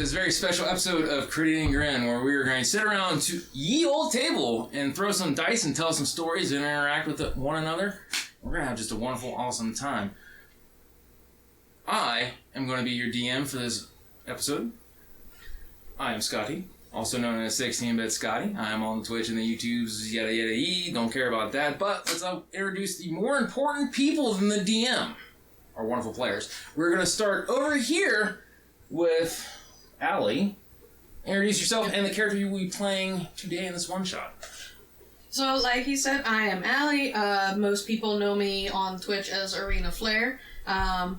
this very special episode of Crit Eating Grin, where we are going to sit around to ye old table and throw some dice and tell some stories and interact with one another. We're going to have just a wonderful, awesome time. I am going to be your DM for this episode. I am Scotty, also known as 16-Bit Scotty. I am on the Twitch and the YouTubes, yada yada yee. Don't care about that, but let's introduce the more important people than the DM, our wonderful players. We're going to start over here with Allie. Introduce yourself and the character you will be playing today in this one-shot. So, like he said, I am Allie. Most people know me on Twitch as Arena Flare. I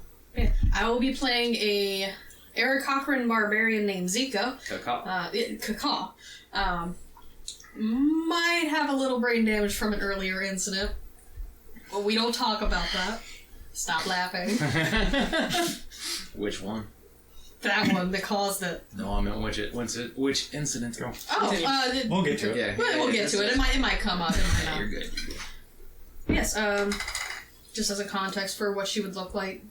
will be playing a Eric Cochran barbarian named Zika. Kaka. Might have a little brain damage from an earlier incident. But we don't talk about that. Stop laughing. Which one? That one that caused it. No, I meant which incident? We'll get to it. Yeah, we'll get to it. It might come up. It might not. You're good. Yes, just as a context for what she would look like,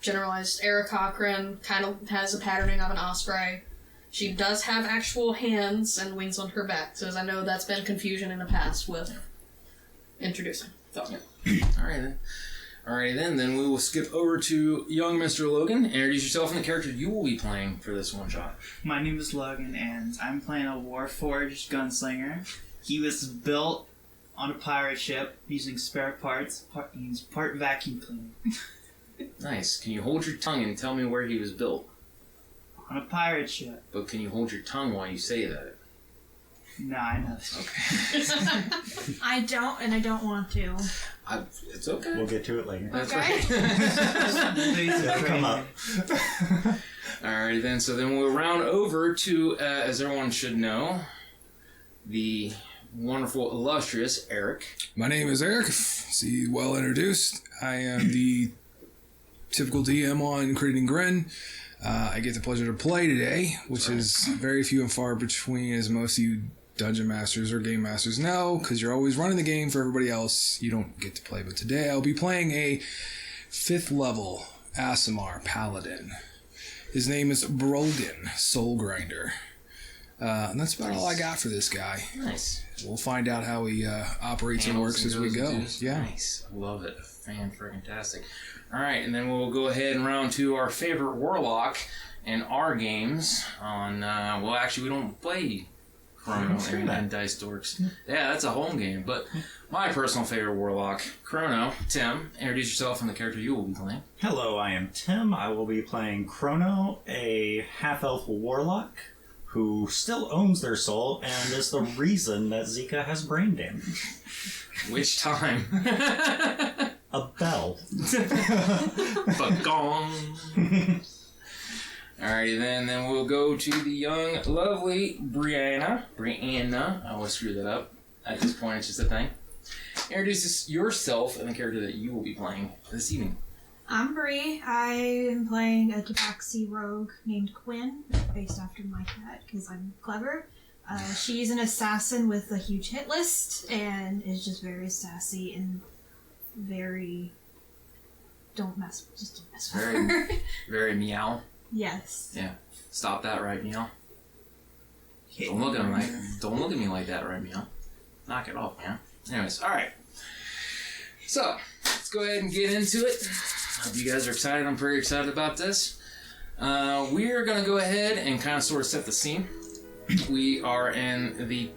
generalized, Eric Cochran kind of has a patterning of an osprey. She does have actual hands and wings on her back, so as I know that's been confusion in the past with introducing. So. Yeah. Alrighty then we will skip over to young Mr. Logan. Introduce yourself and the character you will be playing for this one shot. My name is Logan, and I'm playing a Warforged gunslinger. He was built on a pirate ship using spare parts. He's part vacuum cleaner. Nice. Can you hold your tongue and tell me where he was built? On a pirate ship. But can you hold your tongue while you say that? No, I know. Okay. I don't, and I don't want to. It's okay. We'll get to it later. That's okay. Right. It'll come up. Alright then, so then we'll round over to, as everyone should know, the wonderful, illustrious Eric. My name is Eric. See, well introduced. I am the typical DM on Crit Eating Grin. I get the pleasure to play today, which is very few and far between, as most of you Dungeon Masters or Game Masters know, because you're always running the game for everybody else. You don't get to play, but today I'll be playing a 5th level Aasimar Paladin. His name is Brogan Soulgrinder. And that's about all I got for this guy. Nice. We'll find out how he operates and works as we go. Yeah. Nice. Love it. Fan-freaking-tastic. Alright, and then we'll go ahead and round to our favorite Warlock in our games on, well, actually, we don't play Chrono and Dice Dorks. Yeah, that's a home game, but my personal favorite Warlock, Chrono. Tim, introduce yourself and the character you will be playing. Hello, I am Tim. I will be playing Chrono, a half-elf warlock who still owns their soul and is the reason that Zika has brain damage. Which time? A bell. Ba-gong. Alrighty then we'll go to the young, lovely Brianna. I always screw that up. At this point, it's just a thing. Introduce yourself and the character that you will be playing this evening. I'm Bree. I am playing a Tabaxi rogue named Quinn, based after my cat, because I'm clever. She's an assassin with a huge hit list, and is just very sassy and very... Don't mess with her. Very meow. Yes. Yeah. Stop that right meow. Don't look at me like that right meow. Knock it off, man. Anyways, alright. So, let's go ahead and get into it. Hope you guys are excited. I'm pretty excited about this. We're going to go ahead and kind of sort of set the scene. We are in the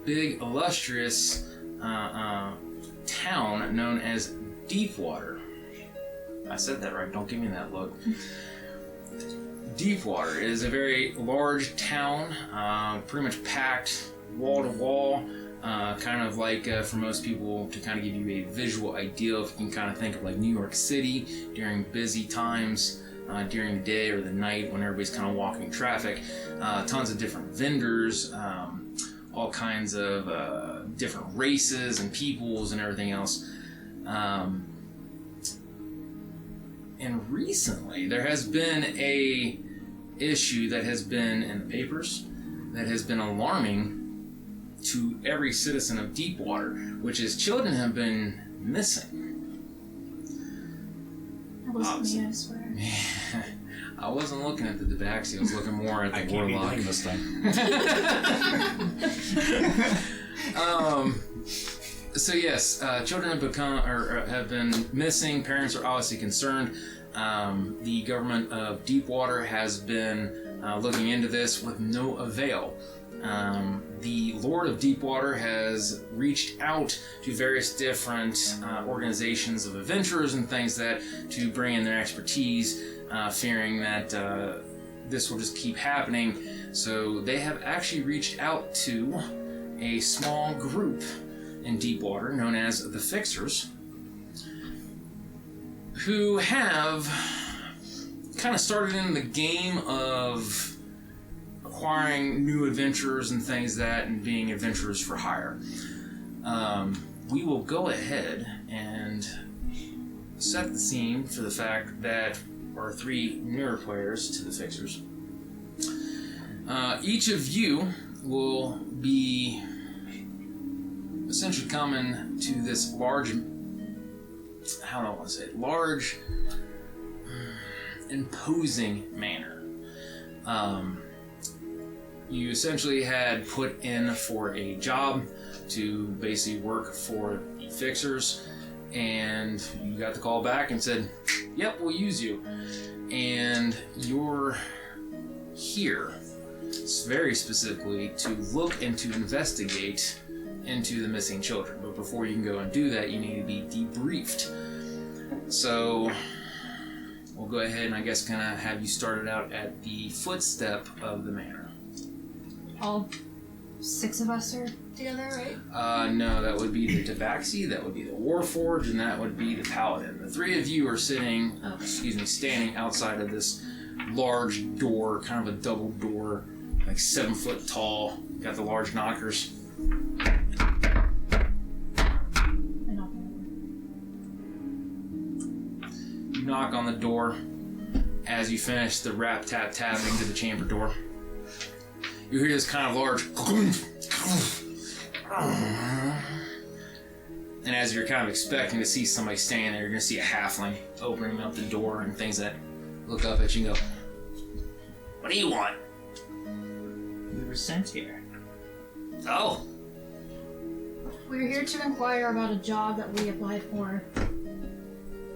big, illustrious town known as Deepwater. I said that right. Don't give me that look. Deepwater is a very large town, pretty much packed wall to wall. Kind of like, for most people, to kind of give you a visual idea, if you can kind of think of like New York City during busy times, during the day or the night when everybody's kind of walking traffic. Tons of different vendors, all kinds of different races and peoples and everything else. And recently, there has been a issue that has been in the papers that has been alarming to every citizen of Deepwater, which is children have been missing. That wasn't me, I swear. I wasn't looking at the Tabaxi. I was looking more at the I can't be Warlock. blamed this time. So yes, children have been missing. Parents are obviously concerned. The government of Deepwater has been looking into this with no avail. The Lord of Deepwater has reached out to various different organizations of adventurers and things to bring in their expertise, fearing that this will just keep happening. So they have actually reached out to a small group in Deepwater known as the Fixers, who have kind of started in the game of acquiring new adventurers and things and being adventurers for hire. We will go ahead and set the scene for the fact that our 3 newer players to the Fixers. Each of you will be essentially coming to this large, how do I want to say it, large, imposing manor. You essentially had put in for a job to basically work for the Fixers, and you got the call back and said, yep, we'll use you. And you're here very specifically to look and to investigate into the missing children. But before you can go and do that, you need to be debriefed. So we'll go ahead and I guess kind of have you started out at the footstep of the manor. All 6 of us are together, right? No, that would be the Tabaxi, that would be the Warforged, and that would be the Paladin. The 3 of you are standing outside of this large door, kind of a double door, like 7 foot tall. Got the large knockers. You knock on the door. As you finish the rap tap tapping to the chamber door, you hear this kind of large, and as you're kind of expecting to see somebody standing there, you're going to see a halfling opening up the door and things that look up at you and go, what do you want? We were sent here. Oh, We're here to inquire about a job that we applied for.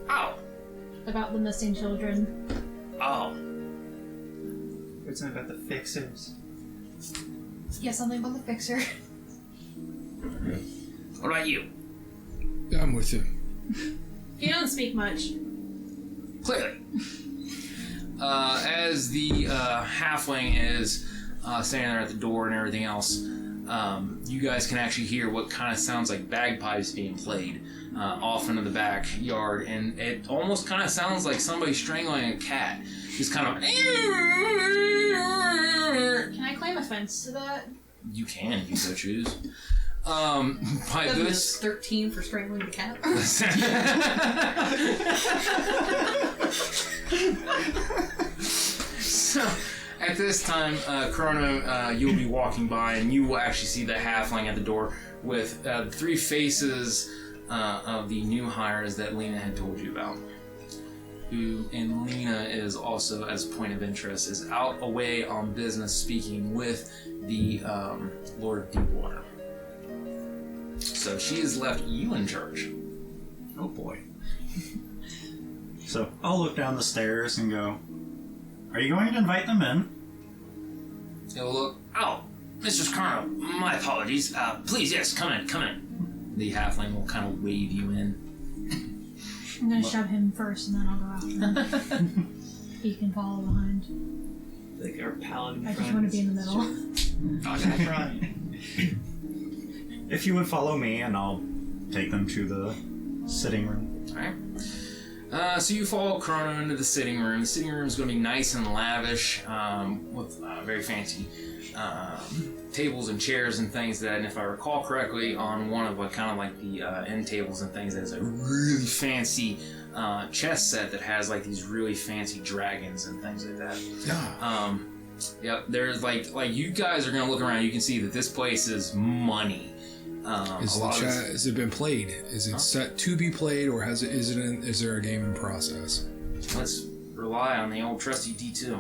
oh, About the missing children. oh. Heard something about the Fixers. Yeah, something about the Fixer. What about you? I'm with you. You don't speak much. Clearly. As the halfling is standing there at the door and everything else, you guys can actually hear what kind of sounds like bagpipes being played off into the backyard, and it almost kind of sounds like somebody strangling a cat. Just kind of... Can I claim offense to that? You can, if you so choose. By That'd be this... 13 for strangling the cat. So, at this time, Chrono, you'll be walking by, and you will actually see the halfling at the door with 3 faces of the new hires that Lena had told you about. And Lena is also, as a point of interest, is out away on business speaking with the Lord of Deepwater. So she has left you in charge. Oh boy. So I'll look down the stairs and go, are you going to invite them in? He'll look, oh, Mr. Carno, my apologies. Please, yes, come in. The halfling will kind of wave you in. I'm gonna shove him first and then I'll go after him. He can follow behind. Like our paladin I front. just want to be in the middle. Not that front. If you would follow me, and I'll take them to the sitting room. Alright. So you follow Chrono into the sitting room. The sitting room is going to be nice and lavish, with very fancy tables and chairs and things that, and if I recall correctly, on one of kind of like the end tables and things, there's a really fancy chess set that has like these really fancy dragons and things like that. Yeah. Yep, there's like you guys are going to look around, you can see that this place is money. Has it been played? Is it set to be played, or is there a game in process? Let's rely on the old trusty D2.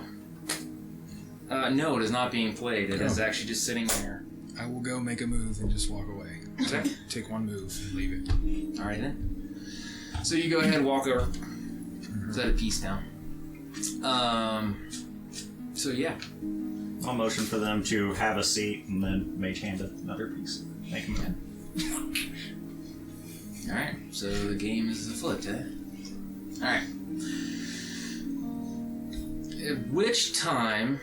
No, it is not being played. It is actually just sitting there. I will go make a move and just walk away. Okay. Take one move and leave it. Alright then. So you go ahead, walk over, set a piece down. So yeah. I'll motion for them to have a seat and then mage hand another piece. Make them Alright, so the game is afoot, eh? Alright. At which time...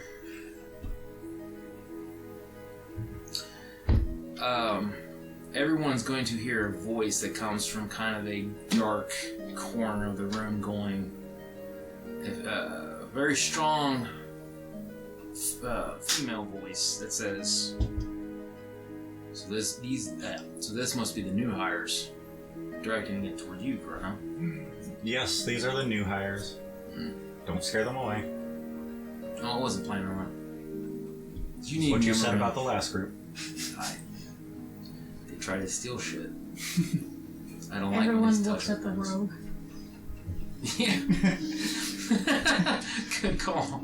everyone's going to hear a voice that comes from kind of a dark corner of the room going... a very strong female voice that says... So this must be the new hires. Directing it toward you, Bruno. Yes, these are the new hires. Don't scare them away. Oh, I wasn't planning on it. You need What you memory. said about the last group. They try to steal shit. I don't like when Everyone they looks touch at the things. rogue. Yeah. Good call.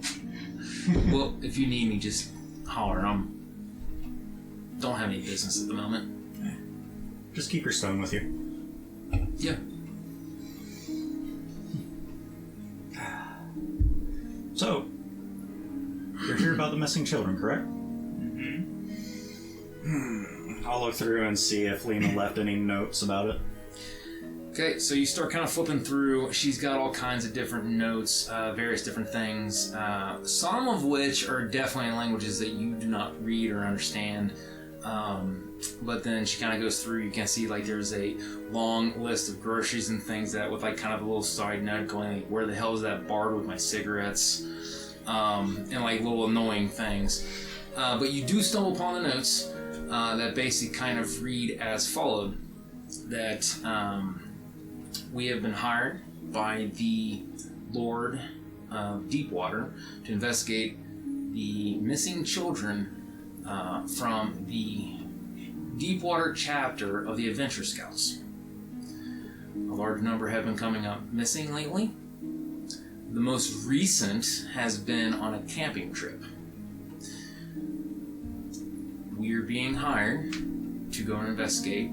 Well, if you need me, just holler. Don't have any business at the moment. Just keep your stone with you. Yeah. So, you're here about the missing children, correct? I'll look through and see if Lena left any notes about it. Okay, so you start kind of flipping through. She's got all kinds of different notes, various different things, some of which are definitely in languages that you do not read or understand. But then she kind of goes through, you can see like there's a long list of groceries and things that with like kind of a little side note going like, where the hell is that bar with my cigarettes? And like little annoying things. But you do stumble upon the notes that basically kind of read as followed. That we have been hired by the Lord of Deepwater to investigate the missing children from the Deepwater chapter of the Adventure Scouts. A large number have been coming up missing lately. The most recent has been on a camping trip. We are being hired to go and investigate,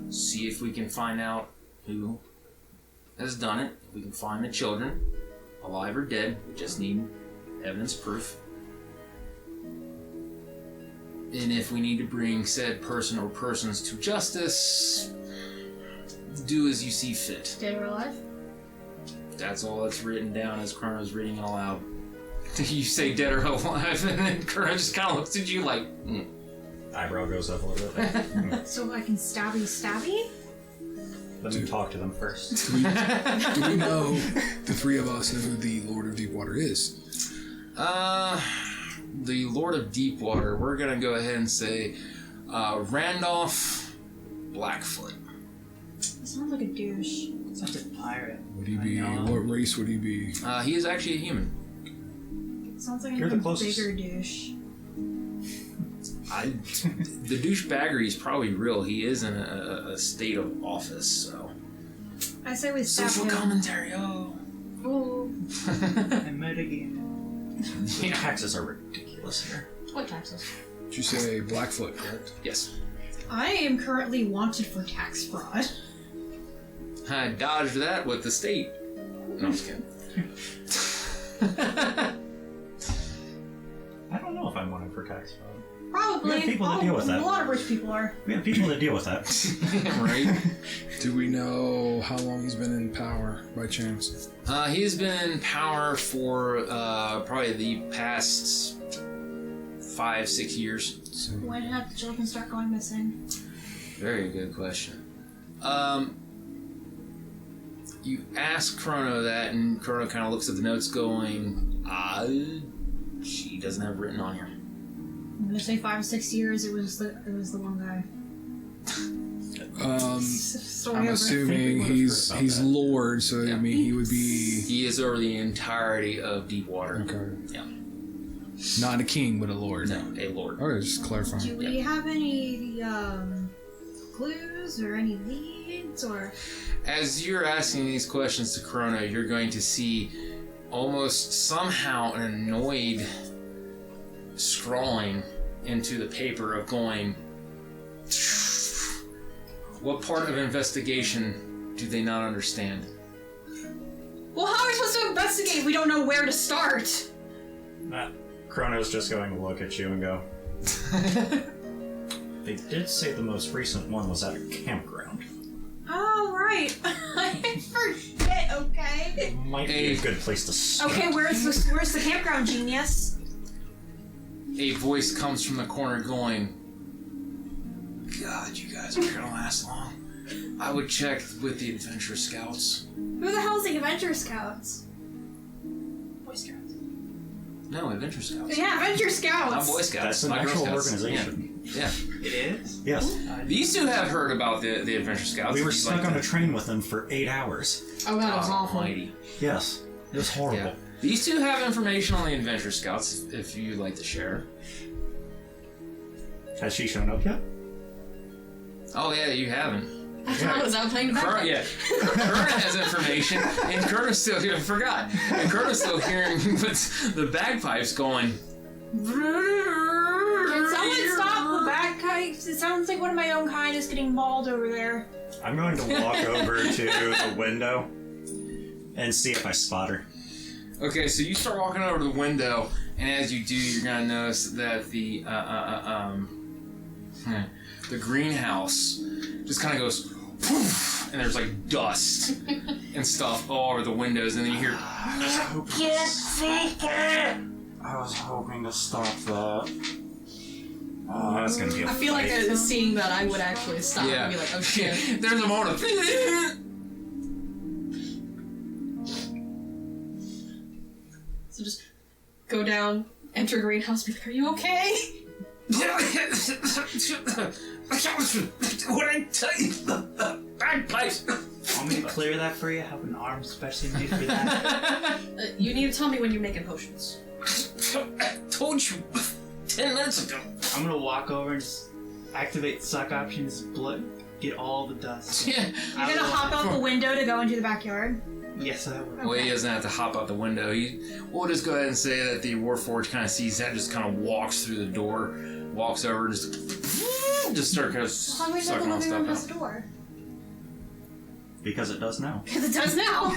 see if we can find out who has done it, if we can find the children, alive or dead. We just need evidence proof. And if we need to bring said person or persons to justice, do as you see fit. Dead or alive? That's all that's written down as Chrono's reading it aloud. You say dead or alive, and then Chrono just kind of looks at you like, Eyebrow goes up a little bit. So I can stabby? Let me talk to them first. Do we know, the three of us know who the Lord of Deepwater is? The Lord of Deepwater, we're gonna go ahead and say Randolph Blackfoot. Sounds like a douche. Such a pirate. Would he be, I know. what race would he be? He is actually a human. Sounds like You're an the even closest. bigger douche. The douchebaggery is probably real. He is in a state of office, so. I say we stab Social him. commentary, oh. Ooh. I met again. The taxes are ridiculous here. What taxes? Did you say Blackfoot, correct? Yes. I am currently wanted for tax fraud. I dodged that with the state. No, I'm just kidding. I don't know if I'm wanted for tax fraud. Probably. We have people that deal with that. A lot of rich people are. We have people that deal with that. Right? Do we know how long he's been in power, by chance? He's been in power for probably the past 5-6 years. So, When did the children start going missing? Very good question. You ask Chrono that, and Chrono kind of looks at the notes going, she doesn't have it written on here. I'm gonna say 5 or 6 years. It was the one guy. Story I'm over. assuming I think we would've he's heard about that. Lord, so Yeah. I mean he would be He is over the entirety of Deepwater. okay. Yeah. Not a king, but a lord. No, a lord. Okay, just clarifying. Do we have any clues or any leads or? As you're asking these questions to Chrono, you're going to see almost somehow an annoyed scrawling into the paper of going, what part of investigation do they not understand? Well, how are we supposed to investigate? We don't know where to start. Chrono's just going to look at you and go, they did say the most recent one was at a campground. Oh, right. I forget, okay? Might be a good place to start. Okay, where's the campground, genius? A voice comes from the corner going, God, you guys aren't gonna last long. I would check with the Adventure Scouts. Who the hell's the Adventure Scouts? Boy Scouts. No, Adventure Scouts. Yeah, Adventure Scouts. Not Boy Scouts. That's an not Girl actual Scouts. organization. Yeah. It is? Yes. These two have heard about the Adventure Scouts. We were If you'd stuck like on to- a train with them for 8 hours. Oh, that was awful. Almighty. Yes. It was horrible. Yeah. These two have information on the Adventure Scouts if you'd like to share. Has she shown up yet? Oh, yeah, you haven't. I was out playing Kerna, back. yeah. Kerna has information, and Kerna's still here. I forgot. And Kerna's still hearing the bagpipes going. Can someone stop the bagpipes? It sounds like one of my own kind is getting mauled over there. I'm going to walk over to the window and see if I spot her. Okay, so you start walking over to the window, and as you do, you're gonna notice that the greenhouse just kind of goes poof, and there's like dust and stuff all over the windows, and then you hear. I was hoping to stop that. Oh, that's gonna be a I feel like fight. seeing that I would actually stop Yeah. and be like, oh shit. There's a moment of. So just go down, enter greenhouse, be like, are you okay? What I tell you? Bagpipes. Want me to clear that for you? I have an arm specially made for that. You need to tell me when you're making potions. I told you 10 minutes ago. I'm gonna walk over and just activate suck options, blood, get all the dust. Yeah. You're gonna hop out the window to go into the backyard? Yes, I will. Well, he doesn't have to hop out the window. We'll just go ahead and say that the Warforged kind of sees that, just kind of walks through the door, walks over, and just start kind of How do we know the sucking all living room stuff has a out. door? Because it does now. Because it does now.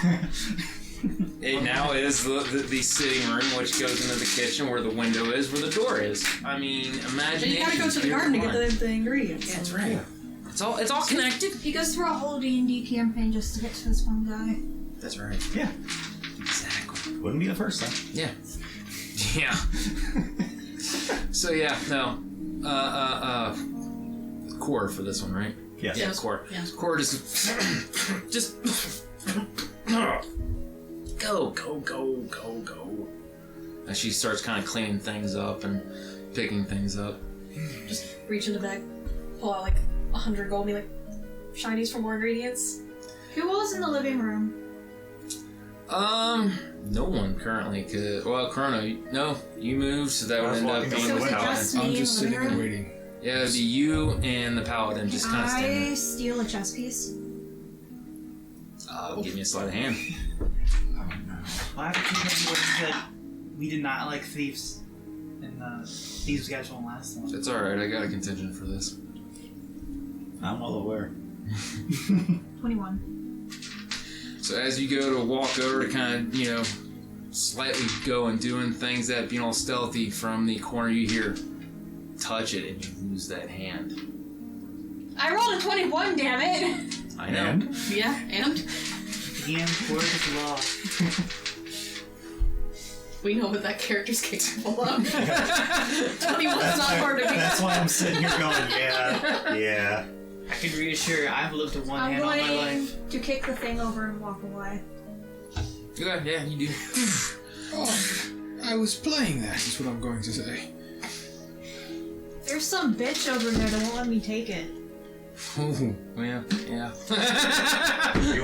It now is the sitting room, which goes into the kitchen, where the window is, where the door is. I mean, Then imagine. you gotta go to the garden to get the ingredients. Yeah, that's right. It's all connected. He goes through a whole D&D campaign just to get to this one guy. That's right. Yeah. Exactly. Wouldn't be the first time. Yeah. Yeah. So yeah, no. Core for this one, right? Yes. Yeah, core. Yeah. Core just go. And she starts kind of cleaning things up and picking things up. Just reach in the bag, pull out like 100 gold, be like, shinies for more ingredients. Who was in the living room? No one currently could. Well, Chrono, no, you moved, so that I would was end up walking being So the is it paladin. just me I'm in just the living sitting and room? waiting. Yeah, it'd be you and the paladin just kind of standing. I steal a chess piece. Give me a sleight of hand. Well, I have to keep up what he said. We did not like thieves, and these guys won't last long. It's alright, I got a contingent for this. I'm well aware. 21. So as you go to walk over to kind of, slightly go and doing things that being all stealthy, from the corner you hear, touch it and you lose that hand. I rolled a 21, damn it! I know. And? Yeah, and DM word of law. we know what that character's capable of. 21's not hard to be. That's why I'm sitting here going, yeah. I can reassure I've lived with one I'm hand all my going life. to kick the thing over and walk away. Okay, yeah, you do. Oh, I was playing that, is what I'm going to say. There's some bitch over there that won't let me take it. Ooh, yeah. Do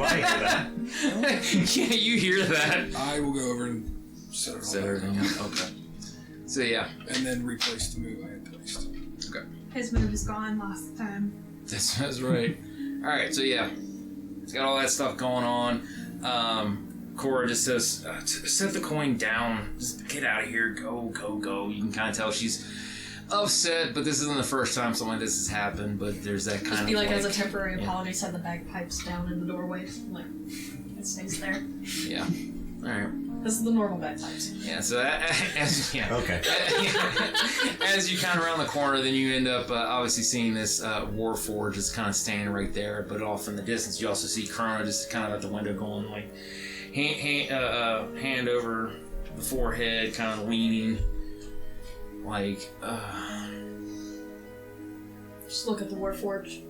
I hear that? Yeah, you hear that. I will go over and set it all Set back everything up. up. Okay. So yeah, And then replace the move I had placed. His move is gone last time. that's right. All right, so yeah, it's got all that stuff going on. Cora just says, set the coin down. Just get out of here. Go, go, go. You can kind of tell she's upset, but this isn't the first time something like this has happened, but there's that kind Just of be like, as a temporary apology, set the bagpipes down in the doorway. Like, it stays there. Yeah. Alright. This is the normal bagpipes. Yeah, so as Okay. as you kind of round the corner, then you end up obviously seeing this Warforged just kind of standing right there, but off in the distance you also see Chrono just kind of at the window going like hand over the forehead, kind of leaning like Just look at the Warforged.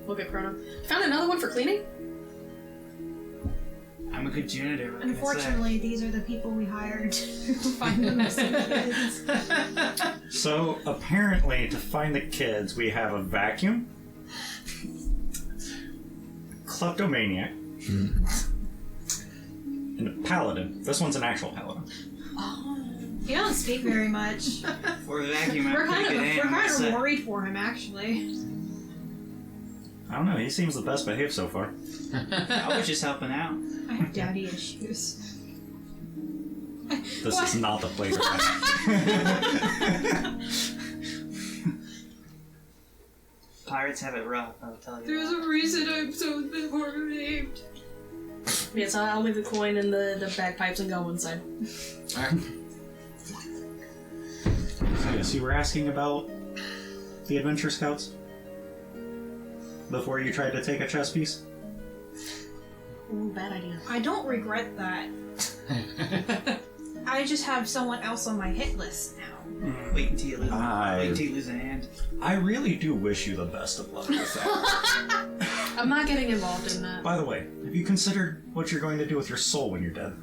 Look at Chrono. Found another one for cleaning? I'm a good janitor. What can I say? Unfortunately, these are the people we hired to find the missing kids. So, apparently, to find the kids, we have a vacuum, kleptomaniac, and a paladin. This one's an actual paladin. You don't speak very much. For a vacuum, We're I'm pretty good aim. kind What's of that? worried for him, actually. I don't know, he seems the best behaved so far. I was just helping out. I have daddy issues. This is not the place. Pirates have it rough, I'll tell you. There's a reason I'm so behaved. Yeah, so I'll leave the coin in the bagpipes and go inside. alright. So, yes, you were asking about the Adventure Scouts? Before you tried to take a chess piece? Ooh, bad idea. I don't regret that. I just have someone else on my hit list now. Wait until you lose. Wait until you lose a hand. I really do wish you the best of luck with that. I'm not getting involved in that. By the way, have you considered what you're going to do with your soul when you're dead?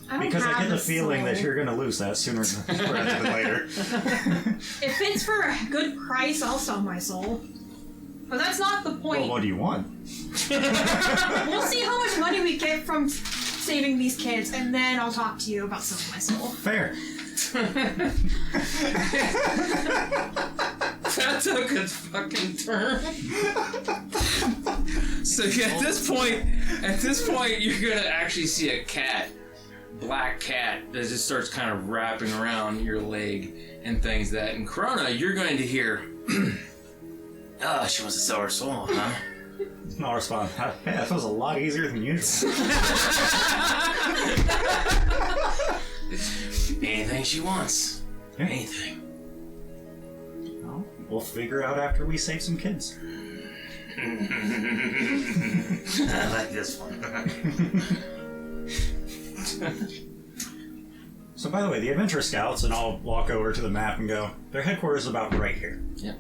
I don't Because I have get the a feeling soul. that you're going to lose that sooner rather than later. If it's for a good price, I'll sell my soul. But that's not the point. Well, what do you want? We'll see how much money we get from saving these kids, and then I'll talk to you about selling my soul. Fair. That took a fucking turn. So yeah, at this point, you're gonna actually see a cat, black cat, that just starts kind of wrapping around your leg and things that. And Corona, you're going to hear, "Oh, she wants to sell her soul, huh?" And I'll respond, hey, that was a lot easier than usual. Anything she wants. Yeah. Anything. Well, we'll figure out after we save some kids. I like this one. So, by the way, the Adventure Scouts, and I'll walk over to the map and go, their headquarters is about right here. Yep.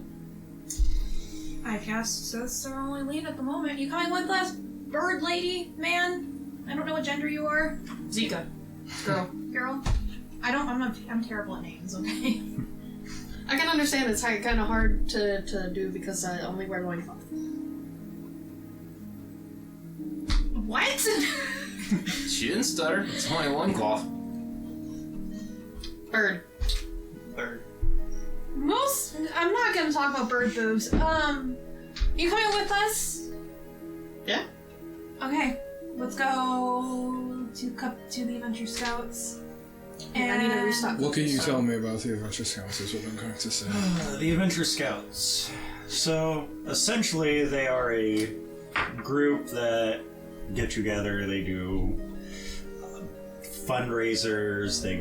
I guess that's our only lead at the moment. You coming with us, bird lady, man? I don't know what gender you are. Zika. Girl. Girl? I'm terrible at names, okay? I can understand it's kind of hard to do because I only wear loincloth. What? She didn't stutter. It's only one cloth. Bird. Bird. I'm not gonna talk about bird boobs. You coming with us? Yeah. Okay, let's go to the Adventure Scouts. And I need to restock. What can you tell me about the Adventure Scouts is what I'm going to say. The Adventure Scouts. So, essentially, they are a group that get together, they do fundraisers, they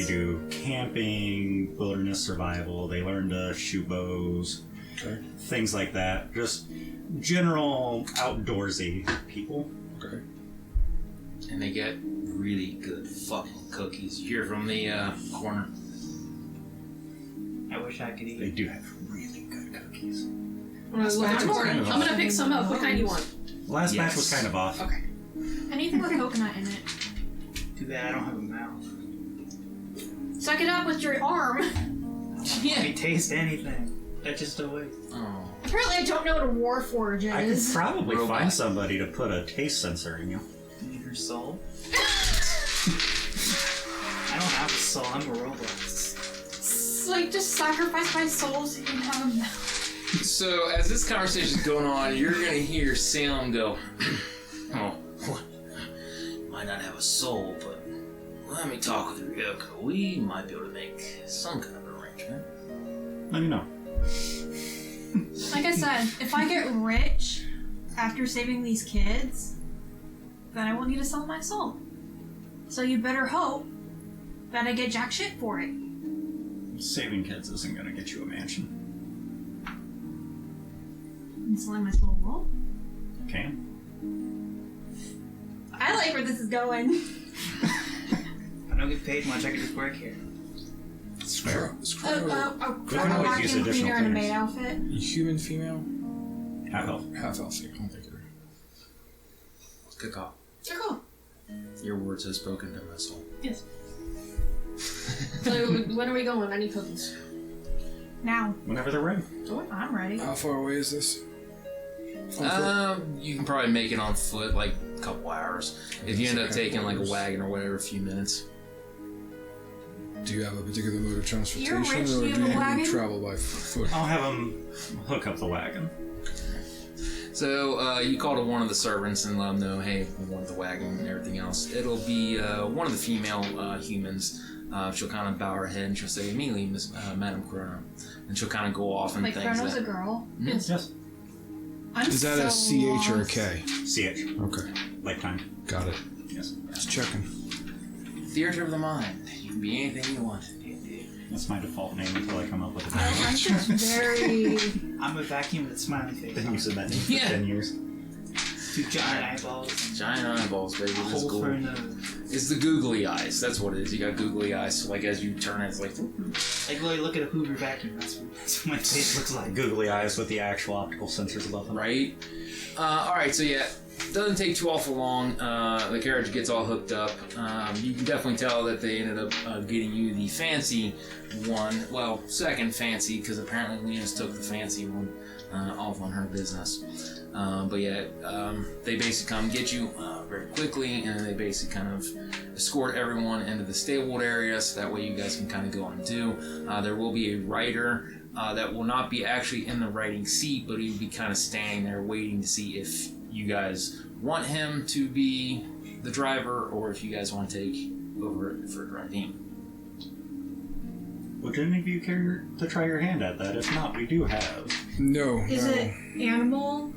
do camping, wilderness survival, they learn to shoot bows, Okay. things like that. Just general outdoorsy people. Okay. And they get really good fucking cookies. You hear from the corner. I wish I could eat. They do have really good cookies. I'm gonna pick some up. What kind do you want? Last Yes. batch was kind of off. Okay. Anything with coconut in it. Too bad I don't have a mouth. Suck it up with your arm. Let me taste anything. That's just a waste. Oh. Apparently, I don't know what a Warforged I could is. probably Robot. find somebody to put a taste sensor in you. In your soul? I don't have a soul, I'm a robot. It's like, just sacrifice my soul so you can have a mouth. So as this conversation is going on, you're gonna hear Salem go, "Oh, a soul, but let me talk with Ryoko. We might be able to make some kind of arrangement. Let me know. Like I said, if I get rich after saving these kids, then I won't need to sell my soul. So you better hope that I get jack shit for it. Saving kids isn't going to get you a mansion. And selling my soul will. Can. I like where this is going. I don't get paid much. I can just work here. Is We can a always use vacuum additional cleaner and a cleaners. maid outfit. human, female, Half elf. half elf. I don't think you're. Good call. They're cool. Your words have spoken to my soul. Yes. So when are we going? I need cookies. Now, Whenever they're ready. I'm ready. How far away is this? You can probably make it on foot like a couple hours. If you end up taking like a wagon or whatever, a few minutes. Do you have a particular mode of transportation, You're rich, or do you do have a you wagon? travel by foot? I'll have them hook up the wagon. So you call to one of the servants and let them know, hey, we want the wagon and everything else. It'll be one of the female humans. She'll kind of bow her head and she'll say, immediately, Madam Chrono. And she'll kind of go off and Like things Chrono's that... a girl. Yes. I'm Is that a so CH or a lost. K? CH. Okay, Lifetime. got it. Yes. Just checking. Theater of the mind. You can be anything you want. That's my default name until I come up with a I'm name. just very. I'm a vacuum with a smiley face. Been using that name for Yeah. 10 years. 2 giant eyeballs. Giant eyeballs, baby. A That's hole cool. for a nose. It's the googly eyes. That's what it is. You got googly eyes. So like as you turn it, it's like... Like, literally, look at a Hoover vacuum. That's what my face looks like. Googly eyes with the actual optical sensors above them. Right? Alright, so yeah. Doesn't take too awful long. The carriage gets all hooked up. You can definitely tell that they ended up getting you the fancy one. Well, second fancy, because apparently Lena's took the fancy one off on her business. But yeah, they basically come get you very quickly, and they basically kind of escort everyone into the stabled area, so that way you guys can kind of go and do. There will be a rider that will not be actually in the riding seat, but he will be kind of standing there waiting to see if you guys want him to be the driver, or if you guys want to take over for driving. Would any of you care to try your hand at that? If not, we do have. No. Is no. it animal?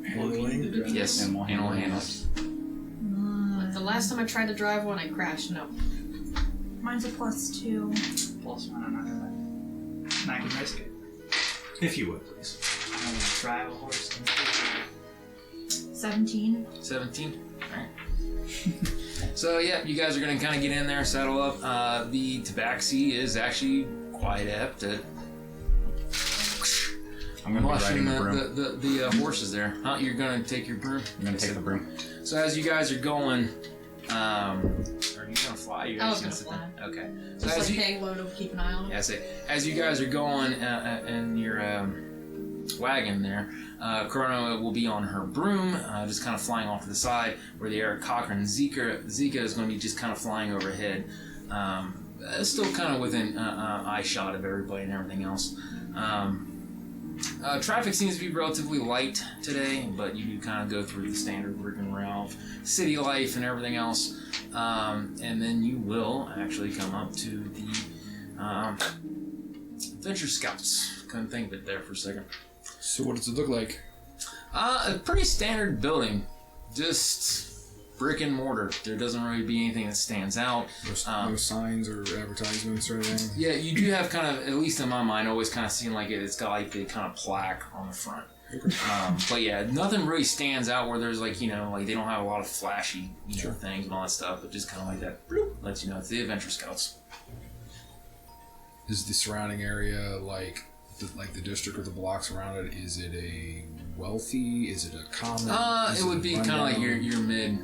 Handling? Yes, Animal animal handling. handles. The last time I tried to drive one, I crashed. No. Mine's a +2. Plus one, I'm not gonna let. And I can risk it. If you would, please. I'm gonna drive a horse. 17. 17. Alright. So yeah, you guys are gonna kind of get in there, saddle up. The tabaxi is actually quite apt at I'm going to be washing riding the broom. the horses there. Huh? You're gonna take your broom? I'm going to take the broom. So as you guys are going, are you gonna fly? You're I was just gonna sit there? Okay. So Just as like you, hang low to keep an eye on yeah, them. I say, as you guys are going in your wagon there, Chrono will be on her broom, just kind of flying off to the side, where the Eric Cochran Zika is going to be just kind of flying overhead, still kind of within eye shot of everybody and everything else. Traffic seems to be relatively light today, but you do kind of go through the standard rigmarole of city life and everything else, and then you will actually come up to the Adventure Scouts. Couldn't think of it there for a second. So what does it look like? A pretty standard building, just brick and mortar. There doesn't really be anything that stands out. No signs or advertisements or anything? Yeah, you do have kind of, at least in my mind, always kind of seen like it's got like the kind of plaque on the front. But yeah, nothing really stands out where there's like, like they don't have a lot of flashy things and all that stuff, but just kind of like that bloop, lets you know it's the Adventure Scouts. Is the surrounding area like the district or the blocks around it? Is it a wealthy? Is it a common? Is It would be kind of like your mid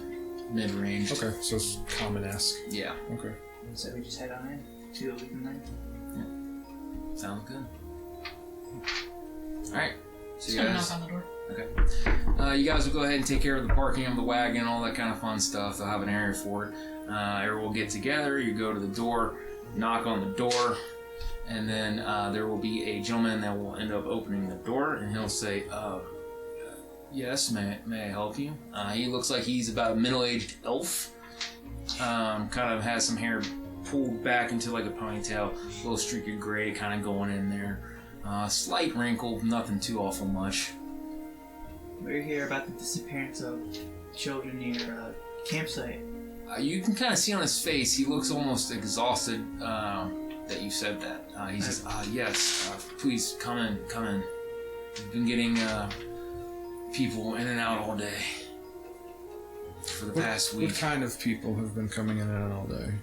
range. Okay, so it's common-esque. Yeah, Okay. So we just head on in. See what we can learn. sounds good. All right, so Just you gonna guys. knock on the door. Okay. You guys will go ahead and take care of the parking of the wagon, all that kind of fun stuff. They'll have an area for it. Everyone will get together. You go to the door, knock on the door, and then there will be a gentleman that will end up opening the door, and he'll say, Yes, may I help you? He looks like he's about a middle-aged elf. Kind of has some hair pulled back into like a ponytail, a little streak of gray kind of going in there. Slight wrinkle, nothing too awful much. We're here about the disappearance of children near a campsite. You can kind of see on his face, he looks almost exhausted that you said that. He says, yes, please come in. We've been getting people in and out all day for the past week. What kind of people have been coming in and out all day?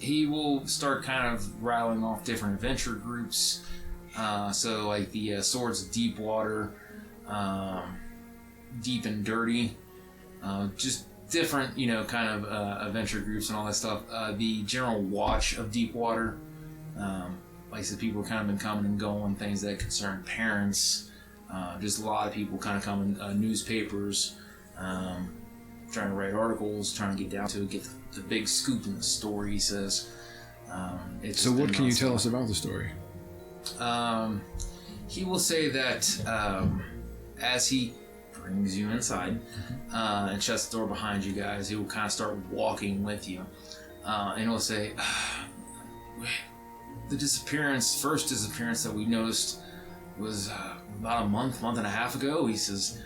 He will start kind of rattling off different adventure groups. So like the Swords of Deep Water, Deep and Dirty, just different, kind of adventure groups and all that stuff. The General Watch of Deep Water, like I said, people have kind of been coming and going, things that concern parents. Just a lot of people kind of coming, newspapers, trying to write articles, trying to get down to it, get the big scoop in the story, he says. So what can you tell us about the story? He will say that as he brings you inside and shuts the door behind you guys, he will kind of start walking with you. And he'll say, the first disappearance that we noticed was about a month and a half ago. He says,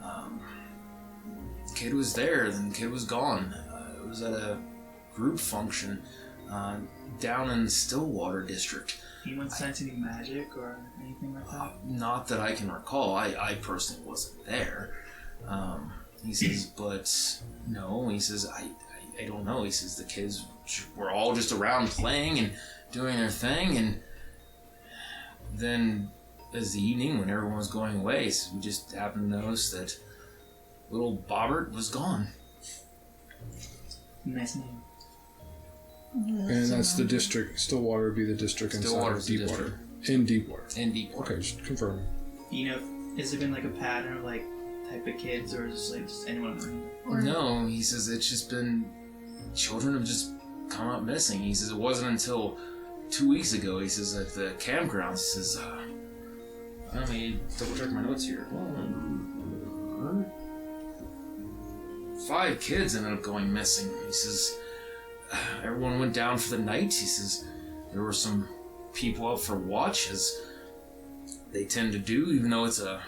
the kid was there, then the kid was gone. It was at a group function down in the Stillwater district. Anyone sense any magic or anything like that? Not that I can recall. I personally wasn't there. He says, but no. He says, I don't know. He says the kids were all just around playing and doing their thing, and then as the evening when everyone was going away, so we just happened to notice that little Bobbert was gone. Nice name. And that's the district. Stillwater would be the district inside of Deepwater. In Deepwater. In Deepwater. Okay, just confirming. Has there been like a pattern of like type of kids, or is it just anyone around? No, he says it's just been children have just come up missing. He says it wasn't until 2 weeks ago. He says at the campgrounds. He says, let me double check my notes here. 5 kids ended up going missing. He says everyone went down for the night. He says there were some people up for watch, as they tend to do, even though it's a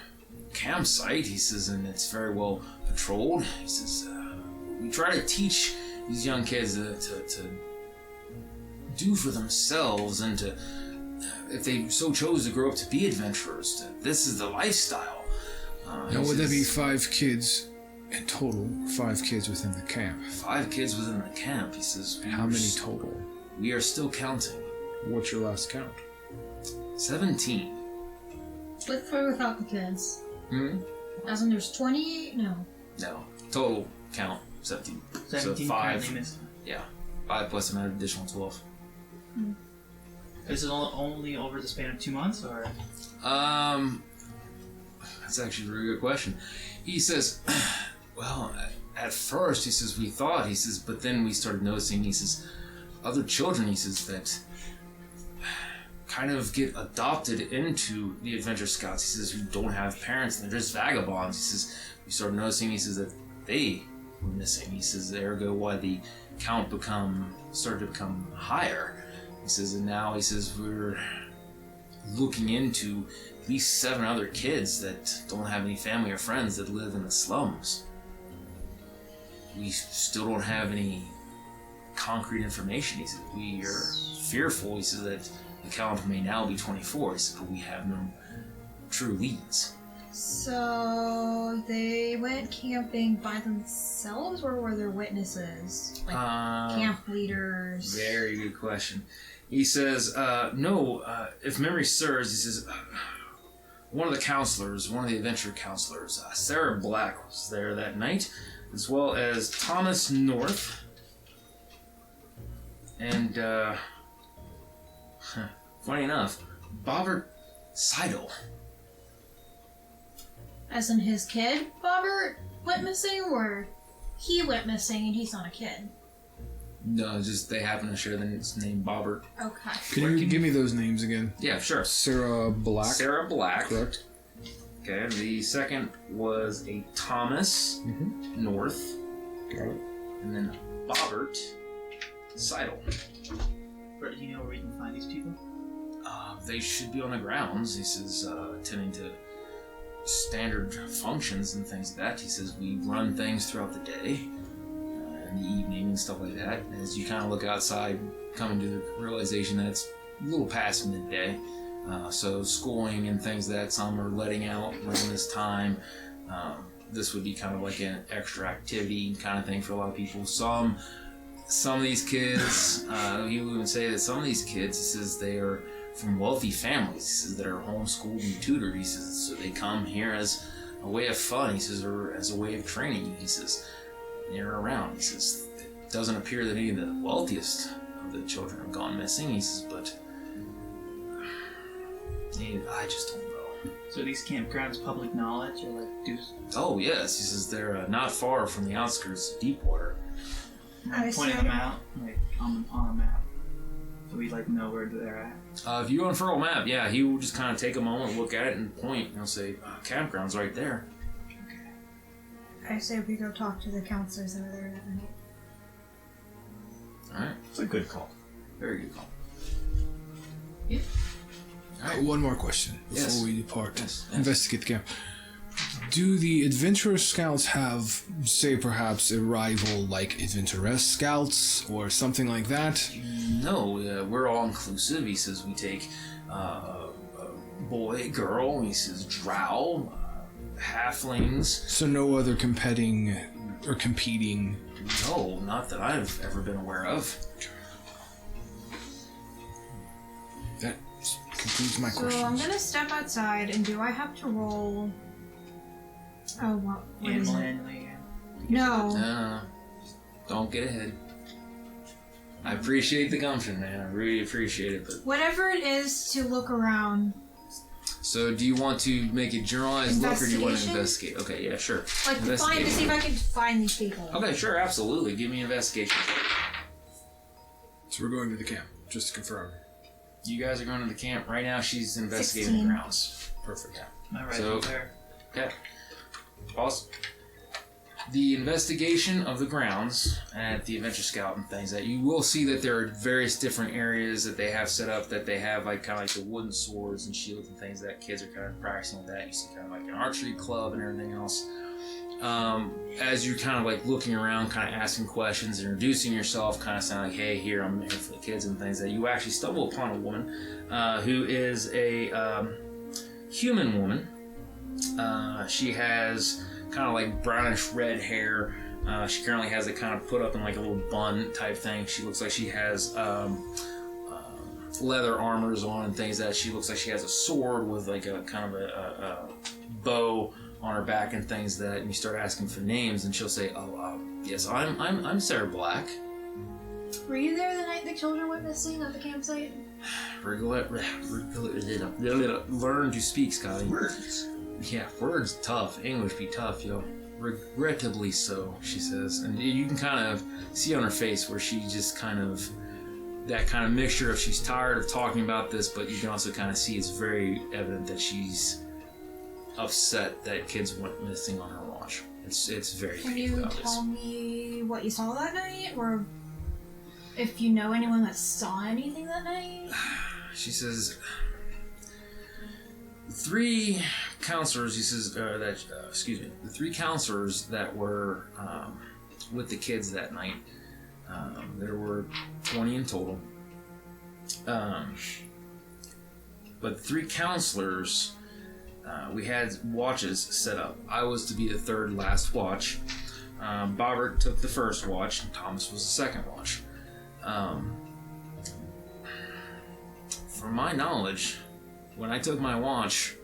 campsite. He says, and it's very well patrolled. He says we try to teach these young kids to do for themselves, and to, if they so chose to grow up to be adventurers, this is the lifestyle. Now, would that be 5 kids in total? 5 kids within the camp? 5 kids within the camp, he says. How many total? We are still counting. What's your last count? with17. or without the kids? As in there's 20? No. No. Total count, 17. 17 so 5. currently missing. Yeah. 5 plus an additional 12. Is it only over the span of 2 months, or? That's actually a very good question. He says, well, at first, he says, we thought, he says, but then we started noticing, he says, other children, he says, that kind of get adopted into the Adventure Scouts. He says, who don't have parents, and they're just vagabonds. He says, we started noticing, he says, that they were missing. He says, ergo why the count started to become higher. He says, and now, he says, we're looking into at least 7 other kids that don't have any family or friends that live in the slums. We still don't have any concrete information. He said, we are fearful, he says, that the count may now be 24. He said, but we have no true leads. So they went camping by themselves, or were there witnesses? Like camp leaders? Very good question. He says, no, if memory serves, he says, one of the counselors, one of the adventure counselors, Sarah Black, was there that night, as well as Thomas North, and, funny enough, Bobbert Seidel. As in his kid, Bobbert, went missing, or he went missing and he's not a kid? No, just they happen to share the name Bobbert. Okay. Can you give me those names again? Yeah, sure. Sarah Black. Sarah Black. Correct. Okay, the second was a Thomas North. Okay. And then Bobbert Seidel. Do you know where we can find these people? They should be on the grounds. He says, attending to standard functions and things like that. He says, we run things throughout the day, in the evening and stuff like that. As you kind of look outside, coming to the realization that it's a little past midday. So schooling and things that some are letting out around this time. This would be kind of like an extra activity kind of thing for a lot of people. Some of these kids, he would even say that some of these kids, he says, they are from wealthy families. He says that are homeschooled and tutored. He says so they come here as a way of fun. He says, or as a way of training you. He says they're around. He says it doesn't appear that any of the wealthiest of the children have gone missing. He says, but I just don't know. So these campgrounds public knowledge, or like do? Oh yes, he says they're not far from the outskirts of Deepwater. Pointing them out, like on a map, so we like know where they're at. If you unfurl a map, yeah, he will just kind of take a moment, look at it, and point. And he'll say, "Campground's right there." I say we go talk to the counselors that are there that night. All right, It's a good call. very good call. One more question before Yes. we depart. Yes. Investigate the camp. Do the adventurer scouts have, say, perhaps a rival like adventuress scouts or something like that? No, we're all inclusive. He says we take boy, girl. He says drow, halflings. So no other competing or competing. No, not that I've ever been aware of. That concludes my So questions. I'm gonna step outside, and do I have to roll? Oh, what is it? Inland. No. No, don't get ahead. I appreciate the gumption, man. I really appreciate it. But Whatever it is to look around, so, do you want to make a generalized look, or do you want to Investigation? investigate? Okay, yeah, sure. like to find to see if I can find these people. Okay, sure, absolutely. Give me an investigation. So we're going to the camp, just to confirm. You guys are going to the camp right now. She's investigating 16. the grounds. Perfect. My right So- there. Okay. Awesome. The investigation of the grounds at the Adventure Scout and things that you will see that there are various different areas that they have set up, that they have like kind of like the wooden swords and shields and things that kids are kind of practicing with that. You see kind of like an archery club and everything else. As you're kind of like looking around, kind of asking questions, introducing yourself, kind of saying like, hey, here, I'm here for the kids and things, that you actually stumble upon a woman who is a human woman. She has kind of like brownish red hair. She currently has it kind of put up in like a little bun type thing. She looks like she has leather armors on and things that she looks like she has a sword with like a kind of a bow on her back and things that. And you start asking for names and she'll say, yes, I'm Sarah Black. Were you there the night the children went missing at the campsite? Learn to speak, Scotty. Words. Yeah, words tough. English be tough, yo. Regrettably so, she says. And you can kind of see on her face where she just kind of, that kind of mixture of she's tired of talking about this, but you can also kind of see it's very evident that she's upset that kids went missing on her watch. It's very Can painful you about this. tell me what you saw that night, or if you know anyone that saw anything that night? She says, 3 counselors, he says, the 3 counselors that were with the kids that night, there were 20 in total. But the 3 counselors, we had watches set up. I was to be the 3rd last watch. Bobbert took the 1st watch, and Thomas was the 2nd watch. From my knowledge, when I took my watch,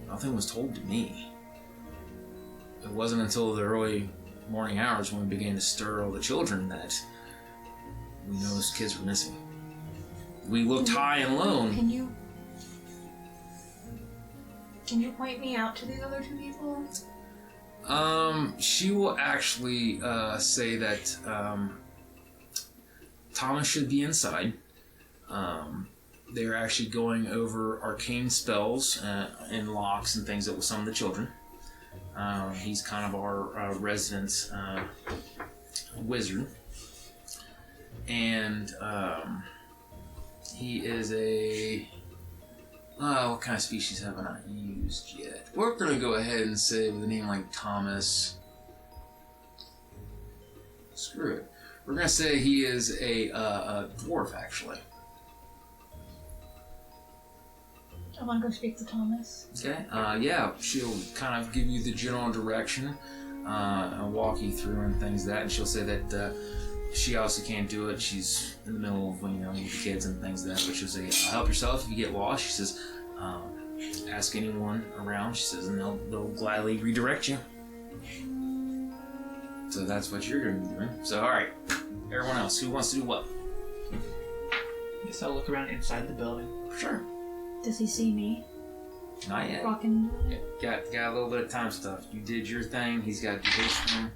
nothing was told to me. It wasn't until the early morning hours when we began to stir all the children that we noticed kids were missing. We looked high and low. Can you point me out to these other 2 people? She will actually say that Thomas should be inside. they're actually going over arcane spells and locks and things that with some of the children. He's kind of our resident wizard. And he is a... what kind of species have I not used yet? We're going to go ahead and say with a name like Thomas... Screw it. We're going to say he is a dwarf, actually. I want to go speak to Thomas. Okay. Yeah, she'll kind of give you the general direction and walk you through and things like that. And she'll say that she also can't do it. She's in the middle of, with the kids and things like that. But she'll say, help yourself if you get lost. She says, ask anyone around. She says, and they'll gladly redirect you. So that's what you're going to be doing. So, all right. Everyone else, who wants to do what? I guess I'll look around inside the building. Sure. Does he see me Not yet. walking? Got a little bit of time stuff. You did your thing. He's got his thing.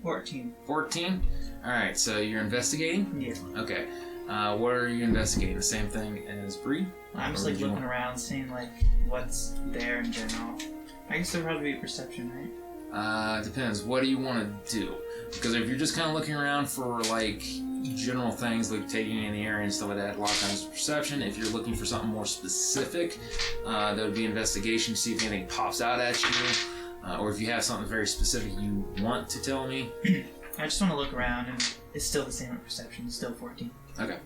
14. 14? Alright, so you're investigating? Yeah. Okay. What are you investigating? The same thing as Bree? I'm just Or like did you looking want- around, seeing like what's there in general. I guess there'll probably be perception, right? Depends. What do you want to do? Because if you're just kind of looking around for like general things like taking in the area and stuff like that, a lot of times it's perception. If you're looking for something more specific, that would be investigation to see if anything pops out at you. Or if you have something very specific you want to tell me. I just want to look around, and it's still the same at perception. It's still 14. Okay.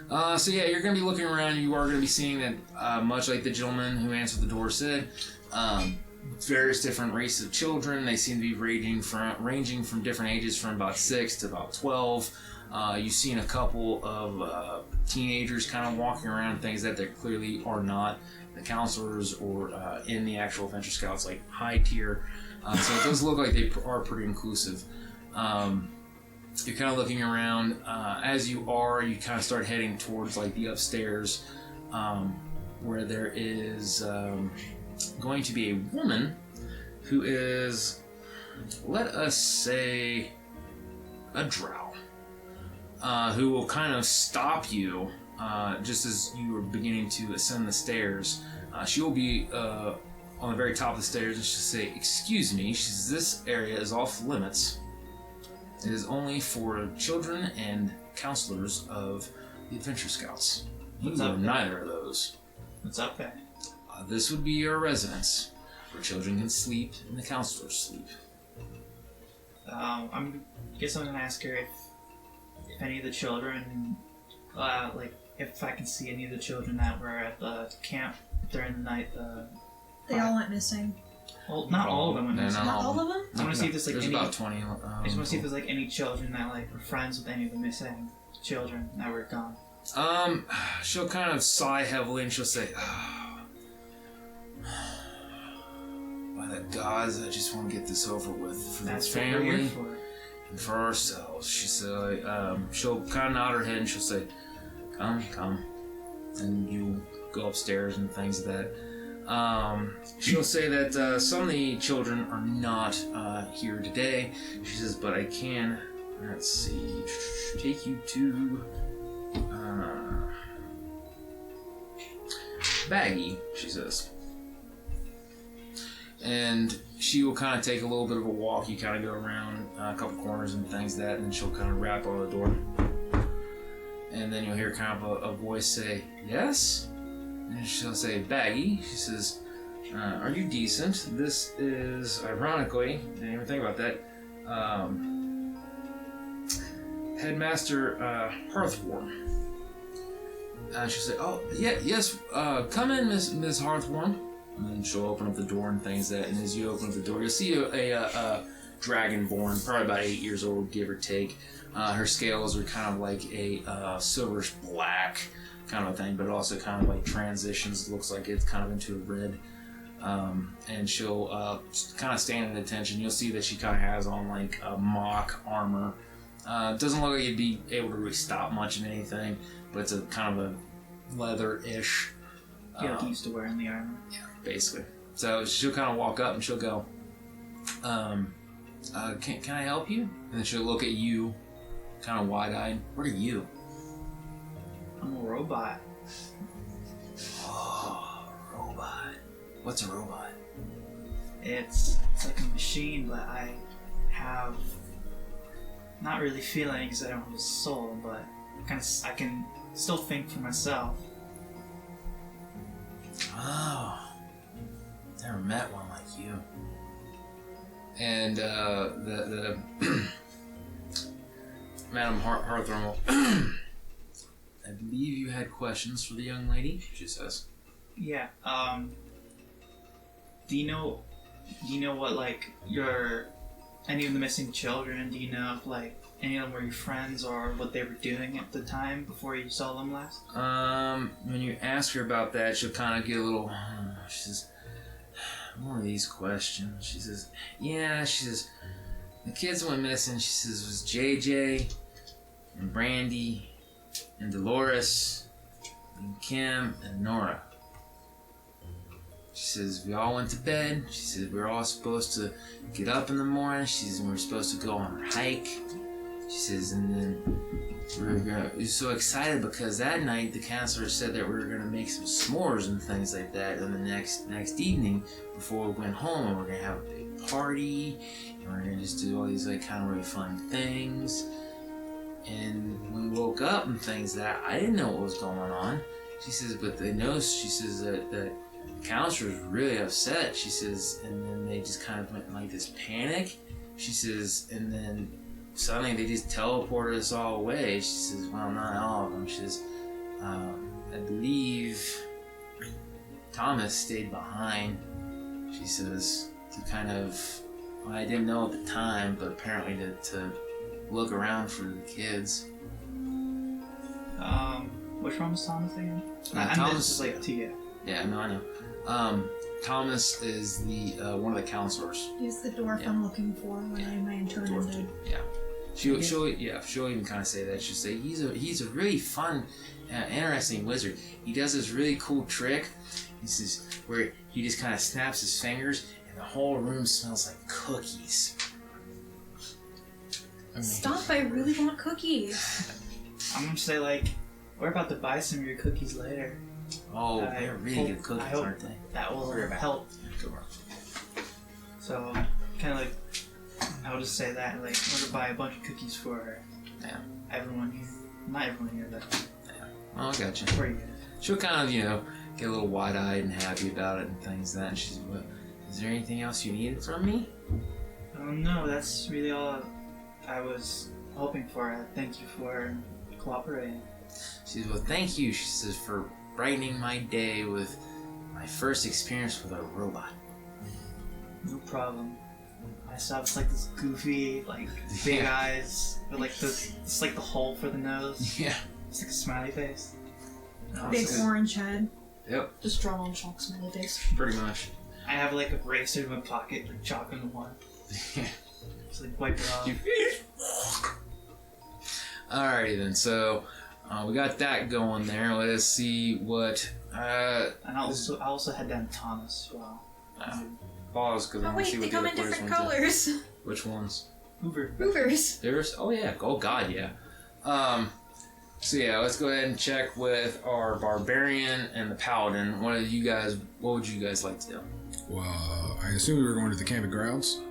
So yeah, you're going to be looking around. You are going to be seeing that, much like the gentleman who answered the door said, various different races of children. They seem to be ranging from different ages, from about 6 to about 12. You've seen a couple of teenagers kind of walking around, things that they clearly are not the counselors or in the actual Adventure Scouts, like high tier. So it does look like they are pretty inclusive. You're kind of looking around. As you kind of start heading towards like the upstairs, where there is going to be a woman who is, let us say, a drow, who will kind of stop you just as you are beginning to ascend the stairs. She will be on the very top of the stairs, and she'll say, "Excuse me," she says, "this area is off limits. It is only for children and counselors of the Adventure Scouts. You What's are up there? neither of those. What's up there? This would be your residence, where children can sleep and the counselors sleep." I guess I'm gonna ask her if any of the children, like if I can see any of the children that were at the camp during the night. They all went missing. Well, not all of them went No, missing. Not all of them? I want to see if there's like any. about 20. I just want to see if there's like any children that like were friends with any of the missing children that were gone. She'll kind of sigh heavily and she'll say, "By the gods, I just want to get this over with for That's the what we're family here for. and for ourselves." She said, she'll kind of nod her head and she'll say, come. And you go upstairs and things like that. She'll say that some of the children are not here today. She says, but I can, let's see, take you to Baggy, she says. And she will kind of take a little bit of a walk. You kind of go around a couple corners and things like that, and then she'll kind of rap on the door. And then you'll hear kind of a voice say, "Yes?" And she'll say, "Baggy." She says, "Are you decent? This is, ironically, didn't even think about that, Headmaster Hearthworm." She'll say, "Oh, yeah, yes, come in, Miss Hearthworm." And then she'll open up the door and things like that. And as you open up the door, you'll see a dragonborn, probably about 8 years old, give or take. Her scales are kind of like a silverish black kind of thing, but also kind of like transitions. Looks like it's kind of into a red. And she'll kind of stand at attention. You'll see that she kind of has on like a mock armor. Doesn't look like you'd be able to really stop much in anything, but it's a kind of a leather-ish. Yeah, like used to wearing the armor. Yeah, basically. So she'll kind of walk up and she'll go, can I help you? And then she'll look at you, kind of wide-eyed. What are you? I'm a robot. Oh, robot. What's a robot? It's like a machine, but I have not really feelings. I don't have a soul, but I can still think for myself. Oh, never met one like you. And the Madam Harthermal, I believe you had questions for the young lady. She says. Yeah. Do you know what, like, any of the missing children? Do you know if, like, any of them were your friends or what they were doing at the time before you saw them last? When you ask her about that, she'll kind of get a little. She says, "More of these questions." She says, "Yeah." She says, "The kids went missing." She says, "It was JJ and Brandy and Dolores and Kim and Nora." She says, "We all went to bed." She says, "We were all supposed to get up in the morning." She says, "We were supposed to go on our hike." She says, "And then we were so excited because that night the counselor said that we were gonna make some s'mores and things like that. And the next evening, before we went home, we were gonna have a big party, and we were gonna just do all these like kind of really fun things. And when we woke up and things that I didn't know what was going on." She says, "But they know." She says that the counselor was really upset. She says, and then they just kind of went in like this panic. She says, and then suddenly they just teleported us all away. She says, "Well, not all of them." She says, "I believe Thomas stayed behind." She says, to kind of, well, I didn't know at the time, but apparently to look around for the kids. Which one was Thomas again? Thomas is like Tia. Yeah, no, I know. Thomas is the one of the counselors. He's the dwarf I'm looking for when I man turn into. Yeah. She'll even kind of say that. She'll say he's a really fun, interesting wizard. He does this really cool trick. He says where he just kind of snaps his fingers and the whole room smells like cookies. Stop! I really want cookies. I'm gonna say, like, we're about to buy some of your cookies later. Oh, they're really good cookies, aren't they? That will help. So, kind of like, I'll just say that, like, we're gonna buy a bunch of cookies for everyone here. Not everyone here, but Oh, I got you. for you. She'll kind of, get a little wide-eyed and happy about it and things like that. And she's, "Well, is there anything else you needed from me?" No, that's really all I was hoping for. Thank you for cooperating. She says, "Well, thank you," she says, "for brightening my day with my first experience with a robot." No problem. Myself, it's like this goofy, like, big eyes, with like it's like the hole for the nose. Yeah. It's like a smiley face. Big orange head. Yep. Just drawn on chalk smiley face. Pretty much. I have like a eraser in my pocket, like chalk in the one. Yeah. Just like wipe it off. Alrighty then, so we got that going there. Let's see what. And I also had down Thomas as well. Pause because I Oh want to see wait, they what the come other in different players want colors. to. Which ones? Hoover. Hoovers. Theirs? Oh yeah. Oh god, yeah. So yeah, let's go ahead and check with our barbarian and the paladin. What would you guys like to do? Well, I assume we were going to the camping grounds.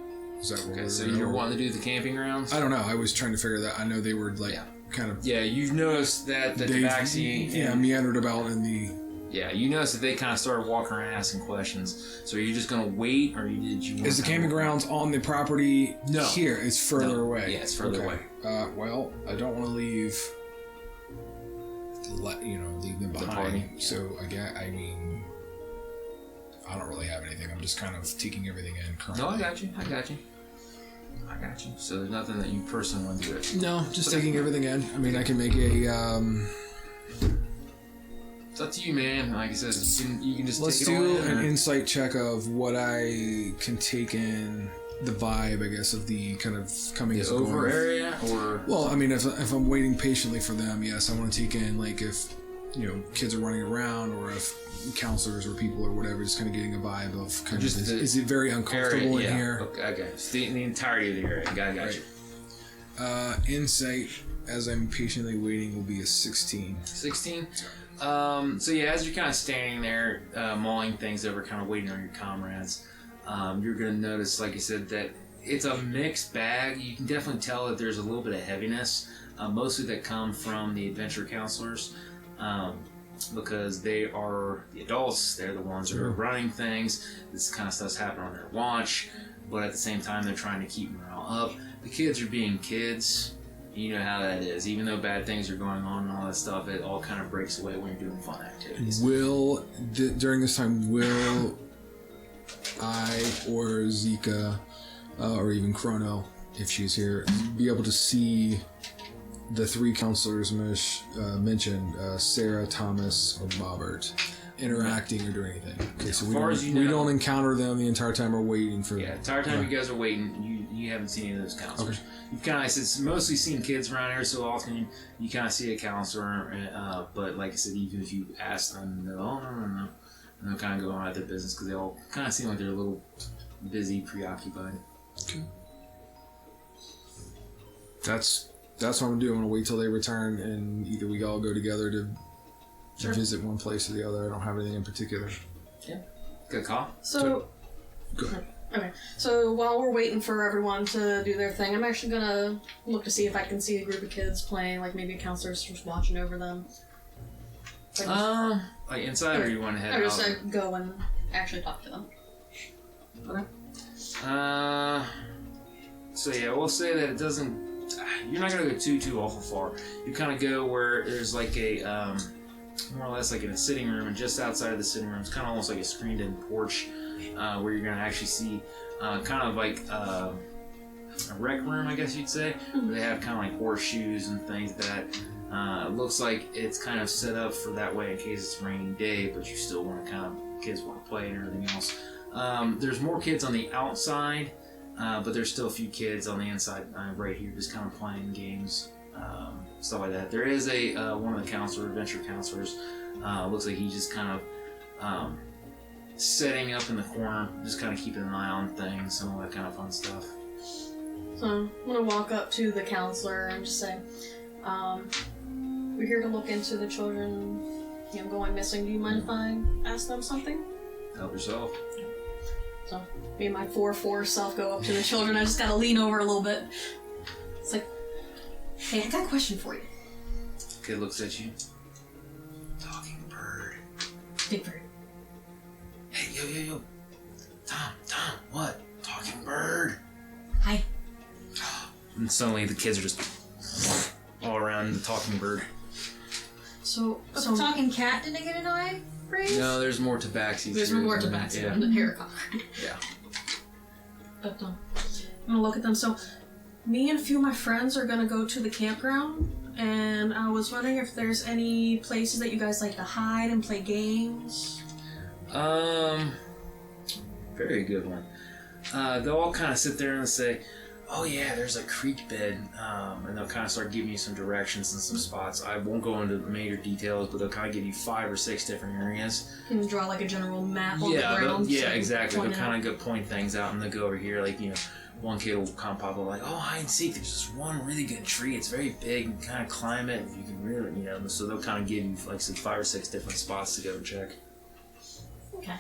Is that what Okay, we're so going? you're wanting to do the camping grounds? I don't know. I was trying to figure that. I know they were like kind of. Yeah, you've noticed that the They tabaxi meandered about in the. Yeah, you noticed that they kind of started walking around asking questions. So are you just gonna wait, or did you? Is the camping grounds on the property? No. Here, it's further away. Yeah, it's further away. Well, I don't want to leave. Leave them The behind. party. So I mean, I don't really have anything. I'm just kind of taking everything in currently. No, I got you. So there's nothing that you personally want to do. No, just taking everything in. I mean, I can make a. It's up to you, man. Like I said, you can just Let's take it all do in, an or- insight check of what I can take in, the vibe, I guess, of the kind of coming the as over going. area, or Well, I mean, if I'm waiting patiently for them, yes, I want to take in, like, if kids are running around, or if counselors or people or whatever, just kind of getting a vibe of kind Just of the is it very uncomfortable area, in here? Okay, so the entirety of the area. Got you. Insight, as I'm patiently waiting, will be a 16. 16. So yeah, as you're kind of standing there, mulling things over, kind of waiting on your comrades, you're going to notice, like I said, that it's a mixed bag. You can definitely tell that there's a little bit of heaviness, mostly that come from the adventure counselors, because they are the adults. They're the ones that are running things. This kind of stuff's happening on their watch, but at the same time, they're trying to keep morale up. The kids are being kids. You know how that is. Even though bad things are going on and all that stuff, it all kind of breaks away when you're doing fun activities. During this time, will I or Zika, or even Chrono, if she's here, be able to see the three counselors mentioned, Sarah, Thomas, or Bobbert, interacting or doing anything? Okay, so we don't encounter them the entire time we're waiting for them. Yeah, the entire time you guys are waiting, you haven't seen any of those counselors. Okay. You've kind of, it's mostly seen kids around here so often, you kind of see a counselor, but like I said, even if you ask them, they'll, oh, no. And they'll kind of go on about their business because they all kind of seem like they're a little busy, preoccupied. Okay. That's what I'm gonna do. I'm gonna wait till they return, and either we all go together to visit one place or the other. I don't have anything in particular. Yeah. Good call. So, Go ahead. okay. So while we're waiting for everyone to do their thing, I'm actually gonna look to see if I can see a group of kids playing, like maybe a counselor's just watching over them. Like inside, or you want to head I out? just go and actually talk to them. Okay. So yeah, we'll say that it doesn't. You're not gonna go too awful far. You kind of go where there's like a more or less like in a sitting room, and just outside of the sitting room, it's kind of almost like a screened-in porch where you're gonna actually see kind of like a rec room, I guess you'd say. Where they have kind of like horseshoes and things that. It looks like it's kind of set up for that way in case it's a rainy day, but you still want to kids want to play and everything else. There's more kids on the outside, but there's still a few kids on the inside right here just kind of playing games, stuff like that. There is one of the adventure counselors, looks like he's just kind of setting up in the corner, just kind of keeping an eye on things and all that kind of fun stuff. So I'm gonna walk up to the counselor and just say, we're here to look into the children, going missing. Do you mind if I ask them something? Help yourself. So me and my 4'4" self go up to the children. I just gotta lean over a little bit. It's like, hey, I got a question for you. Kid looks at you. Talking bird. Big bird. Hey, yo. Tom, what? Talking bird. Hi. And suddenly the kids are just all around the talking bird. So The talking cat didn't get an eye raise? No, there's more tabaxis. There's more tobacco Yeah. than the hair cock. Yeah. But I'm gonna look at them. So me and a few of my friends are gonna go to the campground, and I was wondering if there's any places that you guys like to hide and play games. Very good one. They'll all kind of sit there and say, oh yeah, there's a creek bed, and they'll kind of start giving you some directions and some spots. I won't go into major details, but they'll kind of give you 5 or 6 different areas. You can draw like a general map on the ground. Yeah, so exactly. They'll point it out. kind of point things out, and they'll go over here, like, one kid will kind of pop up like, oh, hide and seek, there's this one really good tree, it's very big, you can kind of climb it, and you can really, so they'll kind of give you, like I said, 5 or 6 different spots to go and check. Okay.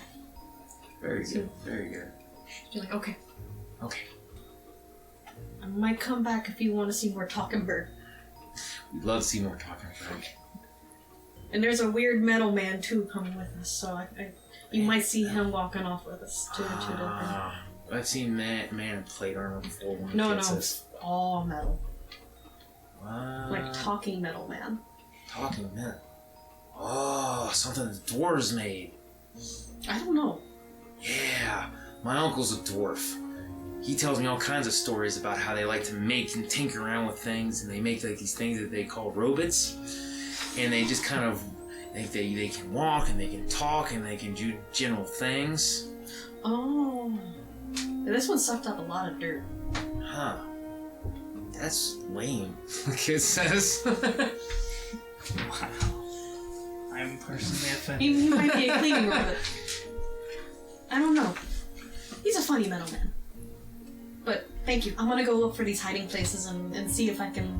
Very good, very good. You're like, okay. Okay. I might come back if you want to see more talking bird. We'd love to see more talking bird. And there's a weird metal man too coming with us, so you might see him walking off with us too. I've seen man in plate armor before. When No, kids it's all metal. What? Like talking metal man. Talking metal. Oh, something the dwarves made. I don't know. Yeah, my uncle's a dwarf. He tells me all kinds of stories about how they like to make and tinker around with things, and they make like these things that they call robots, and they just kind of they can walk and they can talk and they can do general things. Oh, this one sucked up a lot of dirt. Huh? That's lame. The kid says. Wow. I'm personally offended. He might be a cleaning robot. I don't know. He's a funny metal man. But thank you. I'm gonna go look for these hiding places and see if I can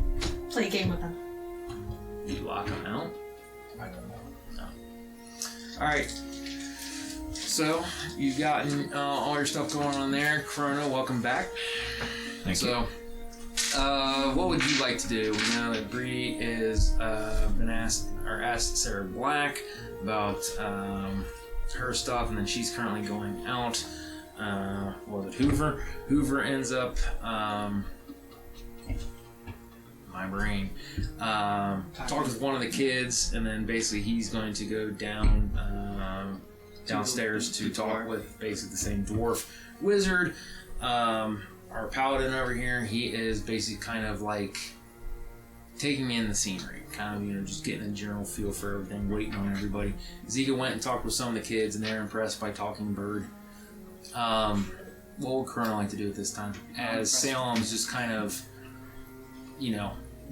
play a game with them. You lock him out? I don't know. No. All right. So you've gotten all your stuff going on there. Chrono, welcome back. Thank you. What would you like to do? We know that Bree is been asked Sarah Black about her stuff, and then she's currently going out. Was it Hoover? Hoover ends up my brain talked with one of the kids, and then basically he's going to go downstairs to talk with basically the same dwarf wizard. Our paladin over here, he is basically kind of like taking in the scenery, kind of, just getting a general feel for everything, waiting on everybody. Zika went and talked with some of the kids, and they're impressed by Talking Bird. What would Chrono like to do at this time? As Salem's just kind of,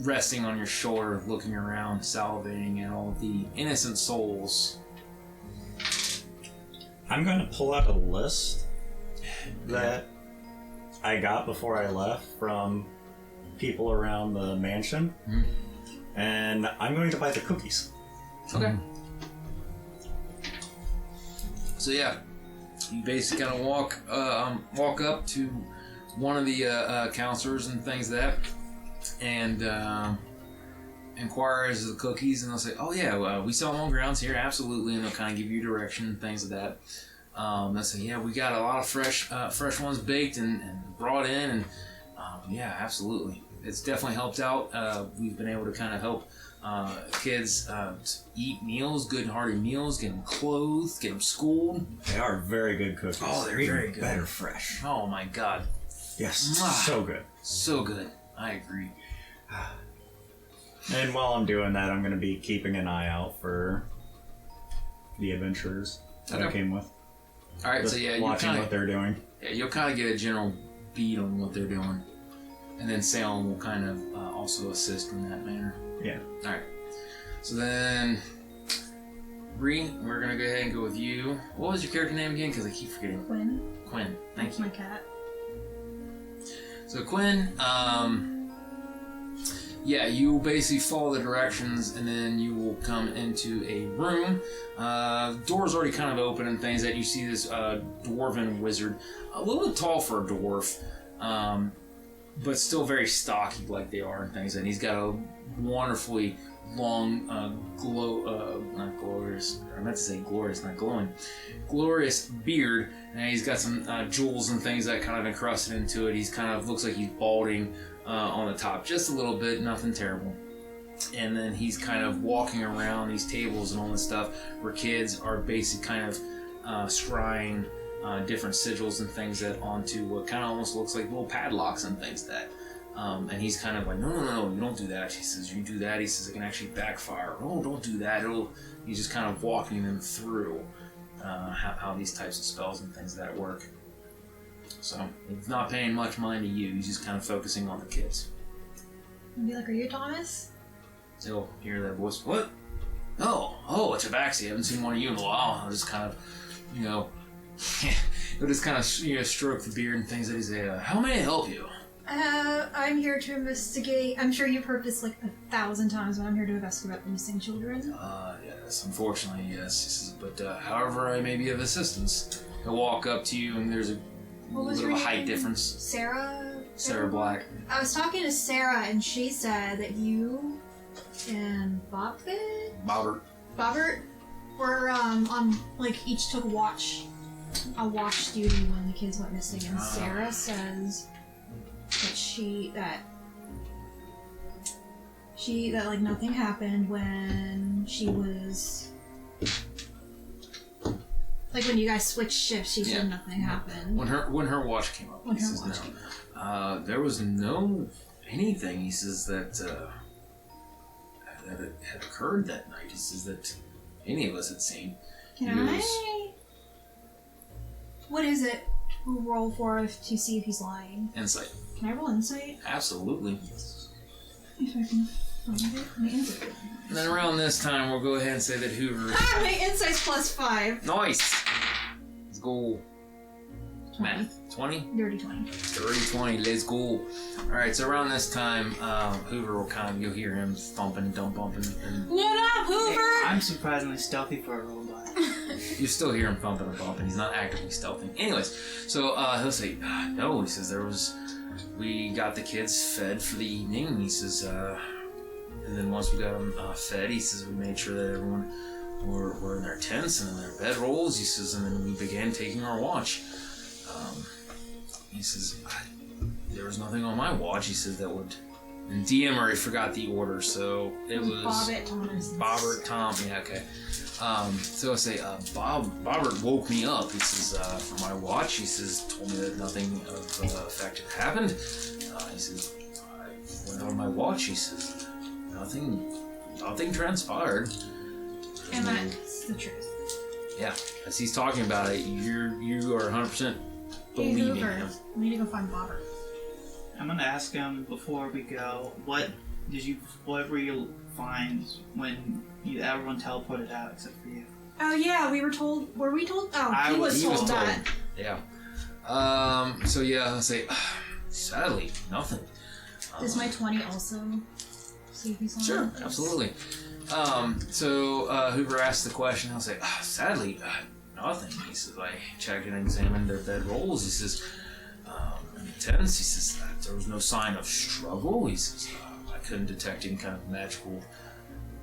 resting on your shoulder, looking around, salivating at all the innocent souls. I'm going to pull out a list that I got before I left from people around the mansion, and I'm going to buy the cookies. Okay. So yeah, you basically kind of walk up to one of the counselors and things like that, and inquire as to the cookies, and they'll say, "Oh yeah, we sell them on grounds here, absolutely," and they'll kind of give you direction and things like that. They'll say, "Yeah, we got a lot of fresh ones baked and brought in, and yeah, absolutely, it's definitely helped out. We've been able to kind of help kids eat meals, good and hearty meals, get them clothed, get them schooled. They are very good cookies. Oh, they're very good. Better fresh. Oh my god, Yes, so good. so good. I agree." And while I'm doing that, I'm going to be keeping an eye out for the adventurers that I came with. All right, Just so yeah, watching what they're doing. Yeah, you'll kind of get a general beat on what they're doing, and then Salem will kind of also assist in that manner. Yeah. All right. So then, Bree, we're gonna go ahead and go with you. What was your character name again? Because I keep forgetting. Quinn. Quinn. Thank That's you. my cat. So Quinn, yeah, you will basically follow the directions, and then you will come into a room. Door's already kind of open and things that you see this dwarven wizard, a little bit tall for a dwarf, but still very stocky like they are and things. And he's got a wonderfully long, not glorious, I meant to say glorious, not glowing, glorious beard, and he's got some jewels and things that kind of encrusted into it. He's kind of looks like he's balding on the top just a little bit, nothing terrible. And then he's kind of walking around these tables and all this stuff where kids are basically kind of scrying different sigils and things that onto what kind of almost looks like little padlocks and things that. And he's kind of like, no, you don't do that. He says, you do that. He says, it can actually backfire. Oh, don't do that. He's just kind of walking them through how these types of spells and things that work. So he's not paying much mind to you. He's just kind of focusing on the kids. I'd be like, are you Thomas? So you'll hear that voice. What? Oh, it's Tabaxi. I haven't seen one of you in a while. I'll just kind of, he'll just kind of, stroke the beard and things that he say. How may I help you? I'm here to investigate. I'm sure you've heard this like 1,000 times, but I'm here to investigate about the missing children. Yes, unfortunately, yes. He says, but however I may be of assistance. He'll walk up to you, and there's a little bit of a height difference. Sarah Black. I was talking to Sarah, and she said that you and Bobbert were on like each took a watch duty when the kids went missing, and Sarah says that like nothing happened when she was like when you guys switched shifts. She said nothing happened when her watch came up. There was no anything. He says that it had occurred that night. He says that any of us had seen. What is it? We'll roll for it to see if he's lying. Insight. Can I roll insight? Absolutely. If I can find it. My insight. And then around this time, we'll go ahead and say that Hoover. My insight's +5. Nice. Let's go. 20. Math. 20? Dirty 20. Dirty 20, let's go. Alright, so around this time, Hoover will you'll hear him thumping, bumping, and What up, Hoover? I'm surprisingly stealthy for a robot. you still hear him thumping and bumping. He's not actively stealthing. Anyways, so he'll say, no, he says, we got the kids fed for the evening. He says, and then once we got them fed, he says, we made sure that everyone were in their tents and in their bedrolls. He says, and then we began taking our watch. He says, there was nothing on my watch. He says that would... And DM already forgot the order, so it was... Bobbert, Thomas. Bobbert, Tom, yeah, okay. So I say, Bobbert woke me up. He says, for my watch, he says, told me that nothing of effect had happened. He says, I went on my watch. He says, nothing transpired. And that's the truth. Yeah, as he's talking about it, you are 100% Hey, believing Hoover, him. we need to go find Bobbert. I'm gonna ask him before we go. What were you find when everyone teleported out except for you? Oh yeah, we were told. Were we told? Oh, He was told told. that. Yeah. So yeah, I'll say, sadly, nothing. Does my 20 also see if he's on? Sure, absolutely. So Hoover asked the question. I'll say, sadly, nothing. He says, I checked and examined their bedrolls. He says, in the tents, he says that there was no sign of struggle. He says, I couldn't detect any kind of magical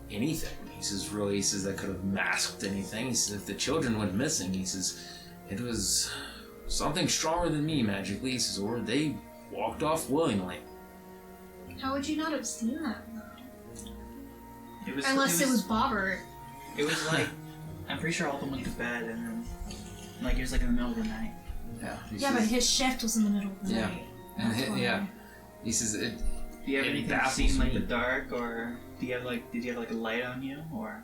anything. He says, that could have masked anything. He says, if the children went missing, he says, it was something stronger than me magically. He says, or they walked off willingly. How would you not have seen that though? Unless it was Bobbert. It was like, I'm pretty sure all of them went to bed and then, like, it was like in the middle of the night. Yeah. Yeah, but his shift was in the middle of the Yeah. night. And That's why. yeah. He says, Do you have It anything baffles seen like me. the dark, or did you have like a light on you, or?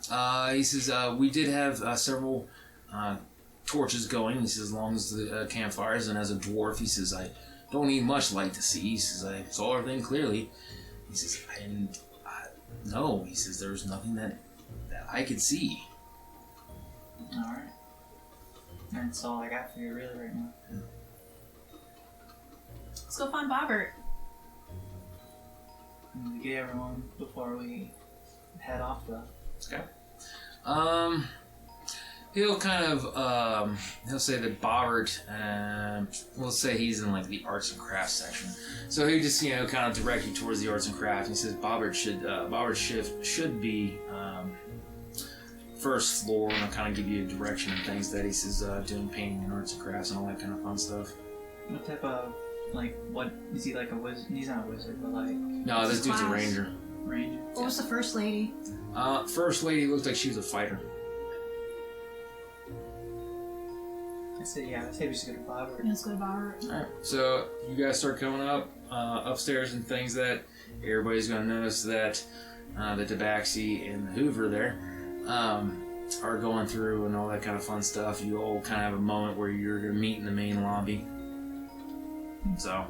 he says, we did have several torches going. He says, as long as the campfires, and as a dwarf, he says, I don't need much light to see. He says, I saw everything clearly. He says, no. He says, there's nothing that I could see. Alright. That's all I got for you really right now. Let's go find Bobbert. And we get everyone before we head off though. Okay. He'll kind of, he'll say that Bobbert, we'll say he's in like the arts and crafts section. So he'll just, kind of direct you towards the arts and crafts. He says Bobbert's shift should be, first floor, and I'll kind of give you a direction and things that he says, doing painting and arts and crafts and all that kind of fun stuff. What type of, what, is he like a wizard? He's not a wizard, but like, No, this dude's a Class. ranger. ranger? What was the first lady? First lady looked like she was a fighter. I say we should go to Bobbert. Yeah, let's go to Bobbert. Alright, so you guys start coming up upstairs and things that everybody's going to notice that the Tabaxi and the Hoover there are going through and all that kind of fun stuff. You all kind of have a moment where you're going to meet in the main lobby. So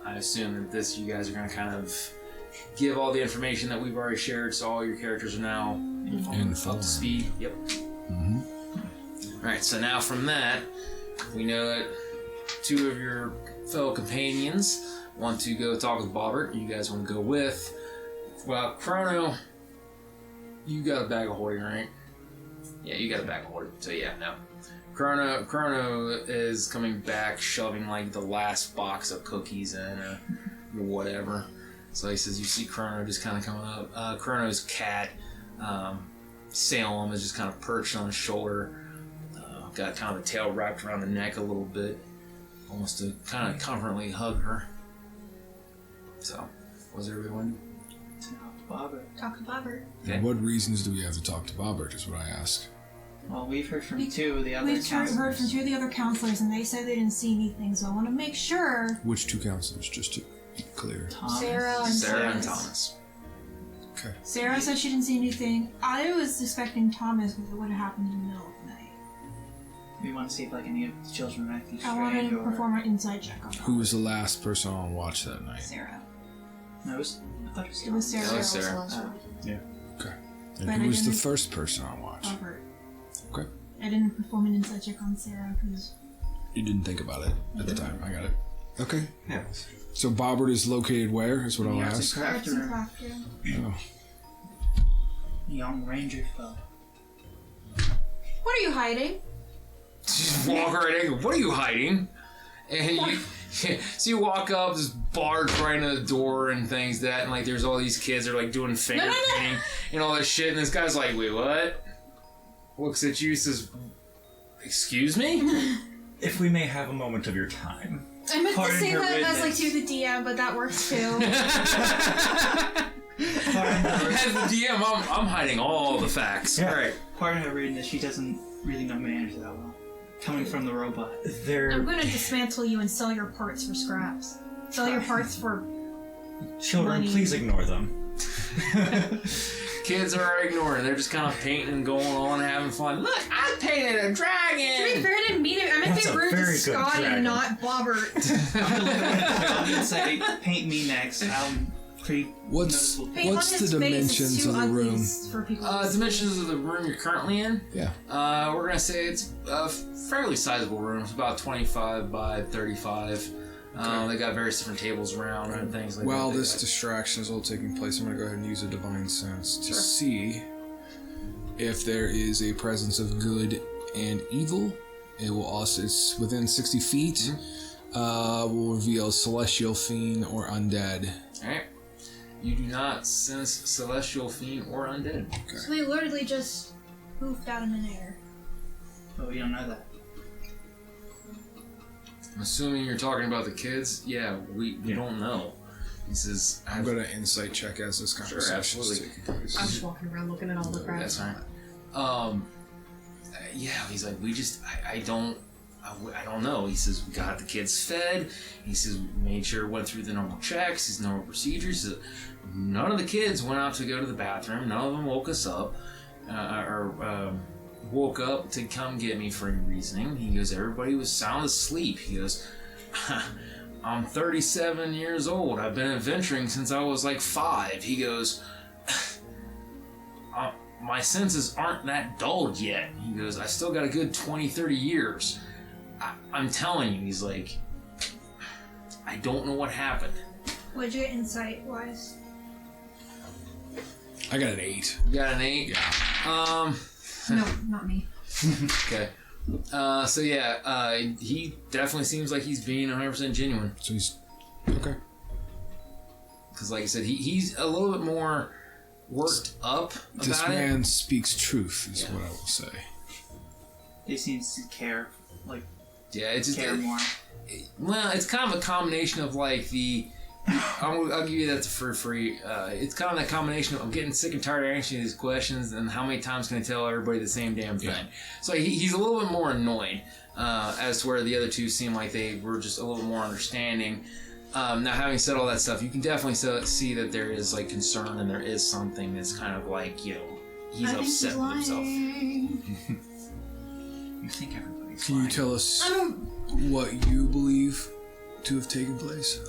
I assume that you guys are going to kind of give all the information that we've already shared, so all your characters are now up to speed. Yep. Mm-hmm. Alright, so now from that, we know that two of your fellow companions want to go talk with Bobbert. You guys want to go with... Well, Chrono, you got a bag of hoarding, right? Yeah, you got a bag of hoarding. So yeah, no. Chrono is coming back, shoving like the last box of cookies in or whatever. So he says, you see Chrono just kind of coming up. Chrono's cat, Salem, is just kind of perched on his shoulder. Got kind of a tail wrapped around the neck a little bit, almost to kind of confidently hug her. So, what's everyone? Bobbert. Talk to Bobbert. Okay. And what reasons do we have to talk to Bobbert, is what I ask. Well, we've heard from two of the other We've heard counselors. from two of the other counselors, and they said they didn't see anything, so I want to make sure. Which two counselors, just to be clear? Thomas. Sarah and Sarah and Thomas. Thomas. Okay. Sarah said she didn't see anything. I was expecting Thomas because it would have happened in the middle of the night. We want to see if any of the children are acting I wanted strange to or... perform an inside check on Who was the last person on watch that night? Sarah. No, I thought it was It was Sarah. That was Sarah. Okay. And But who I was the didn't- first person on watch? Bobbert. Okay. I didn't perform an inside check on Sarah because You didn't think about it at the time. I got it. Okay. Yeah. So Bobbert is located where? Is what I'll Arts and ask. craft Arts and room. craft room. Oh. Young ranger foe. What are you hiding? Just walk right in. What are you hiding? And you, so you walk up, this barge right into the door and things that, and like there's all these kids that are like doing finger painting and all this shit, and this guy's like, wait, what? Looks at you, says, excuse me? If we may have a moment of your time. I meant to Pardon say her that as like witness. to the DM, but that works too. As the DM, I'm hiding all the facts. Yeah. Right. Pardon her rudeness, she doesn't really know manners that well. Coming from the robot. I'm They're gonna dismantle you and sell your parts for scraps. Sell your parts for children, money. please ignore them. Kids are ignoring. They're just kind of painting and going on and having fun. Look, I painted a To be dragon. fair, I didn't mean it. I meant That's to a be rude very to good Scotty, dragon. not Bobbert. I'm gonna say, paint me next. I'm pretty What's noticeable. Paint what's on the his face, it's dimensions too of the ugly room? For people to see. Dimensions of the room you're currently in. Yeah. We're gonna say it's a fairly sizable room. It's about 25 by 35. They got various different tables around and things like that. While They this got- distraction is all taking place, I'm going to go ahead and use a divine sense to see if there is a presence of good and evil. It will also, it's within 60 feet, will reveal celestial fiend or undead. Alright. You do not sense celestial fiend or undead. So they literally just poofed out in the air. But we don't know that. I'm assuming you're talking about the kids. Yeah, we don't know. He says, I'm going to insight check as this conversation is absolutely. taking place. I'm just walking around looking at all the crap. That's right. Yeah, he's like, we just, I don't know. He says, we got the kids fed. He says, we made sure it went through the normal checks, his normal procedures. He said, none of the kids went out to go to the bathroom. None of them woke us up, woke up to come get me for any reasoning. He goes, everybody was sound asleep. He goes, I'm 37 years old. I've been adventuring since I was like 5. He goes, my senses aren't that dulled yet. He goes, I still got a good 20, 30 years. I'm telling you, he's like, I don't know what happened. What'd you get insight wise? I got an 8. You got an 8? Yeah. No, not me. Okay. So yeah, he definitely seems like he's being 100% genuine. So he's... Okay. Because like I said, he's a little bit more worked up This about it. man speaks truth, is what I will say. They seem to care, like, Yeah, it's just... care more. Well, it's kind of a combination of like the... I'll give you that for free. It's kind of that combination of I'm getting sick and tired of answering these questions, and how many times can I tell everybody the same damn thing? So he's a little bit more annoyed, as to where the other two seem like they were just a little more understanding. Now, having said all that stuff, you can definitely see that there is like concern, and there is something that's kind of like, you know, he's upset with himself. You think everybody's Can you lying. tell us what you believe to have taken place?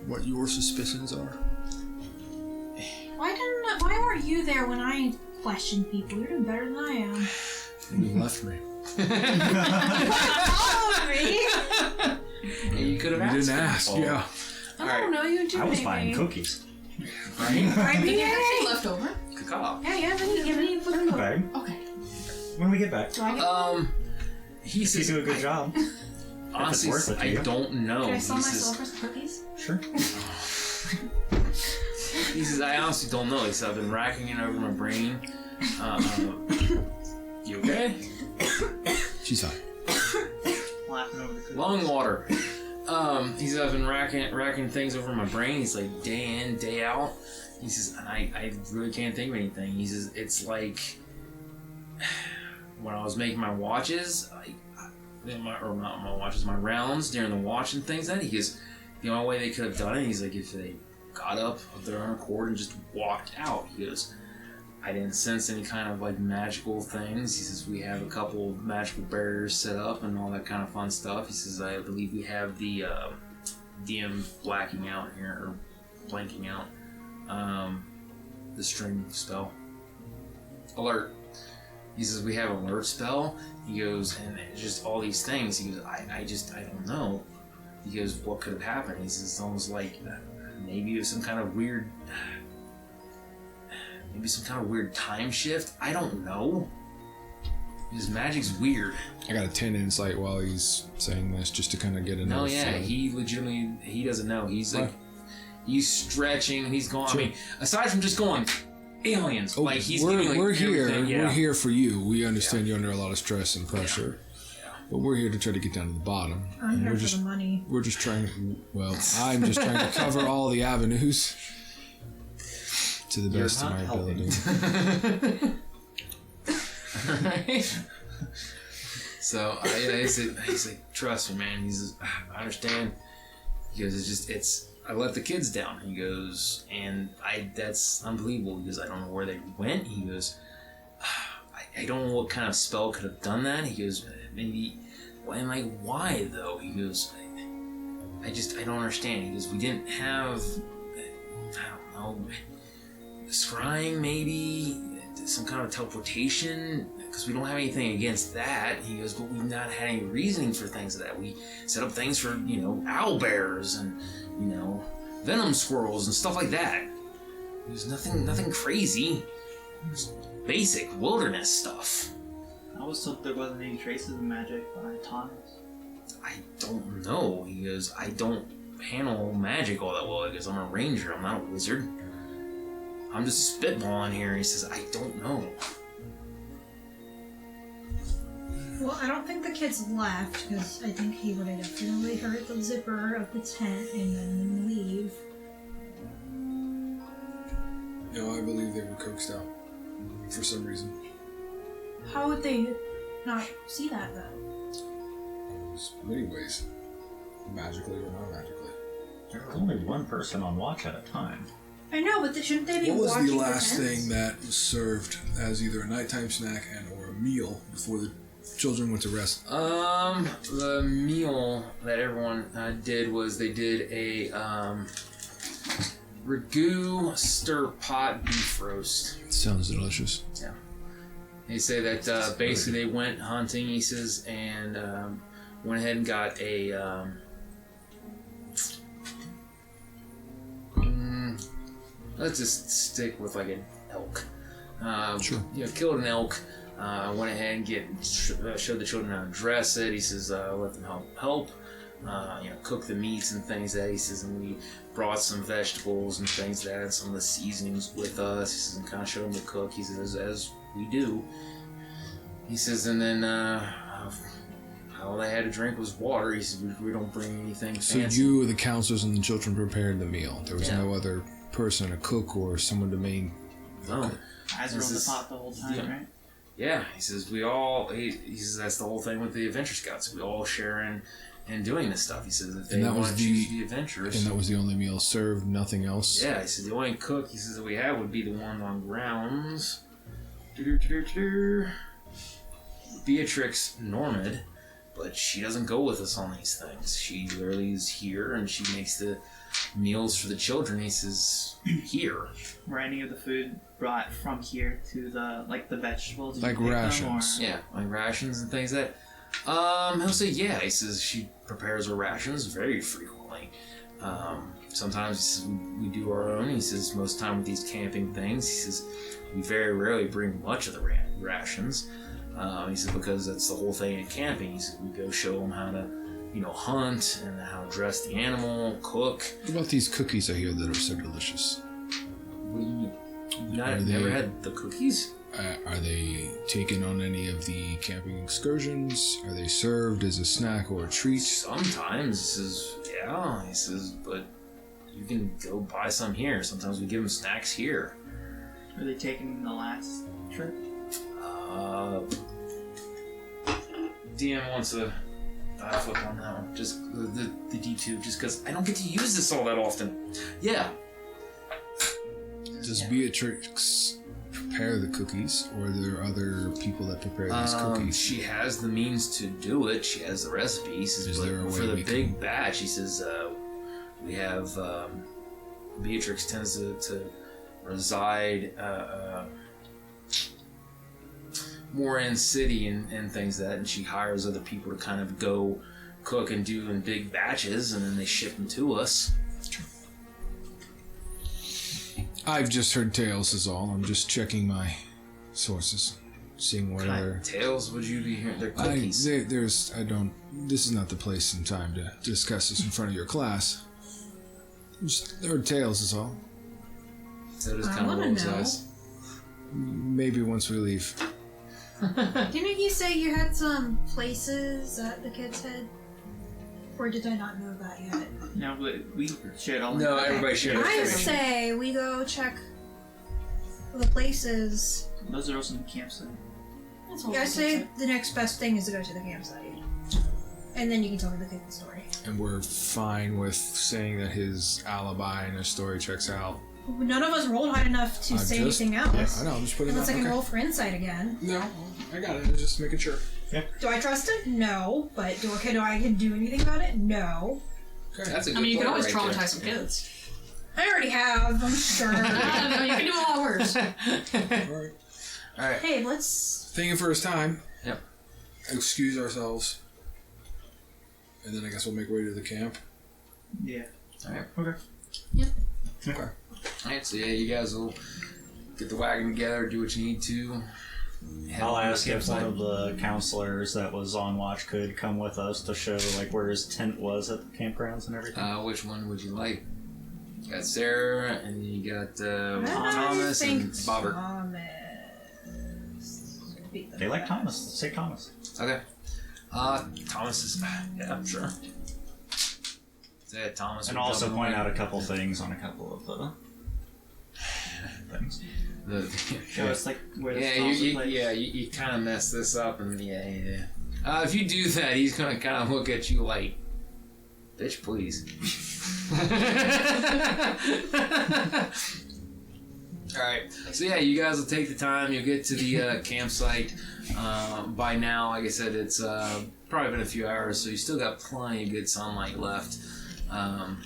What your suspicions are? Why weren't you there when I questioned people? You're doing better than I am. You left me. Follow me. And you could have You asked. didn't him. ask, Oh, yeah. I don't know, you I was buying cookies. Right? Alright, we get actually left over. Caca. Yeah, yeah, then you give me for the In the book. bag. Okay. When we get back. Do I get He If you says, do a good job. honestly, worth it to I you. don't know. Can I sell He my says- soul for some cookies? Sure. He says, I honestly don't know. He says, I've been racking it over my brain. You okay? She's fine. Laughing over the cookies. Lung water. He says, I've been racking things over my brain. He's like, day in, day out. He says, and I really can't think of anything. He says, it's like when I was making my watches, not my watches, my rounds during the watch and things. Then he goes, the only way they could have done it, he's like, if they got up of their own accord and just walked out. He goes, I didn't sense any kind of like magical things. He says, we have a couple of magical barriers set up and all that kind of fun stuff. He says, I believe we have the DM blacking out here, or blanking out the string spell. Alert. He says, we have alert spell. He goes, and it's just all these things. He goes, I don't know. He goes, what could have happened? He says, it's almost like maybe it was some kind of weird time shift. I don't know. His magic's weird. I got a 10 insight while he's saying this, just to kind of get another. No, yeah, feel. he legitimately, he doesn't know. He's like, he's stretching, and he's going. Sure. I mean, aside from just going, aliens. Oh, like he's we're giving, like, here. everything, yeah. We're here for you. We understand you're under a lot of stress and pressure, but we're here to try to get down to the bottom. I'm And here we're for just the money. we're just trying to. Well, I'm just trying to cover all the avenues to the best of my ability. Right? So he's like, trust me, man. He says, I understand. He goes, I let the kids down. He goes, and that's unbelievable because I don't know where they went. He goes, I don't know what kind of spell could have done that. He goes, maybe, and like, why though? He goes, I don't understand. He goes, we didn't have, I don't know, scrying maybe, some kind of teleportation, because we don't have anything against that. He goes, but we've not had any reasoning for things like that. We set up things for, owl bears and, venom squirrels and stuff like that. There's nothing crazy. Just basic wilderness stuff. I was told there wasn't any traces of magic by Thomas. I don't know. He goes, I don't handle magic all that well. He goes, I'm a ranger, I'm not a wizard. I'm just spitballing here. He says, I don't know. Well, I don't think the kids left, because I think he would have definitely hurt the zipper of the tent and then leave. No, I believe they were coaxed out for some reason. How would they not see that, though? There's many ways, magically or not magically. There was only one person on watch at a time. I know, but shouldn't they be What was watching the last tents? thing that was served as either a nighttime snack or a meal before the children went to rest? The meal that everyone did was they did a ragu stir pot beef roast. Sounds delicious. Yeah. They say that basically they went hunting, he says, and went ahead and got a let's just stick with like an elk. Sure. Killed an elk. Went ahead and showed the children how to dress it. He says, let them help. Cook the meats and things that he says, and we brought some vegetables and things that and some of the seasonings with us. He says, and kind of showed them to cook. He says, as we do. He says, and then all they had to drink was water. He says, we don't bring anything So fancy. you, the counselors, and the children prepared the meal. There was no other person, a cook, or someone to main. No. Eyes were on the pot the whole time, right? Yeah, he says he says that's the whole thing with the Adventure Scouts. We all share in doing this stuff. He says if they want to choose to be adventurous. And that was the only meal served, nothing else? Yeah, he says the only cook he says that we have would be the one on grounds. Beatrix Normand, but she doesn't go with us on these things. She literally is here and she makes the meals for the children. He says here. Were any of the food brought from here to the vegetables? Did you Like pick them, rations. or- Yeah, like rations and things that. He'll say yeah. He says she prepares her rations very frequently. Sometimes he says we do our own. He says most of the time with these camping things, he says we very rarely bring much of the rations. He says because that's the whole thing in camping. He says we go show them how to, hunt and how to dress the animal, cook. What about these cookies I hear that are so delicious? Never had the cookies? Are they taken on any of the camping excursions? Are they served as a snack or a treat? Sometimes. He says, yeah. He says, but you can go buy some here. Sometimes we give them snacks here. Were they taken the last trip? DM wants a die flip on that one. Just the D2, just because I don't get to use this all that often. Yeah. Does Beatrix prepare the cookies, or are there other people that prepare these cookies? She has the means to do it. She has the recipes. Is there a way for the we big can- batch, he says, we have Beatrix tends to reside. more in city and things like that, and she hires other people to kind of go cook and do in big batches, and then they ship them to us. I've just heard tales is all. I'm just checking my sources, seeing what other Tales would you be hearing? They're cookies. This is not the place and time to discuss this in front of your class. Just heard tales is all. So just I kind of wanna rolls know. eyes. Maybe once we leave. Didn't you say you had some places that the kids had? Or did I not know that yet? No, but we shared all. No, everybody shared I information. say we go check the places. Those are also in the campsite. That's all I I say the next best thing is to go to the campsite. And then you can tell me the cookie story. And we're fine with saying that his alibi and his story checks out. None of us rolled high enough to say just- anything else. I know, I'm just putting it Unless out. I can Okay. roll for insight again. No, I got it. I'm just making sure. Do I trust him? No. But do I do anything about it? No. Okay. That's a good I mean, you can point always right traumatize there. some kids. I already have, I'm sure. I don't know, you can do a lot worse. All right. All right. Hey, let's... Thank you for his time. Yep. Excuse ourselves. And then I guess we'll make our way to the camp. Yeah. All right. Okay. Okay. All right. So yeah, you guys will get the wagon together, do what you need to. head I'll on to ask the if one campsite. of the counselors that was on watch could come with us to show like where his tent was at the campgrounds and everything. Which one would you like? You got Sarah, and then you got I Thomas think and Bobber. Thomas. They like Thomas. Let's say Thomas. Okay. Thomas is yeah, sure. Thomas. And would also jump in point the out a couple things on a couple of the things. Show us like where the Yeah, stalls are placed. you kind of messed this up, and yeah. If you do that, he's gonna kind of look at you like, bitch, please. All right, so yeah, you guys will take the time. You'll get to the campsite. By now, like I said, it's probably been a few hours, so you still got plenty of good sunlight left. And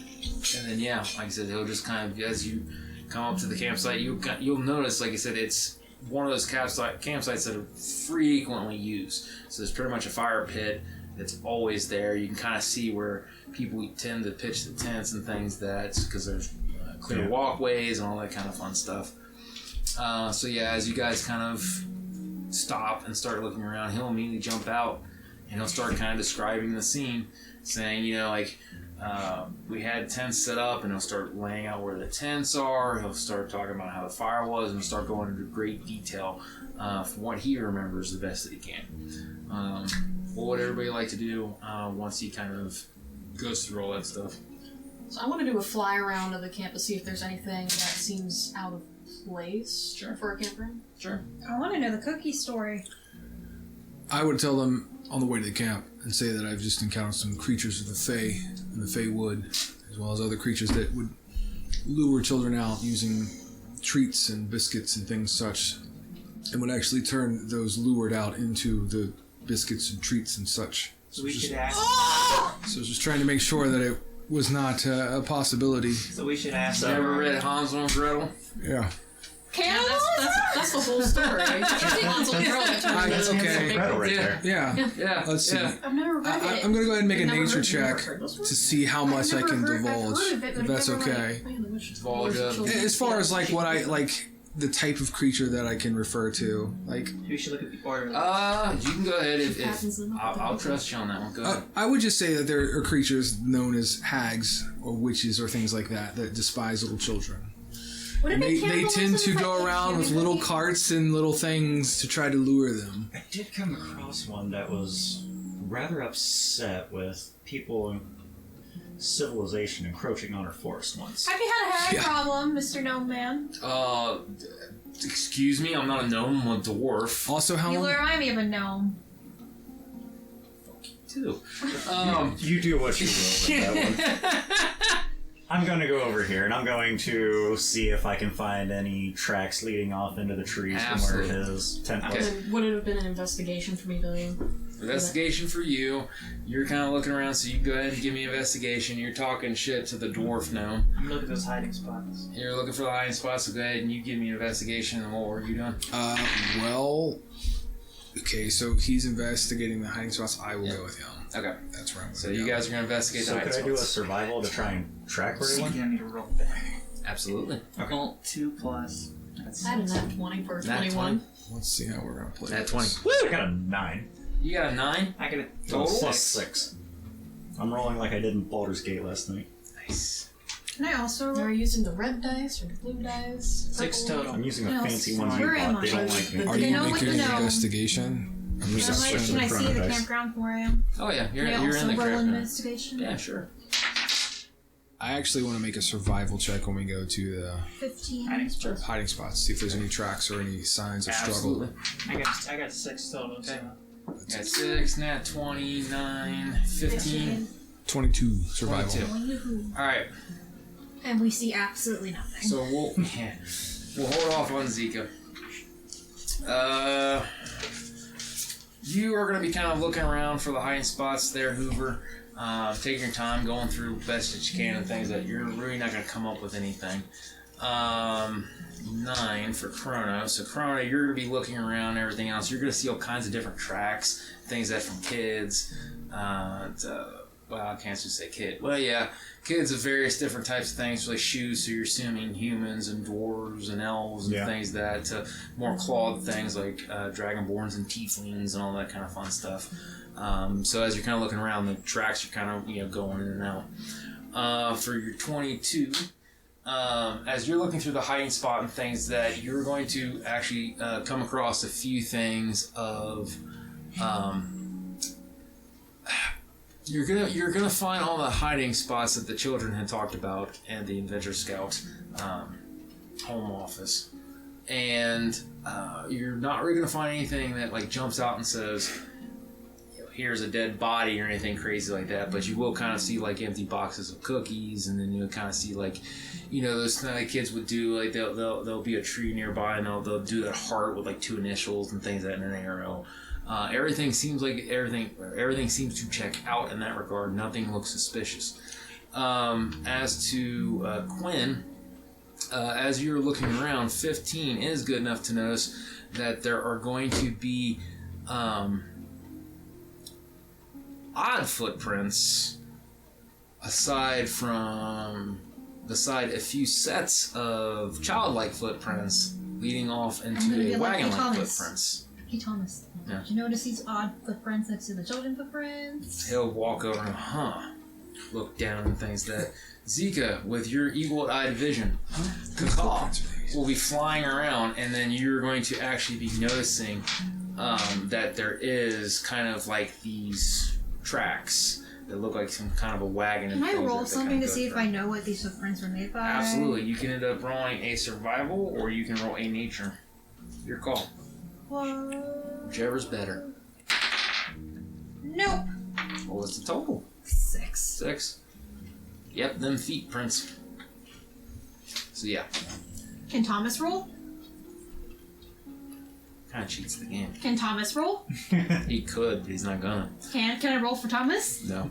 then yeah, like I said, he'll just kind of as you come up to the campsite, you'll notice, like I said, it's one of those campsites that are frequently used. So there's pretty much a fire pit that's always there. You can kind of see where people tend to pitch the tents and things because there's clear walkways and all that kind of fun stuff. So yeah, as you guys kind of stop and start looking around, he'll immediately jump out and he'll start kind of describing the scene, saying, we had tents set up, and he'll start laying out where the tents are. He'll start talking about how the fire was, and start going into great detail from what he remembers the best that he can. What would everybody like to do once he kind of goes through all that stuff? So I want to do a fly around of the camp to see if there's anything that seems out of place for a campground. Sure. I want to know the cookie story. I would tell them on the way to the camp and say that I've just encountered some creatures of the Fae in the Fae Wood, as well as other creatures that would lure children out using treats and biscuits and things such, and would actually turn those lured out into the biscuits and treats and such. So We just, should ask. so just trying to make sure that it was not a possibility. So we should ask. Never read Hansel and Gretel? Yeah. Yeah, that's the whole story. Hansel and Gretel turned into Okay. Gretel right there. Yeah. Yeah. Let's see. I've never read it. I'm going to go ahead and make a I've never nature heard- check never heard those to words. see how much I can divulge, I've heard of it, if but that's I've never, okay. Divulge it. As far as like what I like, the type of creature that I can refer to, like We should look at the order. You can go ahead if Happens in the- I'll trust you on that one. Go ahead. I would just say that there are creatures known as hags or witches or things like that that despise little children. Would it And be they tend to cannibalism if I go ate around with human little cookies? carts and little things to try to lure them. I did come across one that was rather upset with people in civilization encroaching on her forest once. Have you had a hag Yeah. problem, Mr. Gnome Man? Excuse me, I'm not a gnome, I'm a dwarf. Also, how You long? remind me of a gnome. Too. You do what you will with that one. I'm going to go over here and I'm going to see if I can find any tracks leading off into the trees from where Absolutely. his tent Okay. was. Then would it have been an investigation for me to Investigation for you. You're kind of looking around, so you go ahead and give me investigation. You're talking shit to the dwarf gnome. I'm looking at those hiding spots. You're looking for the hiding spots, so go ahead and you give me investigation. And what were you doing? Well, Okay, so he's investigating the hiding spots. I will go with him. Okay. That's right. So you guys are going to investigate So the could hiding I do a spots. survival to try and track where he You're went? gonna need to roll that. Absolutely. Roll 2 plus. That's I had a nat 20 for Nat 21. Let's see how we're gonna play. Nat this. 20. I got a 9. You got a 9? I got a Total? Plus 6. I'm rolling like I did in Baldur's Gate last night. Nice. Can I also Are you using the red dice or the blue dice? 6 Purple? total. I'm using the No, fancy ones you where am bought. They I? don't like me. Are The you gnome with making the an gnome. investigation? I'm Use just a Can I switch in see front the of dice. campground where I am? Oh, yeah. You're Can I in also the roll crap. investigation? Yeah, sure. I actually want to make a survival check when we go to the 15. hiding spots. See if there's any tracks or any signs of struggle. Absolutely. I got 6 total. So. Got 6, nat 20, 9, 15, 22 survival. 22. Alright, And we see absolutely nothing. so we'll hold off on Zika. You are going to be kind of looking around for the hiding spots there, Hoover. Taking your time, going through best that you can and things that you're really not going to come up with anything. 9 for Chrono. So Chrono, you're going to be looking around and everything else. You're going to see all kinds of different tracks, things that from kids. Well, I can't just say kid. Well, yeah, kids of various different types of things, like shoes. So you're assuming humans and dwarves and elves and Yeah. things that more clawed things like dragonborns and tieflings and all that kind of fun stuff. So as you're kind of looking around, the tracks are kind of going in and out. For your 22, as you're looking through the hiding spot and things, that you're going to actually come across a few things of. You're gonna find all the hiding spots that the children had talked about in the Adventure Scout home office, and you're not really gonna find anything that like jumps out and says, "Here's a dead body" or anything crazy like that. But you will kind of see like empty boxes of cookies, and then you'll kind of see like, those things like kids would do. Like there'll be a tree nearby, and they'll do that heart with like 2 initials and things like that, and an arrow. Everything seems to check out in that regard. Nothing looks suspicious. As to Quinn, as you're looking around, 15 is good enough to notice that there are going to be odd footprints beside a few sets of childlike footprints leading off I'm into gonna a be like, "Hey, wagon-like Thomas." footprints. Hey, Thomas. Yeah. Did you notice these odd footprints next to the children footprints? He'll walk over and look down and things that Zika, with your eagle-eyed vision, Caw, will be flying around, and then you're going to actually be noticing that there is kind of like these tracks that look like some kind of a wagon. Can and I things roll that they something kind to of go see if through. I know what these footprints were made by? Absolutely. You can end up rolling a survival, or you can roll a nature. Your call. What? Whichever's better. Nope. What was the total? 6. 6. Yep, them feet prints. So yeah, Can Thomas roll? kind of cheats the game. Can Thomas roll? He could, but he's not gonna. Can I roll for Thomas? No.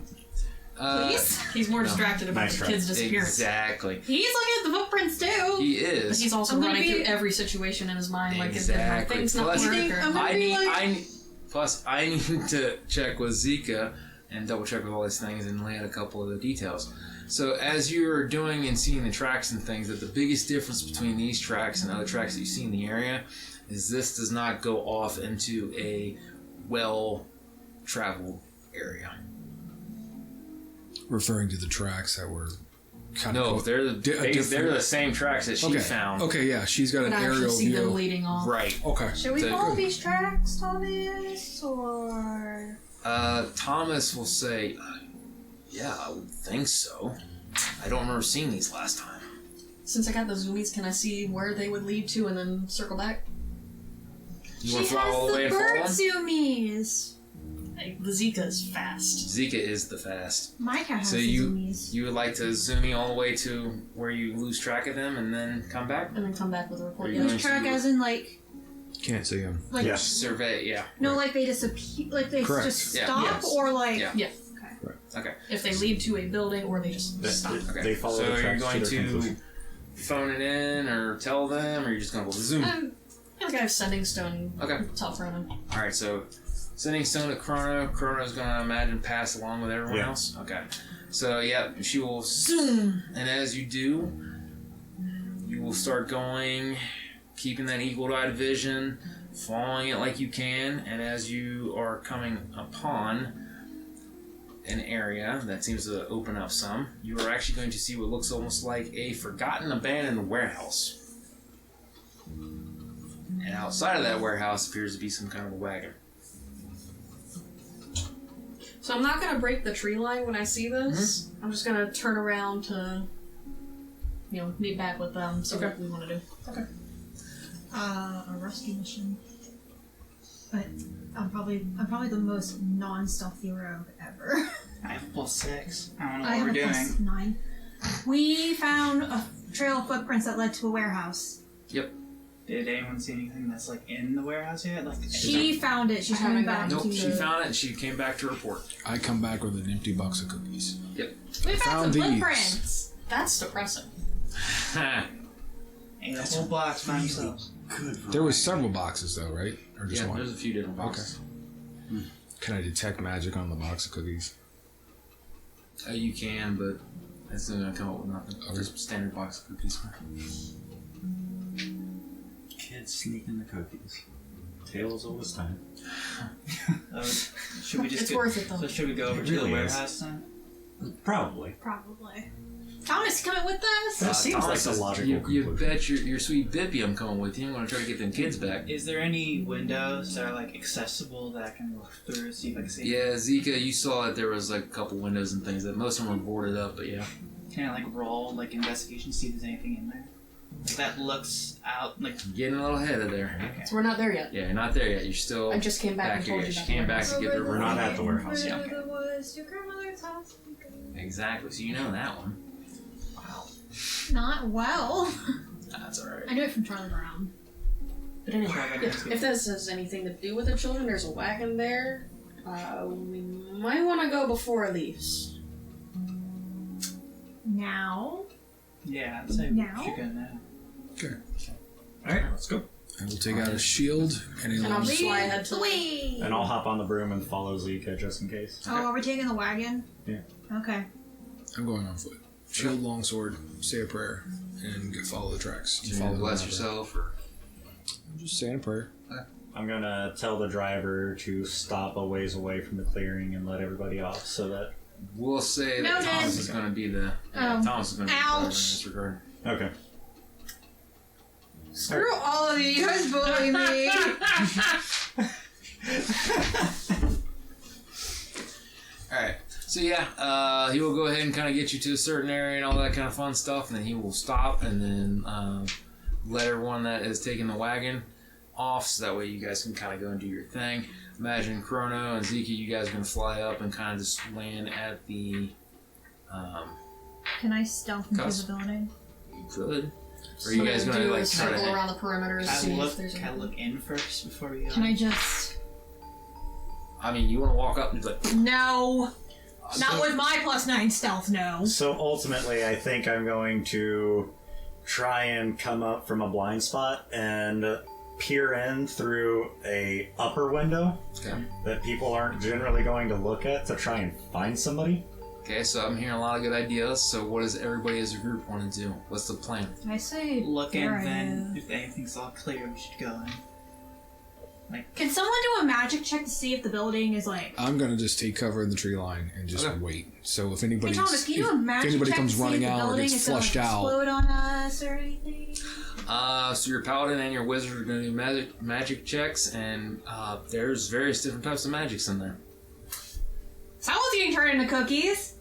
Please? He's more No. distracted about Nice the try. kid's disappearance. Exactly. He's looking at the footprints too. He But is. he's also I'm gonna running be- through every situation in his mind, like Exactly. if things not Plus- work. I'm Or, gonna I be need. like- Plus, I need to check with Zika and double check with all these things and lay out a couple of the details. So as you're doing and seeing the tracks and things, that the biggest difference between these tracks and other tracks that you see in the area is this does not go off into a well-traveled area. Referring to the tracks that were kind No, of they're different- they're the same tracks that she okay. found. Okay, yeah, she's got an can actually aerial see them view. leading off. Right. Okay. Should we So- follow these tracks, Thomas? Or. Thomas will say, yeah, I would think so. I don't remember seeing these last time. Since I got the zoomies, can I see where they would lead to and then circle back? You want She to fly all the way has and the follow bird them? zoomies. Hey, the Zika is fast. Zika is the fast. My cat has So the you zoomies. you would like to zoom me all the way to where you lose track of them and then come back? And then come back with a report. Are you Yeah. going Lose track to- as in like. Can't see him. Like. Yes. Survey, yeah. No, like they disappear. Like they Correct. just Yeah. stop, Yes. or like. Yeah. Yeah. Okay. If they lead to a building or they just stop. Okay. They follow so the you're tracks going to their to conclusion. phone it in or tell them, or you're just going to zoom? I I think I have Sending Stone. Okay. Tell Frodo. Alright, so Sending Stone to Chrono. Chrono's gonna imagine pass along with everyone Yeah. else. Okay. So, she will zoom. And as you do, you will start going, keeping that eagle-eyed vision, following it like you can, and as you are coming upon an area that seems to open up some, you are actually going to see what looks almost like a forgotten, abandoned warehouse. And outside of that warehouse appears to be some kind of a wagon. So I'm not gonna break the tree line when I see this. I'm just gonna turn around to, meet back with them. See what we want to do. Okay. A rescue mission. But I'm probably the most non-stealthy rogue ever. I have +6. I don't know I what have we're a doing. +9. We found a trail of footprints that led to a warehouse. Yep. Did anyone see anything that's like in the warehouse yet? Like She found it. She's I coming haven't back. Nope, to she the... found it and she came back to report. I come back with an empty box of cookies. Yep. We found some these. footprints. That's depressing. ain't a whole box by yourself. Good. There was several boxes though, right? Or just Yeah, one? there's a few different boxes. Can I detect magic on the box of cookies? You can, but it's not going to come up with nothing. Okay. Just standard box of cookies. Kids sneaking the cookies. Tales all this time. Should we just It's worth it, though. So should we go over It to the really is. warehouse then? Probably. Probably. Thomas, coming with us? That seems like Thomas the says, logical You conclusion. bet your sweet Bippy I'm coming with you. I'm going to try to get them kids back. Is there any windows that are like accessible that I can look through, see if I can see? Yeah, Zika, you saw that there was like a couple windows and things. That most of them were boarded up, but yeah. Can I like roll like investigation, see if there's anything in there? Like, that looks out like. Getting a little ahead of there. Okay. So we're not there yet. Yeah, you're not there yet. You're still I just came back and here. told you She about came the back to get their We're not at the warehouse Yeah. yet. The woods, your grandmother's house. Exactly, so you know that one. Not well. That's alright. I knew it from Charlie Brown. But anyway, Sorry, if this has anything to do with the children, there's a wagon there. We might want to go before it leaves. Now? Yeah, I'd say Now? we should go now. Okay. Alright, let's go. I will take out a shield and a And I'll long just fly ahead to Wait. And I'll hop on the broom and follow Zika just in case. Oh, are we taking the wagon? Yeah. Okay. I'm going on foot. Shield, longsword, say a prayer, and follow the tracks. You follow want to bless the yourself, or I'm just saying a prayer. I'm gonna tell the driver to stop a ways away from the clearing and let everybody off so that. we'll say that Noted. Thomas is going to be the Thomas is going to be the driver in this regard. Okay. Screw all of you. You guys bully me. Alright, so yeah, he will go ahead and kind of get you to a certain area and all that kind of fun stuff, and then he will stop and then let everyone that is taking the wagon off, so that way you guys can kind of go and do your thing. Imagine Chrono and Zeke, you guys are going to fly up and kind of just land at the... Can I stealth Cusp. invisibility? You could. Or So you guys we'll going to do like a circle try to... around the perimeter to see if there's Can I look in first before we go? Can I just... I mean, you want to walk up and be like... No. Not with my +9 stealth, no. So ultimately, I think I'm going to try and come up from a blind spot and peer in through a upper window Okay. that people aren't generally going to look at to try and find somebody. Okay, so I'm hearing a lot of good ideas. So what does everybody as a group want to do? What's the plan? I say Look in, there I then am. if anything's all clear, we should go in. Can someone do a magic check to see if the building is like... I'm gonna just take cover in the tree line and just Okay. wait. So if Hey anybody, Thomas, can you do a magic anybody check comes to see running if the out or building gets is gonna flushed out, explode on us or anything? So your paladin and your wizard are going to do magic checks, and there's various different types of magics in there. Someone's getting turned into cookies.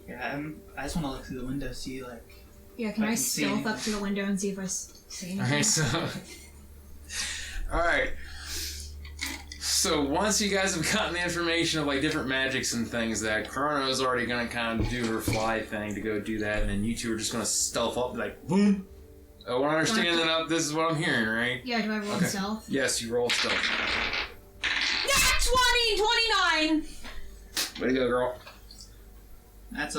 Yeah, I just want to look through the window, see like. Yeah, can I I can see stealth anything. up to the window and see if I see anything? Alright, so... Alright. So once you guys have gotten the information of like different magics and things, that Chrono's already going to kind of do her fly thing to go do that, and then you two are just going to stealth up like, boom! Oh, what I'm understanding up, this is what I'm hearing, right? Yeah, do I roll Okay. stealth? Yes, you roll stealth. Yeah, 20! 29! Way to go, girl. That's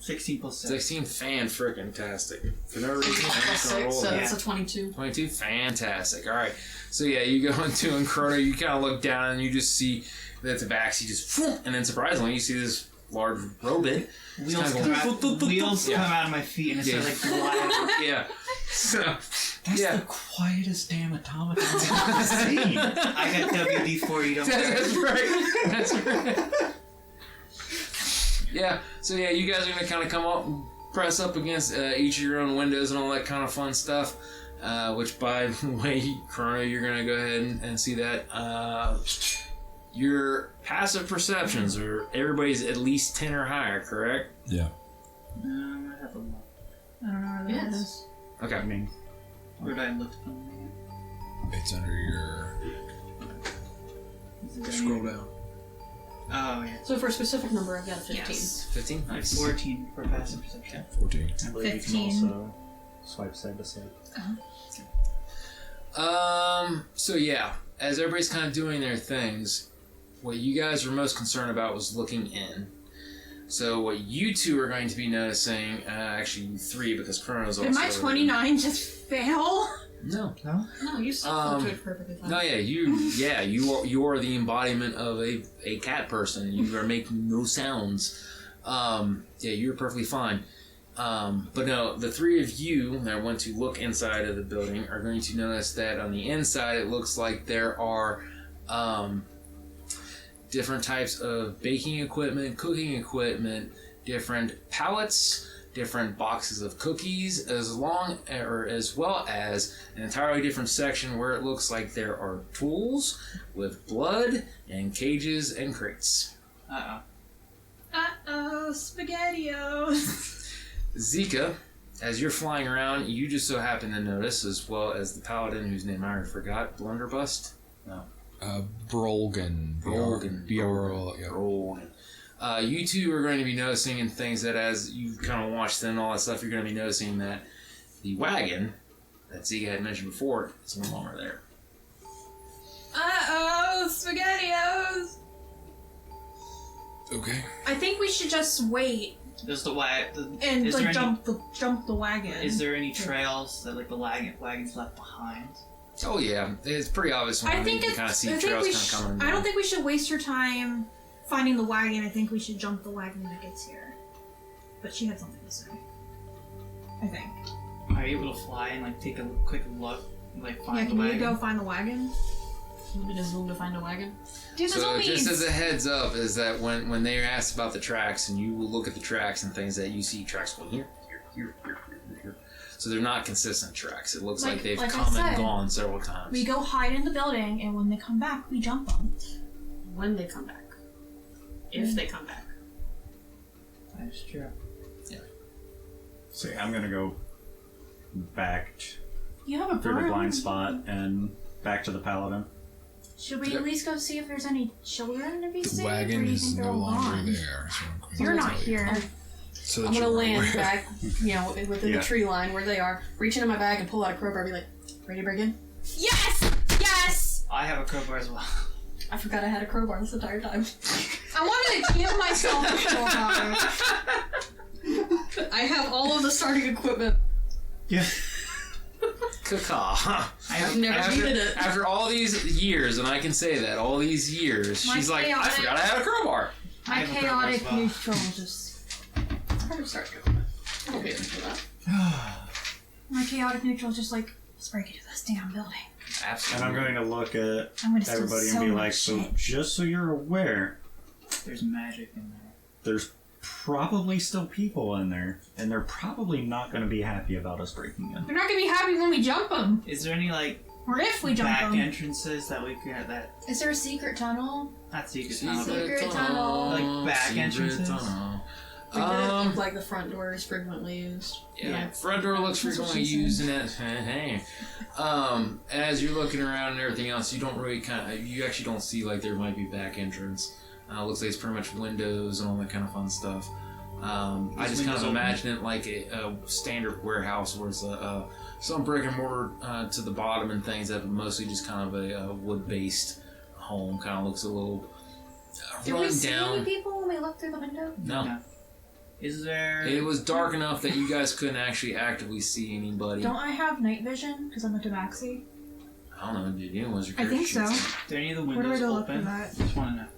16 plus 6. 16, fan-frickin-tastic. For no reason, I'm Plus just gonna roll 6, so that. that's a 22. 22, fantastic. All right, so yeah, you go into Incrodo, you kind of look down and you just see that the Tabaxi just, and then surprisingly, you see this large robot. Wheels come out of my feet and it's Yeah. just like gliding. Yeah. So, That's yeah. the quietest damn automaton I've ever seen. I got WD-40, you don't That's right. That's right. Yeah. So yeah, you guys are gonna kind of come up and press up against each of your own windows and all that kind of fun stuff. Which, by the way, Chrono, you're gonna go ahead and see that. Your passive perceptions are everybody's at least 10 or higher, correct? Yeah. I have a look. I don't know where that Yes. is. Okay. I mean, Where did I look from? It's under your. Is it Scroll down. Oh, yeah. So for a specific number, I've got a 15. Yes. 15. Nice. 14 for passive perception. 14. I believe 15. you can also swipe side to side. So yeah, as everybody's kind of doing their things, what you guys were most concerned about was looking in. So what you two are going to be noticing, actually you three, because Chrono's also... Did my 29 just fail? No. No, you still fluctuate perfectly fine. No, yeah, you are the embodiment of a cat person. You are making no sounds. Yeah, you're perfectly fine. But no, the three of you that want to look inside of the building are going to notice that on the inside it looks like there are different types of baking equipment, cooking equipment, different pallets, different boxes of cookies, as well as an entirely different section where it looks like there are tools with blood and cages and crates. Uh-oh. Uh-oh, SpaghettiOs. Zika, as you're flying around, you just so happen to notice, as well as the paladin whose name I already forgot, Blunderbuss? No. Brolgan. Brolgan. B-R-O-L, yeah. Brolgan. You two are going to be noticing in things that as you kind of watch them and all that stuff, you're going to be noticing that the wagon that Zika had mentioned before is no longer there. Uh-oh, SpaghettiOs. Okay. I think we should just wait Does the and is there like any, jump the wagon. Is there any trails that like the wagon's left behind? Oh yeah, it's pretty obvious when I you think can it's. kind of see I think trails we kind of coming. I don't think we should waste your time finding the wagon. I think we should jump the wagon when it gets here. But she had something to say. I think. Are you able to fly and like take a quick look, like find Yeah, the can wagon? you go find the wagon? Maybe there's room to find a wagon. Dude, there's So only just as a heads up is that when they are asked about the tracks and you look at the tracks and things that you see tracks going here. So they're not consistent tracks. It looks like they've like I come and said, gone several times. we go hide in the building, and when they come back, we jump them. When they come back. If they come back. That's true. So yeah, I'm gonna go back You have a through the burn. blind spot and back to the paladin. Should we at least go see if there's any children to be The saved? or wagon do you is think they're no all longer gone? there. So I'm going You're to not tell you. here. So that I'm gonna you're land aware. back, within Yeah. the tree line where they are, reach into my bag and pull out a crowbar and be like, ready to break in? Yes! Yes! I have a crowbar as well. I forgot I had a crowbar this entire time. I wanted to give myself a crowbar. I have all of the starting equipment. Yeah. Caca. I've never needed it. After all these years, and I can say that, all these years, My she's like, I chaotic- forgot I had a crowbar. I My have a crowbar as chaotic well. neutral just... I'm gonna start doing that. I'll be able to do that. My chaotic neutral is just like, let's break into this damn building. And Absolutely. I'm going to look at I'm gonna steal everybody so and be much like, so shit. just so you're aware, There's magic in there. there's probably still people in there, and they're probably not going to be happy about us breaking in. They're not gonna be happy when we jump them. Is there any like Or if we jump back them. entrances that we could that Is there a secret tunnel? not secret Secret tunnel, but Secret tunnel. Like back Secret entrances? tunnel. Like the front door is frequently used. Yeah, front door looks That's what frequently she used in it. Hey. As you're looking around and everything else, you don't really you actually don't see like there might be back entrance. Looks like it's pretty much windows and all that kind of fun stuff. I just kind of imagine it like a standard warehouse where it's some brick and mortar to the bottom and things that, but mostly just kind of a wood-based home. Kind of looks a little Did run we see down. any people when we looked through the window? No. No. Is there... It was dark enough that you guys couldn't actually actively see anybody. Don't I have night vision because I'm a tabaxi? I don't know, did you? Was your I think character so. sheet? Are any of the Where do I windows go look for open? that? Just want to know.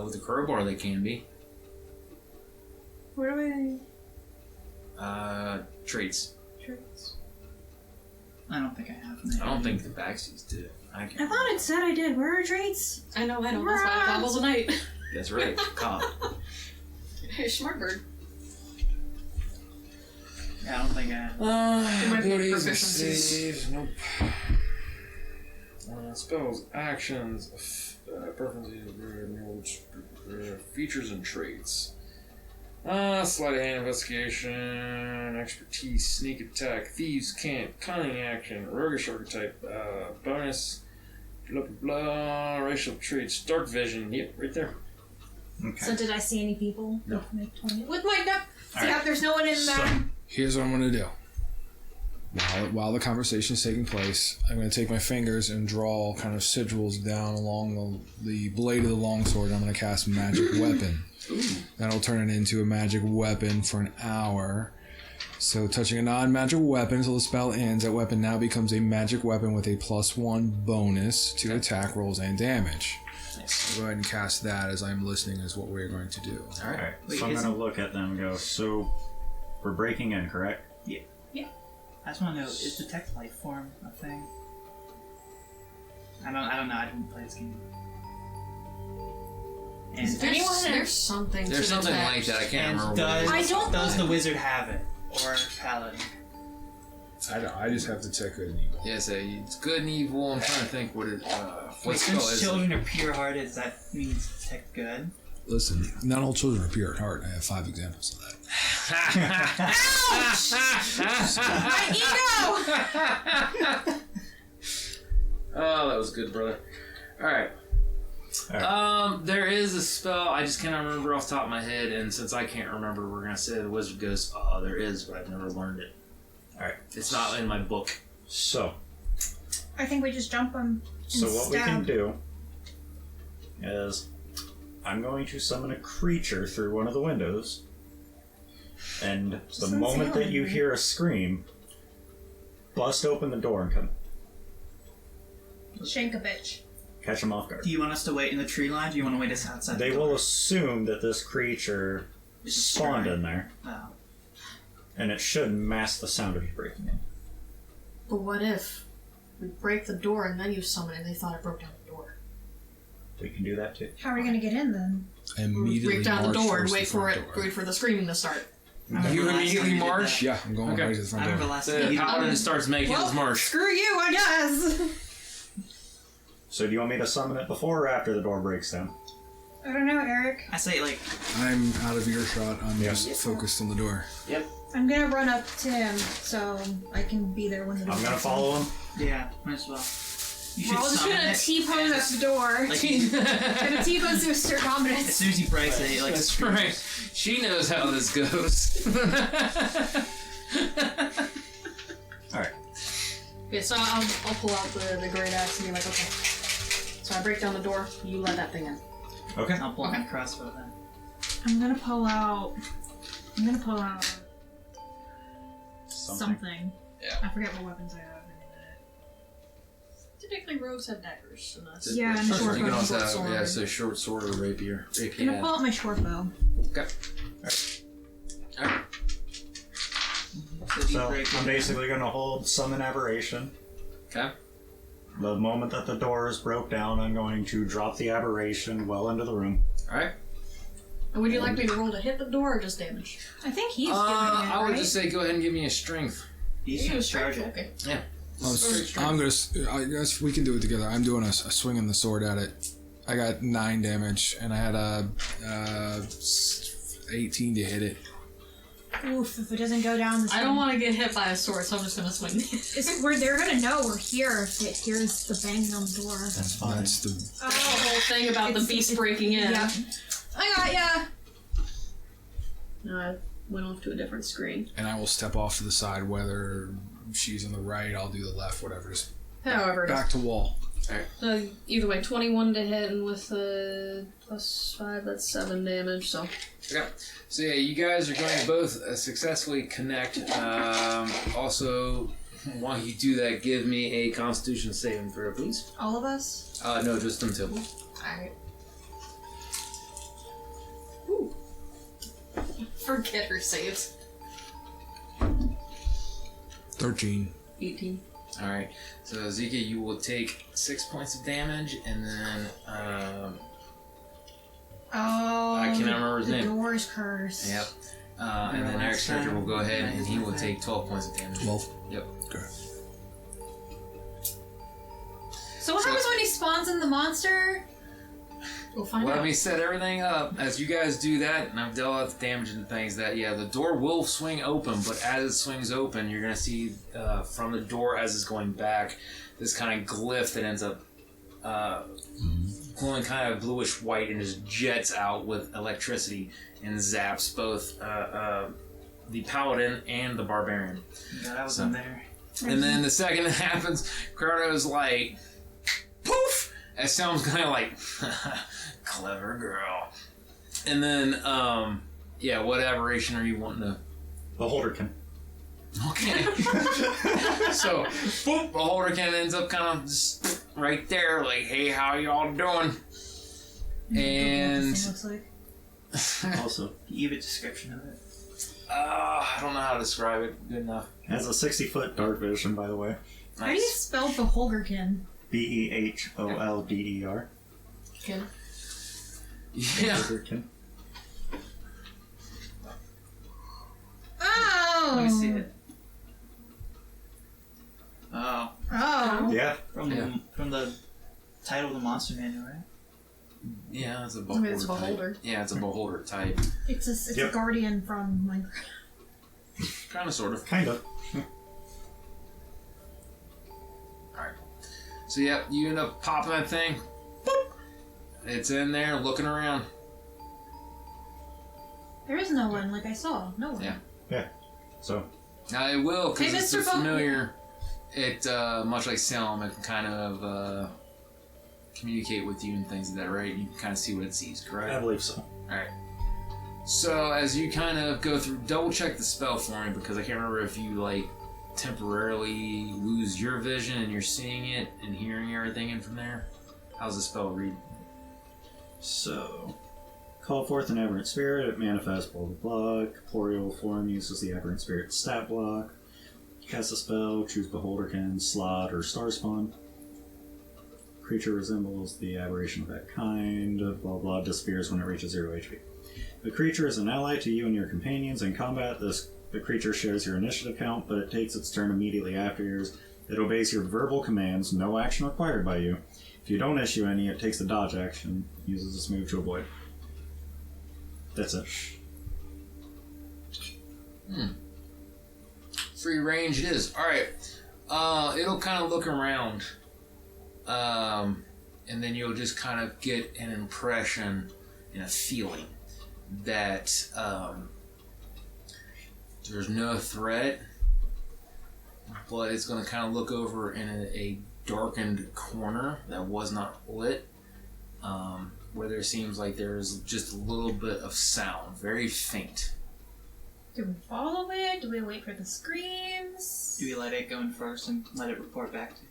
With a crowbar, they can be. Where do Traits. Traits. I don't think I have. I don't think the backsies did. I I can't. thought it said I did. Where are traits? I know. That's why it gobbles a night. That's right. Cop. Hey, smart bird. Yeah, I don't think I have. might be abilities and proficiencies. saves. Nope. Spells, actions, preferences, features, and traits. Sleight of hand, investigation, expertise, sneak attack, thieves, can't, cunning action, roguish archetype, bonus, blah blah blah, racial traits, dark vision. Yep, right there. Okay. So did I see any people? No. With my duck. All Yeah, right. there's no one in there. Here's what I'm going to do. While the conversation is taking place, I'm going to take my fingers and draw kind of sigils down along the blade of the longsword. And I'm going to cast Magic Weapon. That'll turn it into a magic weapon for an hour. So touching a non-magic weapon until the spell ends, that weapon now becomes a magic weapon with a +1 bonus to attack rolls and damage. Nice. So go ahead and cast that as I'm listening is what we're going to do. All right. Alright, Wait, so I'm isn't- going to look at them and go, so we're breaking in, correct? I just want to know, is detect life form a thing? I don't know. I didn't play this game. And, There's something. There's to something detect. like that. I can't and remember. What it I is. don't does know. the wizard have it? Or paladin? I just have to check good and evil. Yeah, so it's good and evil. I'm trying to think what it. What spell Since is it? children are pure-hearted, does that mean detect good? Listen, not all children are pure at heart. I have 5 examples of that. My ego! Oh, that was good, brother. All right. There is a spell I just cannot remember off the top of my head, and since I can't remember, we're gonna say the wizard goes, "Oh, there is, but I've never learned it. Alright. It's not in my book." So, I think we just jump them. what we can do is I'm going to summon a creature through one of the windows, and the moment that you hear a scream, bust open the door and come Shank a bitch. catch them off guard. Do you want us to wait in the tree line? Or do you want to wait us outside They the door? will assume that this creature spawned in there, Oh. and it should mask the sound of you breaking in. But what if we break the door and then you summon it and they thought I broke down the door? We can do that too. How are we gonna get in then? Immediately Break down the march door and towards wait the for front it. door. Wait for the screaming to start. I remember You last time immediately you did march? that. Yeah, I'm going Okay. right to the I front remember door. last time The you did paladin that. starts making his march. Screw you, I guess. So do you want me to summon it before or after the door breaks down? I don't know, Eric. I say, like, I'm out of earshot. I'm Yeah. just focused on the door. I'm gonna run up to him so I can be there when the door I'm gonna opens. follow him. yeah, might as well. You We're all just summon gonna it, T-pose and at the door. Like, Gonna T-pose to assert as dominance. soon as he breaks it, it like That's screams. right. She knows how this goes. Alright. Okay, so I'll pull out the great axe and be like, okay. So I break down the door. You let that thing in. Okay. I'll pull my crossbow then. I'm gonna pull out something. Yeah. I forget what weapons I have in Typically, rogues have daggers, and that's Yeah, and a short You can bow. also Short have, sword. yeah, so short sword or rapier. I'm Rapier. gonna pull out my short bow. Okay. Alright. So if you So break I'm it, basically gonna hold summon aberration. Okay. The moment that the door is broke down, I'm going to drop the aberration well into the room. Alright. And would you like me to roll to hit the door or just damage? I think he's doing it, I would right? just say go ahead and give me a strength. he's gonna charge it. Okay. Yeah. I'm gonna. I guess we can do it together. I'm doing a swinging the sword at it. I got 9 damage, and I had a 18 to hit it. Oof, if it doesn't go down this I don't want to get hit by a sword, so I'm just gonna swing. they're gonna know we're here if it hears the banging on the door. That's fine. That's the. The whole thing about the beast breaking in. Yeah. I got ya! No, I went off to a different screen. And I will step off to the side. Whether she's on the right, I'll do the left. Whatever. Just However, it is. back to wall. Alright. So either way, 21 to hit, and with plus 5, that's 7 damage. So Okay. So yeah, you guys are going to both successfully connect. Also, while you do that, give me a Constitution saving throw, please. All of us? No, just them two. alright. Ooh. Forget her saves. 13. 18. All right. So Zika, you will take 6 points of damage, and then Oh, I cannot remember his the name. door's curse. Yep. And then Eric's character will go ahead and he will take 12 points of damage. 12. Yep. Okay. So what happens when he spawns in the monster? We'll find Let out. me set everything up. As you guys do that, and I've dealt out the damage and things, that, yeah, the door will swing open, but as it swings open, you're going to see from the door as it's going back, this kind of glyph that ends up glowing kind of bluish white and just jets out with electricity and zaps both the paladin and the barbarian. Yeah, I was So- in there. And then the second it happens, Chrono's like, poof! It sounds kind of like, clever girl. And then, yeah, what aberration are you wanting to... Beholderkin. Okay. So, boop, Beholderkin ends up kind of just right there, like, hey, how y'all doing? And... What this thing looks like. Also, Can you give a description of it? I don't know how to describe it good enough. has a 60-foot dark vision, by the way. How do you Nice. spell Beholderkin? Beholder. Okay. Yeah. Beholderkin. Oh! Let me see it. Oh, Oh. Yeah. from the title of the monster manual, right? Yeah, it's a I beholder. mean, it's Beholder. Type. Yeah, it's a beholder type. It's Yep. a guardian from Minecraft. Kind of, sort of. Kind of. Alright. So, yeah, you end up popping that thing. Boop. It's in there, looking around. There is no one, like I saw. No one. Yeah. So, Now, it will, because Hey, it's Mr. a Buck- familiar. It, much like Salem, it can kind of communicate with you and things like that, right? You can kind of see what it sees, correct? I believe so. Alright. So, as you kind of go through, double check the spell for me, because I can't remember if you, like, temporarily lose your vision and you're seeing it and hearing everything in from there. How's the spell read? So, call forth an aberrant spirit, it manifests blah blah blah. Corporeal form uses the aberrant spirit stat block. Cast a spell, choose Beholderkin, Slot, or Star Spawn. Creature resembles the aberration of that kind, blah blah, disappears when it reaches 0 HP. The creature is an ally to you and your companions. In combat, the creature shares your initiative count, but it takes its turn immediately after yours. It obeys your verbal commands, no action required by you. If you don't issue any, it takes the dodge action, uses its move to avoid. That's it. Free range it is. Alright. It'll kind of look around. And then you'll just kind of get an impression and a feeling that there's no threat, but it's going to kind of look over in a darkened corner that was not lit, where there seems like there's just a little bit of sound, very faint. Do we follow it? Do we wait for the screams? Do we let it go in first and let it report back to you?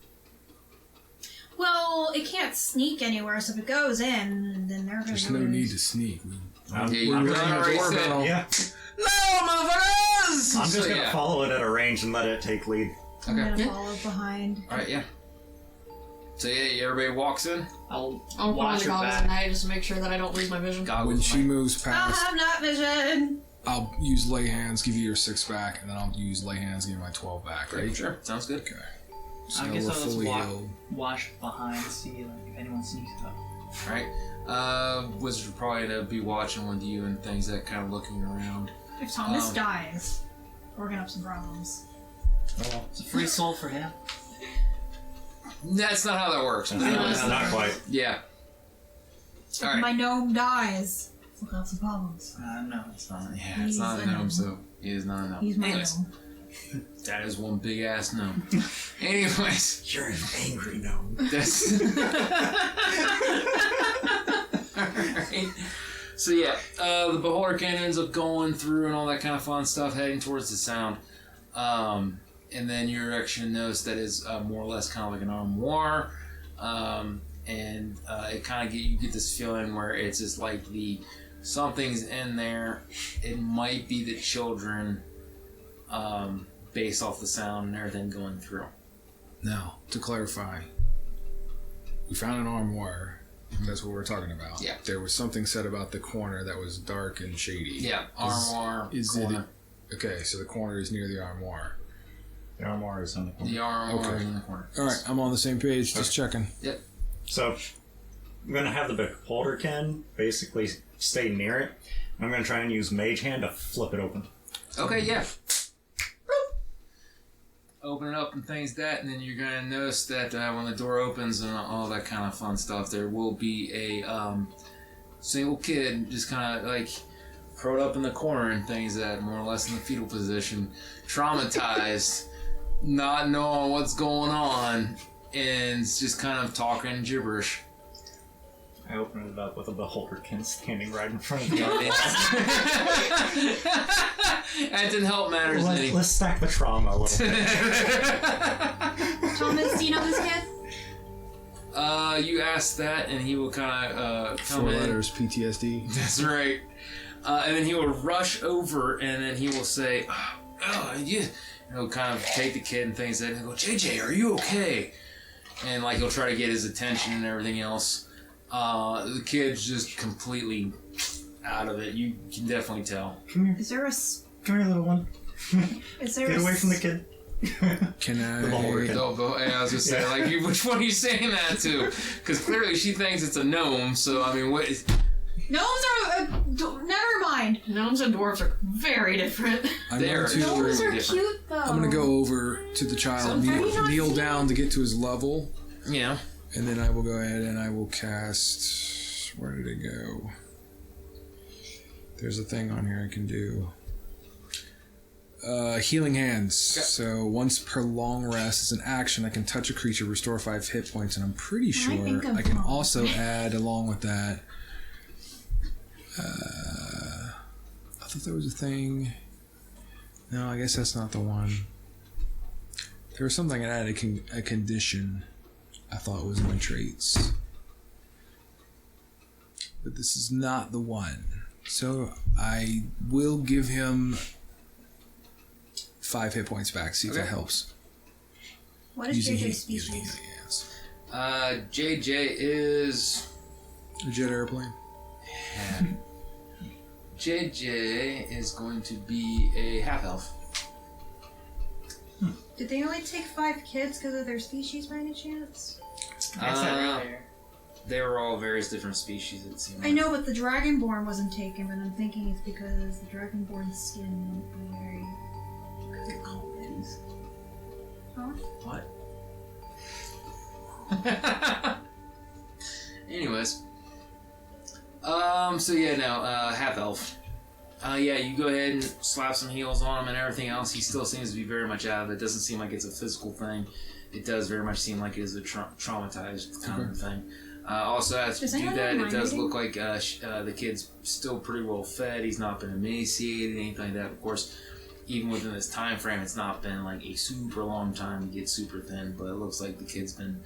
Well, it can't sneak anywhere, so if it goes in, then they're gonna There's go no in. need to sneak. Yeah, you We're can ringing the already say- doorbell. Yeah, No, motherfuckers! I'm just So, gonna yeah. follow it at a range and let it take lead. I'm Okay. gonna follow behind. Alright, yeah. So yeah, everybody walks in. I'll I'll put on watch the her goggles at back. night just to make sure that I don't lose my vision. Goggles. When she Mike. moves I'll past, have night vision. I'll use lay hands, give you your 6 back, and then I'll use lay hands, give you my 12 back, right? Sure, sounds good. Okay. I So guess we're I'll just fully walk, healed. watch behind, see like if anyone sneaks up. Alright. Wizards will probably end up be watching with you and things, that kind of looking around. If Thomas Um, dies, we're gonna have some problems. Oh, It's a free soul for him. That's not how that works. not quite. Yeah. If Alright. my gnome dies, we'll have some problems. No. It's not a gnome, so he is not a gnome. He's my Anyways. gnome. That is one big ass no. Anyways. You're an angry no. That's... Alright. So yeah, the beholder can ends up going through and all that kind of fun stuff, heading towards the sound. And then you're actually notice that is more or less kind of like an armoire. And it kind of you get this feeling where it's just like something's in there. It might be the children, based off the sound and everything going through. Now, to clarify, we found an armoire. That's what we're talking about. Yeah. There was something said about the corner that was dark and shady. Yeah, armoire. Is corner. it? Okay, so the corner is near the armoire. The armoire is on the corner. The armoire Okay. is in the corner. All right, I'm on the same page. Just checking. Yep. So, I'm going to have the beholderkin basically stay near it. I'm going to try and use Mage Hand to flip it open. Okay, yeah. Open it up and things that, and then you're gonna notice that when the door opens and all that kind of fun stuff, there will be a single kid just kind of like curled up in the corner and things that, more or less in the fetal position, traumatized, not knowing what's going on, and just kind of talking gibberish. I open it up with a beholderkin standing right in front of the audience. That didn't help matters any. Let's stack the trauma a little bit. Thomas, do you know this kid? You ask that, and he will kind of come 4 in. letters, PTSD. That's right. And then he will rush over, and then he will say, yeah. And he'll kind of take the kid and things like that, and he'll go, JJ, are you okay? And like he'll try to get his attention and everything else. The kid's just completely out of it. You can definitely tell. Come here. Is there a? Come here, little one. Is there? Get a away from the kid. Can I? The beholderkin. I was gonna say, like, which one are you saying that to? Because clearly she thinks it's a gnome. So I mean, what? Gnomes are. Never mind. Gnomes and dwarves are very different. I'm There. going to. Gnomes are different. cute though. I'm going to go over to the child, Have you not kneel seen down to get to his level, Yeah. and then I will go ahead and I will cast. Where did it go? There's a thing on here I can do. Healing Hands. Okay. So once per long rest as an action, I can touch a creature, restore 5 hit points, and I'm pretty sure think I'm I can wrong. also add along with that. I thought there was a thing. No, I guess that's not the one. There was something I added a condition. I thought was in my traits. But this is not the one. So I will give him 5 hit points back, see if that helps. What is JJ's species? Yes. JJ is. A jet airplane. JJ is going to be a half elf. Did they only take 5 kids because of their species by any chance? That's not right there. They were all various different species, it seemed. I know, but the Dragonborn wasn't taken, but I'm thinking it's because the Dragonborn skin is very critical things. Huh? What? Anyways. So yeah, no, half elf. Yeah, you go ahead and slap some heals on him and everything else. He still seems to be very much out of it. Doesn't seem like it's a physical thing. It does very much seem like it is a traumatized kind of thing. Also, as you Does do anyone that, have it does mind look like the kid's still pretty well fed. He's not been emaciated, anything like that. Of course, even within this time frame, it's not been like a super long time to get super thin, but it looks like the kid's been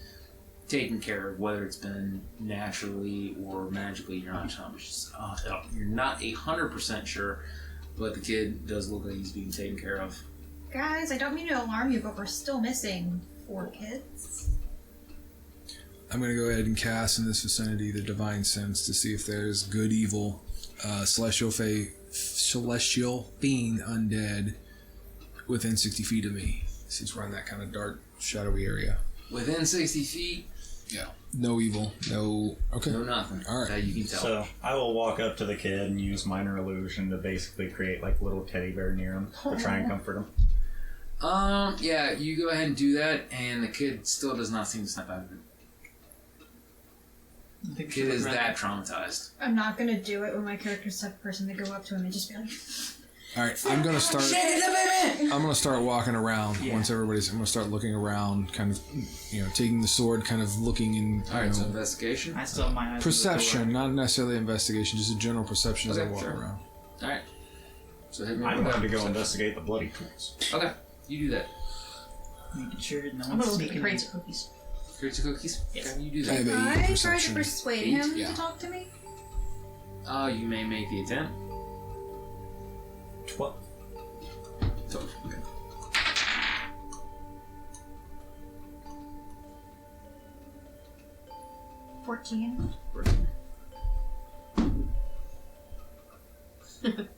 taken care of, whether it's been naturally or magically. You're not 100% sure, but the kid does look like he's being taken care of. Guys, I don't mean to alarm you, but we're still missing 4 kids. I'm going to go ahead and cast in this vicinity the Divine Sense to see if there's good, evil, celestial fiend, undead within 60 feet of me. Since we're in that kind of dark, shadowy area. Within 60 feet? Yeah. No evil. No. Okay. No nothing. All right. That you can tell. So I will walk up to the kid and use minor illusion to basically create like a little teddy bear near him to try and comfort him. Yeah, you go ahead and do that, and the kid still does not seem to snap out of it. The kid is that traumatized. I'm not gonna do it when my character's the type of person to go up to him and just be like, All right, I'm gonna start. I'm gonna start walking around once everybody's. I'm gonna start looking around, kind of, taking the sword, kind of looking in. All right, so investigation. I still have my eyes on the Perception, door. not necessarily investigation, just a general perception as I walk around. All right. So hit me. I'm with going to that go perception. investigate the bloody tools. Okay, you do that. Making sure no I'm one's gonna look at the sneaking crates in. of cookies. Crates of cookies. Yes. Okay, you do I that. have a I tried to perception. persuade 8, him yeah. to talk to me. You may make the attempt. 12. So, okay. $14.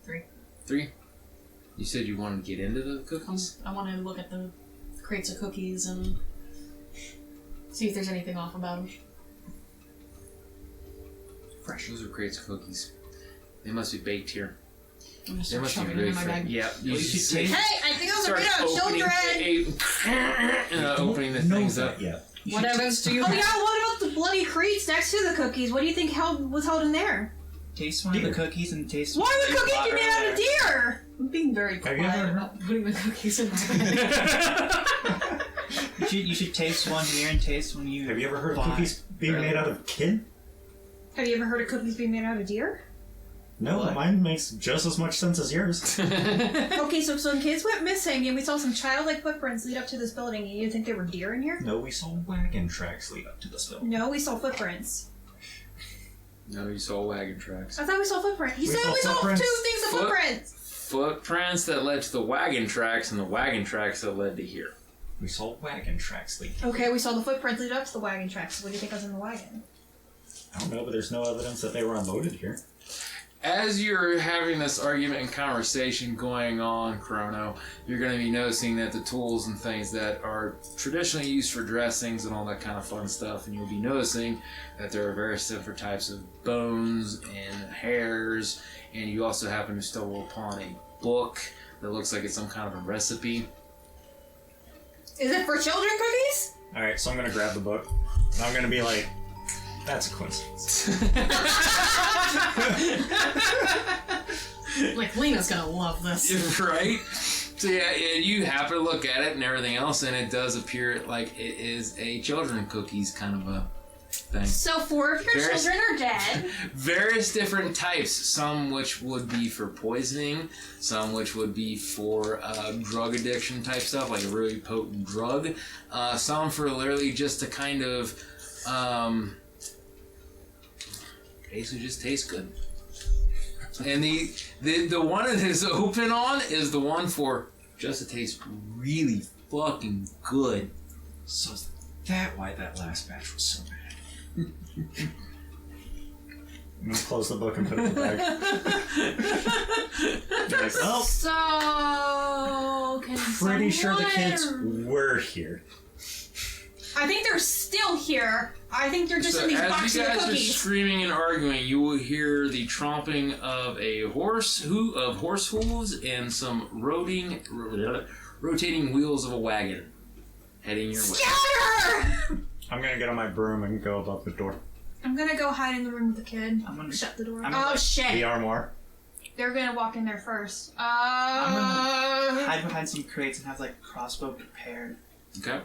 3. 3. You said you wanted to get into the cookies? I want to look at the crates of cookies and see if there's anything off about them. Fresh. Those are crates of cookies. They must be baked here. I'm gonna They start must be shoving it really in my fresh. bag. Yeah. You should take. Hey, I think those are Start made out of opening the things up. Yeah. What evidence do you Oh have? yeah, what about the bloody crates next to the cookies? What do you think was held in there? Taste one of the cookies and taste. Why one would of the cookies be made out of deer? I'm being very Have quiet you ever heard- about putting the cookies in my bag. You should taste one here and taste when you. Have you ever heard of buy cookies being made out of kid? Have you ever heard of cookies being made out of deer? No, What? mine makes just as much sense as yours. Okay, so some kids went missing and we saw some childlike footprints lead up to this building. And you think there were deer in here? No, we saw wagon tracks lead up to this building. No, we saw footprints. No, you saw wagon tracks. I thought we saw footprints. He We said saw we saw footprints. 2 things of footprints. Footprints that led to the wagon tracks, and the wagon tracks that led to here. We saw wagon tracks lead. Okay, we saw the footprints lead up to the wagon tracks. What do you think was in the wagon? I don't know, but there's no evidence that they were unloaded here. As you're having this argument and conversation going on, Chrono, you're going to be noticing that the tools and things that are traditionally used for dressings and all that kind of fun stuff, and you'll be noticing that there are various different types of bones and hairs, and you also happen to stumble upon a book that looks like it's some kind of a recipe. Is it for children cookies? Alright, so I'm gonna grab the book. And I'm gonna be like, that's a coincidence. Like, Lena's gonna love this. Right? So yeah, and you happen to look at it and everything else, and it does appear like it is a children cookies kind of a thing. So 4 of your Various- children are dead. Various different types, some which would be for poisoning, some which would be for drug addiction type stuff, like a really potent drug, some for literally just to kind of basically just taste good. And the one that is open on is the one for just to taste really fucking good. So is that why that last batch was so bad? I'm gonna close the book and put it in the bag. Like, well, So can pretty sure the kids someone- were here. I think they're still here. I think they're just So in these as boxes you of guys are cookies. screaming and arguing, you will hear the tromping of a horse hooves and some rotating wheels of a wagon heading your way. Scatter! I'm gonna get on my broom and go above the door. I'm gonna go hide in the room with the kid. I'm gonna- Shut the door. I'm Oh gonna- shit! The armoire. They're gonna walk in there first. Hide behind some crates and have like crossbow prepared. Okay.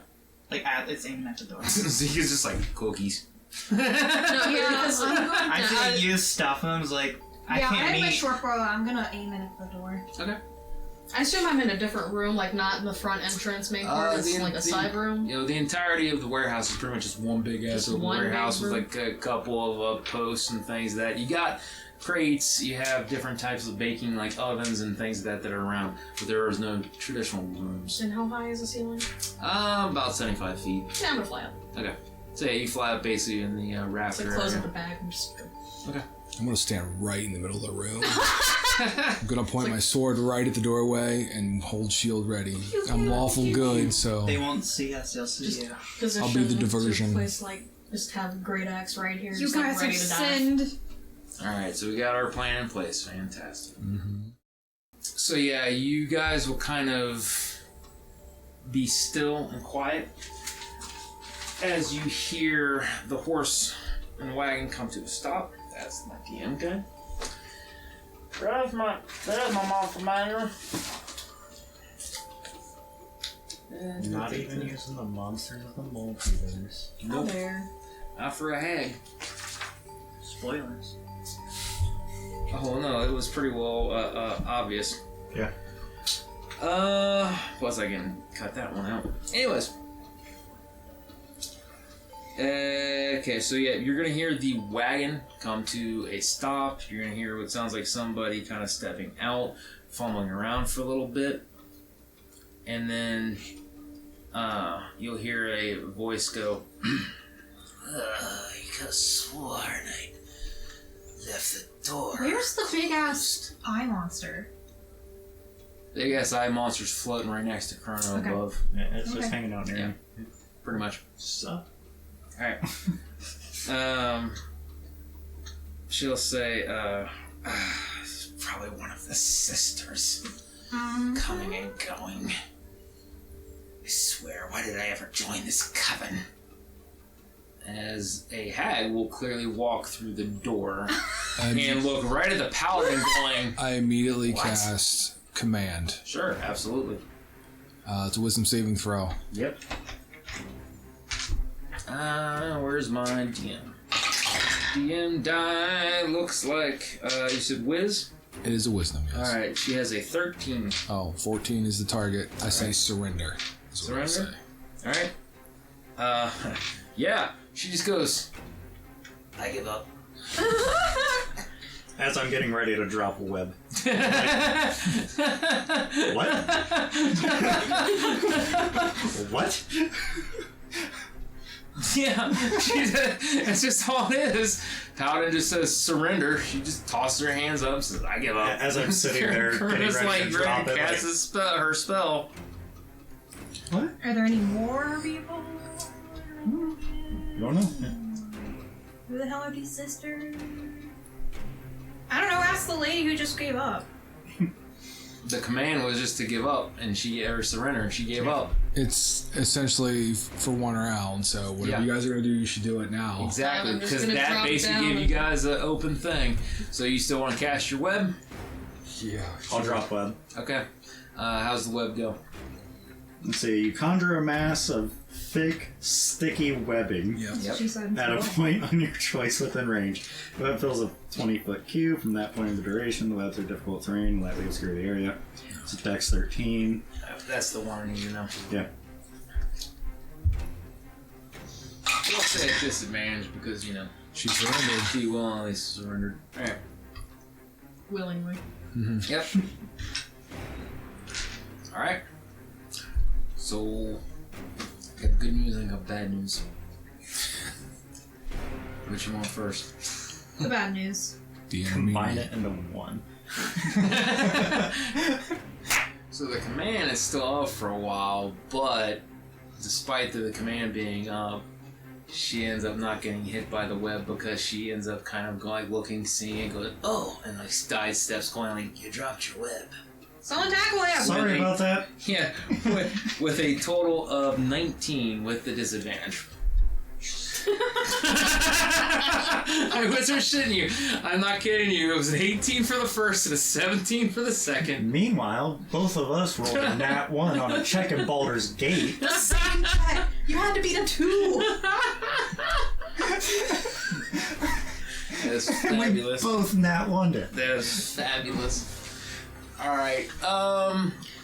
Like it's aiming at the door. So he's just like cookies. No, because I'm going I'm to. gonna use stuff and I was like, I yeah, I can't have my meet. short bow. I'm gonna aim it at the door. Okay. I assume I'm in a different room, like not in the front entrance main part. It's like a side room. You know, the entirety of the warehouse is pretty much just one big ass Just open one warehouse big with room. like a couple of posts and things that you got. Crates, you have different types of baking, like ovens and things that are around, but there is no traditional rooms. And how high is the ceiling? About 75 feet. Yeah, I'm gonna fly up. Okay. So yeah, you fly up basically in the It's rafter like close up area. the bag and just go. I'm gonna stand right in the middle of the room. I'm gonna point my sword right at the doorway and hold shield ready. I'm lawful good, so They won't see us. They'll see you. Position I'll be the to diversion. Place, like, just have a great axe right here. You just, like, guys ready have to die. sinned. Alright, so we got our plan in place. Fantastic. So yeah, you guys will kind of be still and quiet as you hear the horse and wagon come to a stop. That's my DM guy. There's my monster manual. Not even using the monsters of the multiverse. Oh, there. Not for a hag. Spoilers. Oh no, it was pretty well obvious. Yeah. Plus I can cut that one out. Anyways. Okay, so yeah, you're gonna hear the wagon come to a stop. You're gonna hear what sounds like somebody kind of stepping out, fumbling around for a little bit, and then you'll hear a voice go, "I could have sworn I left the door." Where's the big ass eye monster? Big ass eye monster's floating right next to Chrono Okay. above. Yeah, it's just Okay. hanging out near Yeah. me. Pretty much. Sup? Alright. She'll say, this is probably one of the sisters coming and going. I swear, why did I ever join this coven? As a hag will clearly walk through the door and look right at the paladin going, I immediately What? cast command. sure, absolutely. It's a wisdom saving throw. Yep. Where's my DM? DM die looks like, you said whiz? It is a wisdom, yes. Alright, she has a 13. Oh, 14 is the target. I say surrender. Is what I say. Surrender? Alright. Yeah, she just goes, I give up. As I'm getting ready to drop a web. What? What? Yeah, that's just all it is. Paladin just says surrender. She just tosses her hands up and says, I give up. As I'm sitting there getting Corinna's ready to drop it, cast her spell. What? Are there any more people? You don't know? Who the hell are these sisters? I don't know. Ask the lady who just gave up. The command was just to give up, and surrender, and she gave up. It's essentially for one round, so whatever Yeah. you guys are going to do, you should do it now. Exactly, I'm just because gonna that drop basically down gave you and- guys an open thing. So you still want to cast your web? Yeah. I'll drop web. Okay. How's the web go? Let's see. You conjure a mass of thick, sticky webbing Yep. Yep. She said. at a point on your choice within range. The web fills a 20-foot cube. From that point in the duration, the webs are difficult terrain, lightly obscure the area. It's a dex 13. That's the one I need to know. Yeah. We'll say at disadvantage because, She surrendered. she willingly surrendered. Alright. Willingly. Yep. Alright. So, got good news and got bad news. Which you want first? The bad news. The enemy. Combine it into one. So the command is still up for a while, but despite the command being up, she ends up not getting hit by the web because she ends up kind of going, looking, seeing it, going, oh, and like side steps going like, you dropped your web. Someone tackle him! Sorry about that. Yeah, with a total of 19 with the disadvantage. I wasn't shitting you. I'm not kidding you. It was an 18 for the first and a 17 for the second. Meanwhile, both of us rolled a nat 1 on a check in Baldur's Gate. You had to beat a 2! That's fabulous. Both nat 1'd it. That's fabulous. Alright,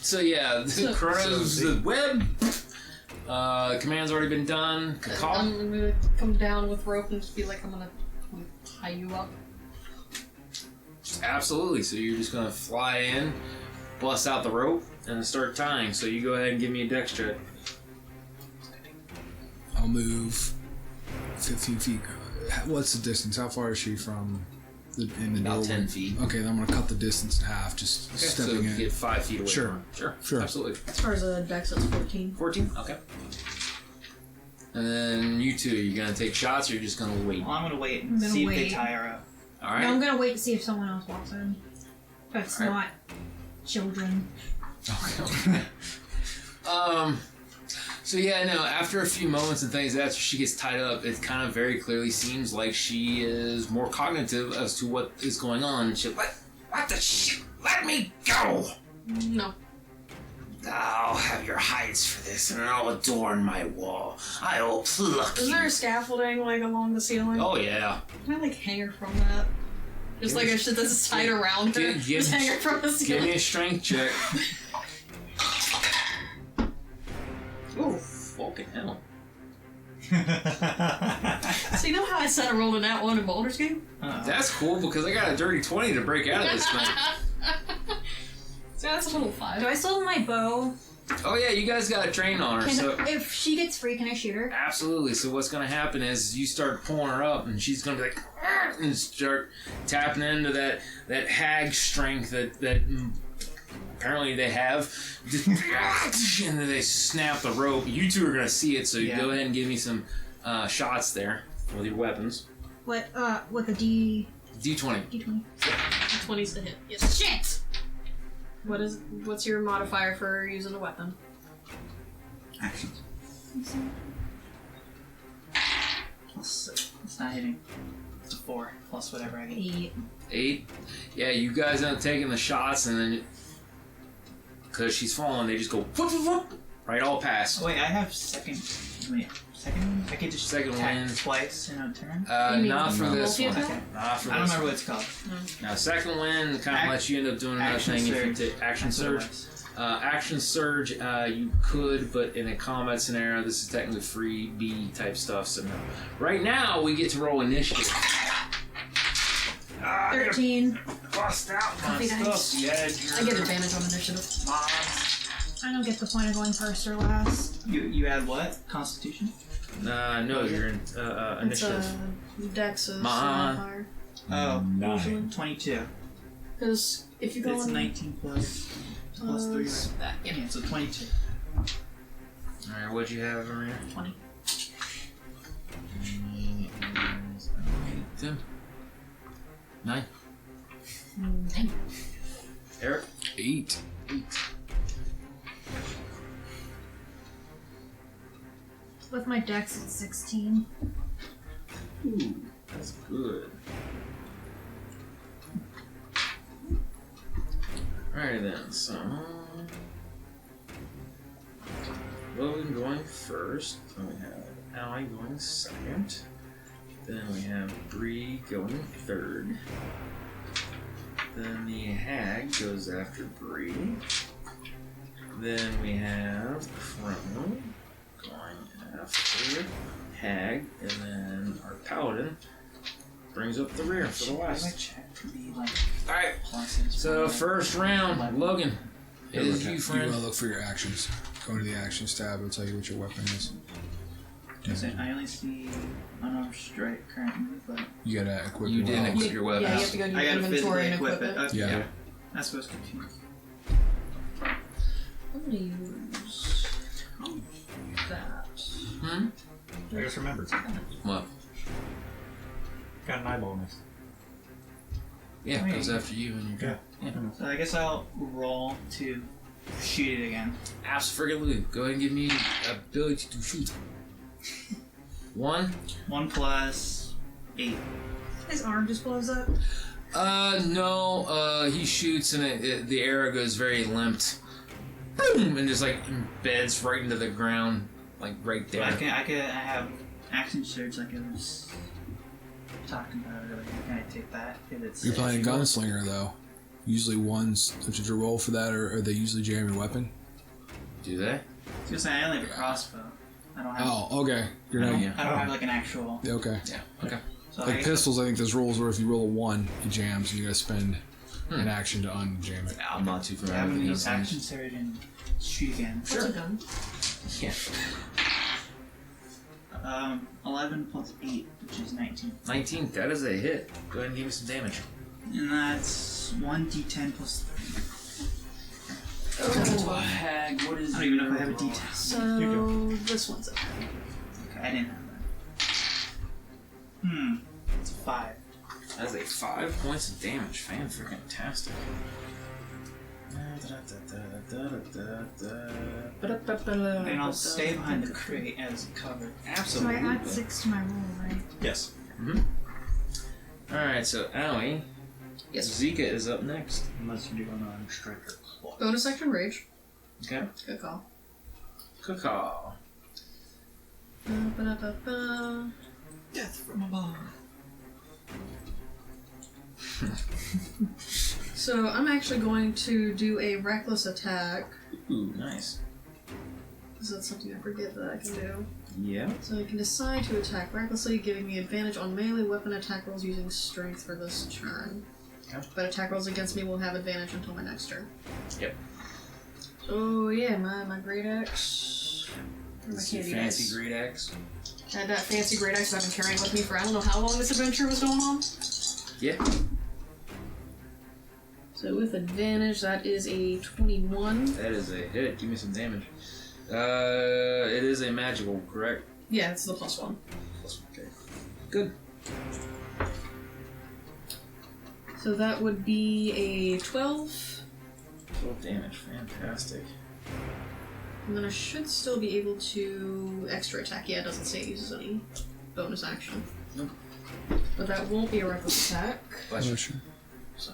so yeah, the Chronos, the web, command's already been done. I'm gonna come down with rope and just be like, I'm gonna tie you up. Absolutely, so you're just gonna fly in, bust out the rope, and start tying. So you go ahead and give me a dex check. I'll move 15 feet. What's the distance? How far is she from in the About doorway? 10 feet. Okay, then I'm going to cut the distance in half, just Okay, so stepping you in. get 5 feet away Sure. from her. Sure, Sure. absolutely. As far as the dex, that's 14. 14? Okay. And then you two, you gonna take shots or you're just gonna wait? Well, I'm gonna wait I'm and gonna see if they wait. tie her up. Alright. No, I'm gonna wait to see if someone else walks in. That's Alright. not children. Okay. So yeah, no, after a few moments and things, after she gets tied up, it kind of very clearly seems like she is more cognitive as to what is going on. And she's like, what? What the shit? Let me go! No. I'll have your hides for this, and I'll adorn my wall. I'll pluck Is you. there a scaffolding like along the ceiling? Oh, yeah. Can I like hang her from that? Just like a shit that's tied around her. Just hang her from the Give ceiling. me a strength check. Oh, fucking hell. So you know how I said I rolled a nat 1 in Baldur's Gate? That's cool because I got a dirty 20 to break out of this thing. So that's a little 5. Do I still have my bow? Oh yeah, you guys got a train on her, so If she gets free, can I shoot her? absolutely. So what's gonna happen is you start pulling her up, and she's gonna be like, "Argh," and start tapping into that hag strength that apparently they have. And then they snap the rope. You two are gonna see it, so you go ahead and give me some shots there with your weapons. What? With a D. D20. D20. 20's to hit. Yes. Shit! What's your modifier for using a weapon? Actions. Plus, it's not hitting. It's a 4 plus whatever I get. 8. 8. Yeah, you guys end up taking the shots, and then because she's falling, they just go whoop, whoop, whoop, right all past. Oh, wait, I have second. Wait, second? I could just Second attack wind. twice in a turn? You mean Not for this one. multi-attack? Not for I don't this remember one. what it's called. Now, second wind kind of lets you end up doing another Action thing if you surge. take action That's what it surge. was. Action surge, you could, but in a combat scenario, this is technically free B type stuff. So no. Right now, we get to roll initiative. 13. Bust out my Copy dice. stuff. Yeah, I get advantage on initiative. I don't get the point of going first or last. You had what? Constitution? no, you're in It's initiative. Dex is Mine. modifier. Oh, 9. 22. Because if you go It's on 19 plus 3, right? that, yeah, Yeah, so 22. Alright, what'd you have, Marina? 20. 10. 9. Eric? 8. 8. With my dex, it's 16. Ooh, that's good. Alright then, so Logan going first, then we have Allie going second, then we have Bree going third, then the hag goes after Bree, then we have Chrono going after hag, and then our paladin brings up the rear for the Should I last. check for the like Alright, pluses? so for, first round, Logan, it is you, You friend. want to look for your actions. Go to the actions tab. It'll tell you what your weapon is. I only see unarmed strike currently, but You gotta equip You your didn't weapons. equip your Yeah, weapons. you have to go to I your gotta inventory physically and equip equip it. it. Okay. Yeah. Yeah. That's what's confused. I'm gonna use that. I just remembered something. What? Got an eyeball missed. Yeah, it goes after you and you're Yeah. So I guess I'll roll to shoot it again. absolutely. Go ahead and give me ability to shoot. 1. 1 plus 8. His arm just blows up. No, he shoots and the arrow goes very limped. Boom! And just like embeds right into the ground, like right there. I have action surge like I was talking about earlier. Can I take that? If it's You're playing gunslinger though. Usually ones. Did you roll for that, or they usually jam your weapon? Do they? Just saying, I only have a crossbow. I don't have. Oh, okay. You're I not. don't, I don't have like an actual. Okay. Yeah. Okay. So I Like guess pistols, I think there's rules where if you roll a 1, it jams, and you gotta spend an action to unjam it. I'm not too I'm familiar gonna with use those action things. surge and shoot again. What's a gun? Yeah. 11 plus 8, which is 19. 19. That is a hit. Go ahead and give me some damage. And that's 1d10 plus 3. Oh, hag. What is? I don't even know if I have a d10. So this one's okay. Okay, I didn't have that. It's a 5. That's a 5 points of damage. Fan-freaking-tastic. And I'll stay behind the crate as cover. So I Absolutely. add 6 to my roll, right? Yes. Alright, so Allie, Yes. Zika is up next. Unless you're doing on striker. Bonus action rage. Okay. Good call. Good call. Ba-ba-ba-ba. Death from above. So I'm actually going to do a reckless attack. Ooh, nice. Is that something I forget that I can do? Yeah. So I can decide to attack recklessly, giving me advantage on melee weapon attack rolls using strength for this turn. Okay. But attack rolls against me will have advantage until my next turn. Yep. So yeah, my great axe. This is your fancy great axe. I had that fancy great axe that I've been carrying with me for I don't know how long this adventure was going on. Yeah. So with advantage, that is a 21. That is a hit. Give me some damage. It is a magical, correct? Yeah, it's the +1. Okay. Good. So that would be a 12. 12 damage. Fantastic. And then I should still be able to extra attack. Yeah, it doesn't say it uses any bonus action. Nope. But that won't be a reckless attack. Bless you. So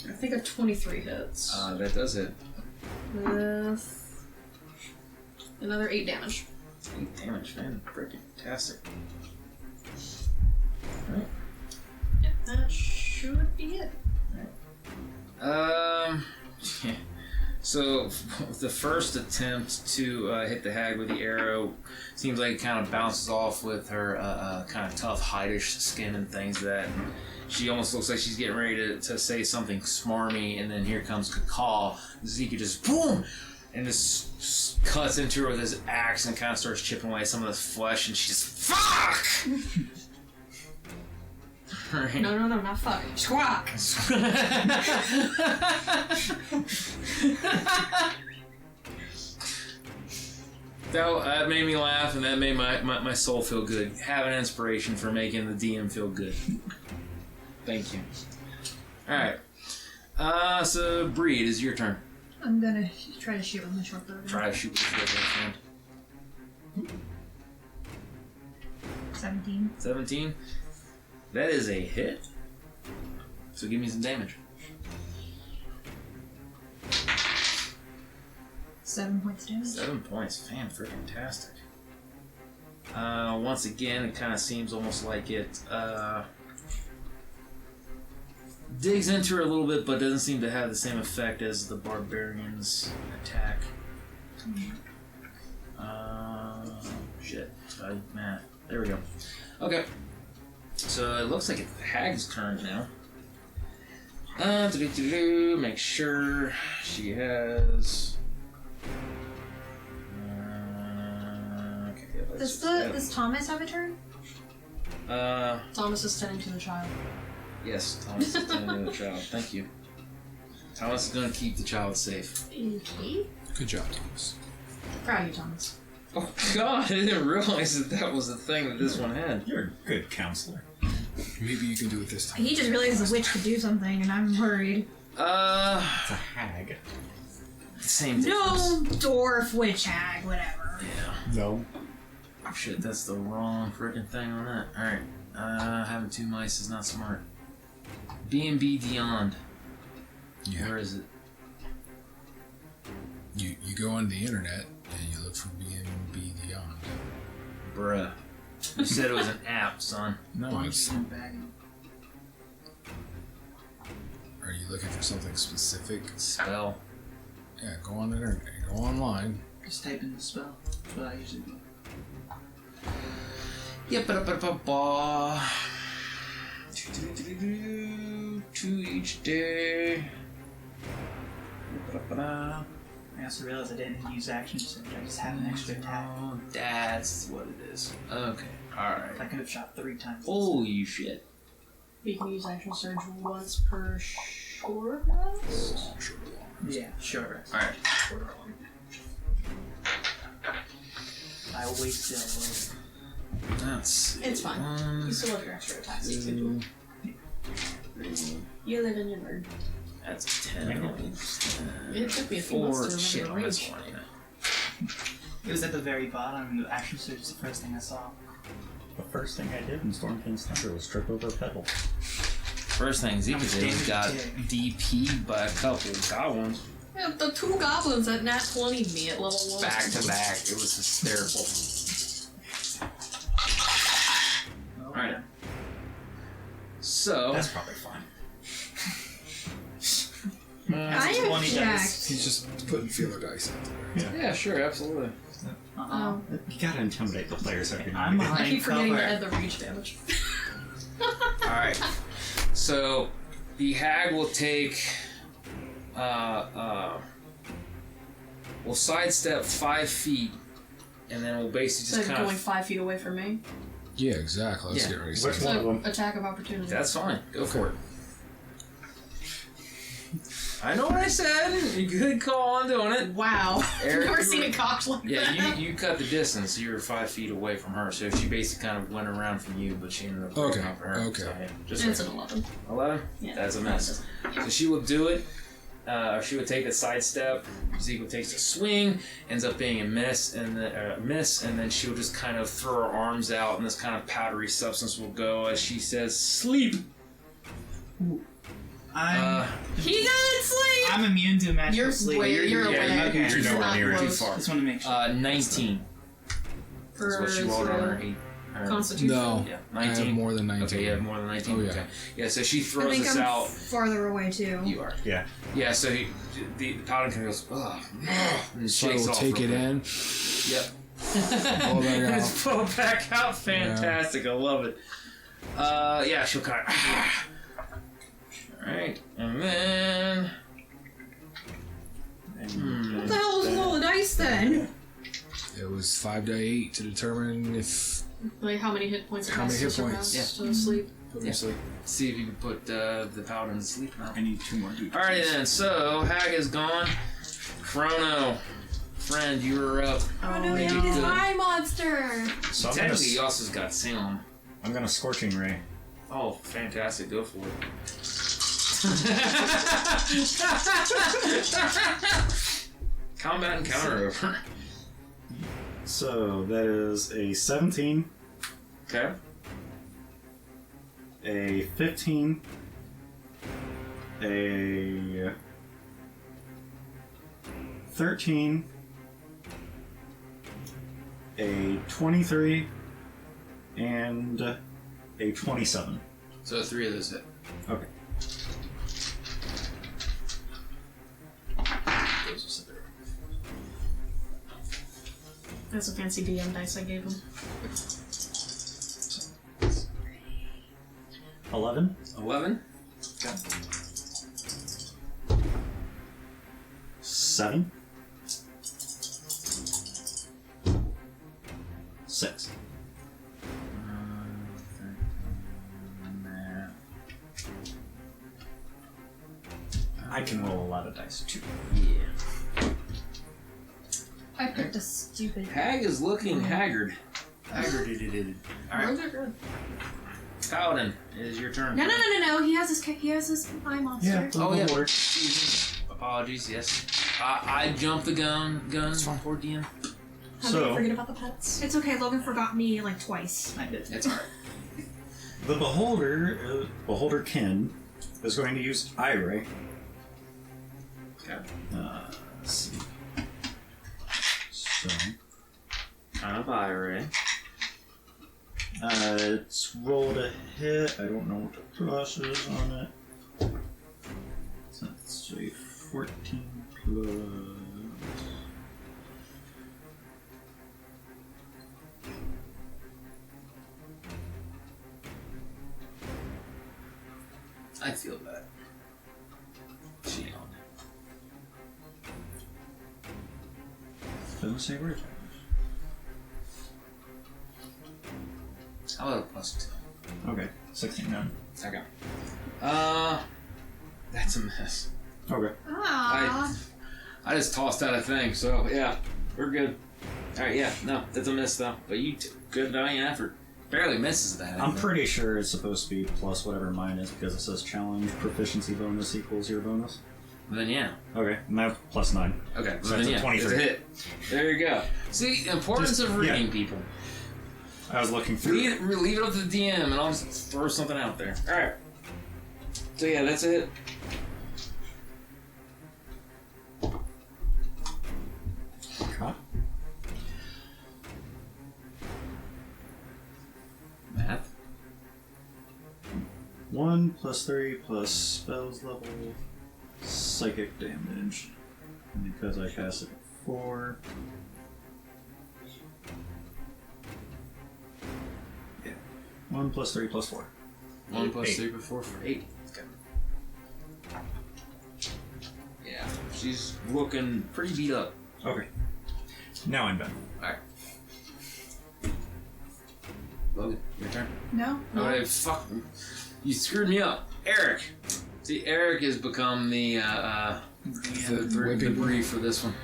I think a 23 hits. That does hit. With another 8 damage. 8 damage, man. Freaking fantastic. Alright. Yeah, that should be it. Yeah. So the first attempt to hit the hag with the arrow seems like it kind of bounces off with her kind of tough hide-ish skin and things that she almost looks like she's getting ready to say something smarmy, and then here comes Kakal. Zeke just boom and just cuts into her with his axe and kind of starts chipping away some of the flesh, and she just fuck. Right. No, not fuck. Squawk! That made me laugh, and that made my soul feel good. Have an inspiration for making the DM feel good. Thank you. Alright. So, Bree, it is your turn. I'm gonna try to shoot with my short bow. Try to shoot with your friend. 17. 17. That is a hit. So give me some damage. 7 points damage. 7 points. Fan-freaking-tastic. Once again, it kind of seems almost like it digs into her a little bit, but doesn't seem to have the same effect as the barbarian's attack. Shit. Math. There we go. Okay. So it looks like it's the hag's turn now. Make sure she has. Okay, Does Thomas have a turn? Thomas is tending to the child. Yes, Thomas is tending to the child. Thank you. Thomas is going to keep the child safe. Okay. Good job, Thomas. Proud of you, Thomas. Oh God! I didn't realize that was the thing that this one had. You're a good counselor. Maybe you can do it this time. He just realized the witch could do something, and I'm worried. It's a hag. Same difference. No dwarf witch hag, whatever. Yeah. No. Oh, shit, that's the wrong freaking thing on that. Alright. Having 2 mice is not smart. B&B Beyond. Yeah. Where is it? You go on the internet and you look for B&B Beyond. Bruh. You said it was an app, son. No, it's... Bag. Are you looking for something specific? Spell. Yeah, go on the internet. Go online. Just type in the spell. That's what I usually do. Yep, ba-da-ba-da-ba-ba. To each day. Ba-da-ba-da. I also realized I didn't use action surge. I just had an extra attack. Oh, that's what it is. Okay, alright. I could have shot 3 times. Holy shit. You can use actual surge once per short rest. Yeah, sure. Alright. I wasted That's... It's fine. You 1, still have your extra attacks. 2, You live in your bird. that's 10. It took me a few months 4. to Shit, remember the that's range. 1. It was at the very bottom, and the action surge is the first thing I saw. The first thing I did in Storm King's Thunder was trip over a pebble. First thing Zika did was got DP'd by a couple goblins. Yeah, the 2 goblins that nat 20'd me at level 1. Back to back. It was hysterical. Alright. So. That's probably fine. I am 20 jacked. dice. He's just putting feeler dice out there. Yeah, sure, absolutely. Oh. You gotta intimidate the players every now I'm and again. I behind keep forgetting to cover. add the reach damage. Alright. So, the hag will take. We'll sidestep 5 feet, and then we'll basically just So kind going of. 5 feet away from me. Yeah, exactly. Let's Yeah. get ready. Which to one? So, of them? attack of opportunity. That's fine. Go for it. I know what I said. You good call on doing it. Wow. Eric, Never you seen were- a cocked like Yeah, that. you cut the distance. You were 5 feet away from her, so she basically kind of went around from you, but she ended up Okay, going for her. okay. So, yeah, just It's an 11. 11. Yeah. That's a miss. So she will do it. She would take the sidestep. Zeke takes a swing, ends up being a miss, and then she will just kind of throw her arms out, and this kind of powdery substance will go as she says, "Sleep." He doesn't sleep! I'm immune to magical You're sleep. way, you're yeah, away. okay. You're It's nowhere not near it. Too close. far. Just want to make sure. 19 is what she rolled on her heat. Constitution. No, Yeah, I have 19. more than 19. Okay, you have more than 19. Oh, yeah. Okay. Yeah, so she I throws think us I'm out. farther away too. You are. Yeah. Yeah, so the paladin kind of goes, ugh, and So shakes we'll off take real it quick. in. Yep. Pull it back out. Just pull it back out. Fantastic. I love it. Yeah, she'll kind of. Alright, and then. What the hell was all the dice then? It was 5 to 8 to determine if Like how many hit points it How has many to hit surpass points? to sleep. put me Yeah. to sleep. See if you can put the paladin to sleep now. I need 2 more dudes. Alright then, so Hag is gone. Chrono, friend, you were up. Oh no, Did he you did his good? eye monster! So I'm Technically, he also's got Salem. gonna Scorching Ray. Oh, fantastic. Go for it. Combat encounter over. So that is a 17, Okay. a 15, a 13, a 23, and a 27. So 3 of those hit. Okay. Those will sit there. That's a fancy DM dice I gave him. 11, 11. 7, 6. I can roll a lot of dice too. Yeah. I picked a stupid. Hag is looking haggard. Alright. Rogues are good. Paladin, it is your turn. No. He has his eye monster. Oh, yeah. Apologies, yes. I jumped the gun. Poor DM. How did So- I forget about the pets? It's okay. Logan forgot me like twice. I did. It's alright. The Beholderkin, is going to use Ire. Okay. Let's see. So, Kind of IRA. it's rolled a hit. I don't know what the plus is on it. So let's say 14 plus. I feel bad. She on Doesn't say where it's at. How about a +2? Okay, 16 then. Okay. That's a miss. Okay. Ah. I just tossed out a thing, so yeah, we're good. Alright, yeah, no, that's a miss though. But you took good dying effort. Barely misses that. I'm pretty sure it's supposed to be plus whatever mine is because it says challenge proficiency bonus equals your bonus. Then yeah. Okay, and that's plus 9. Okay, So then that's a yeah, 23. it's a hit. There you go. See, the importance of reading yeah. people. I I was looking through. Leave it up to the DM, and I'll just throw something out there. All right. So yeah, that's it. Huh? Math. 1 plus 3 plus spells level psychic damage. And because I cast it at 4. Yeah. 1 plus 3 plus 4. 1 plus 8. 3 plus 4 for 8. Okay. Yeah, she's looking pretty beat up. Okay. Now I'm done. Alright. Logan, your turn. No? Alright, fuck. You screwed me up. Eric! See, Eric has become the brief for this one.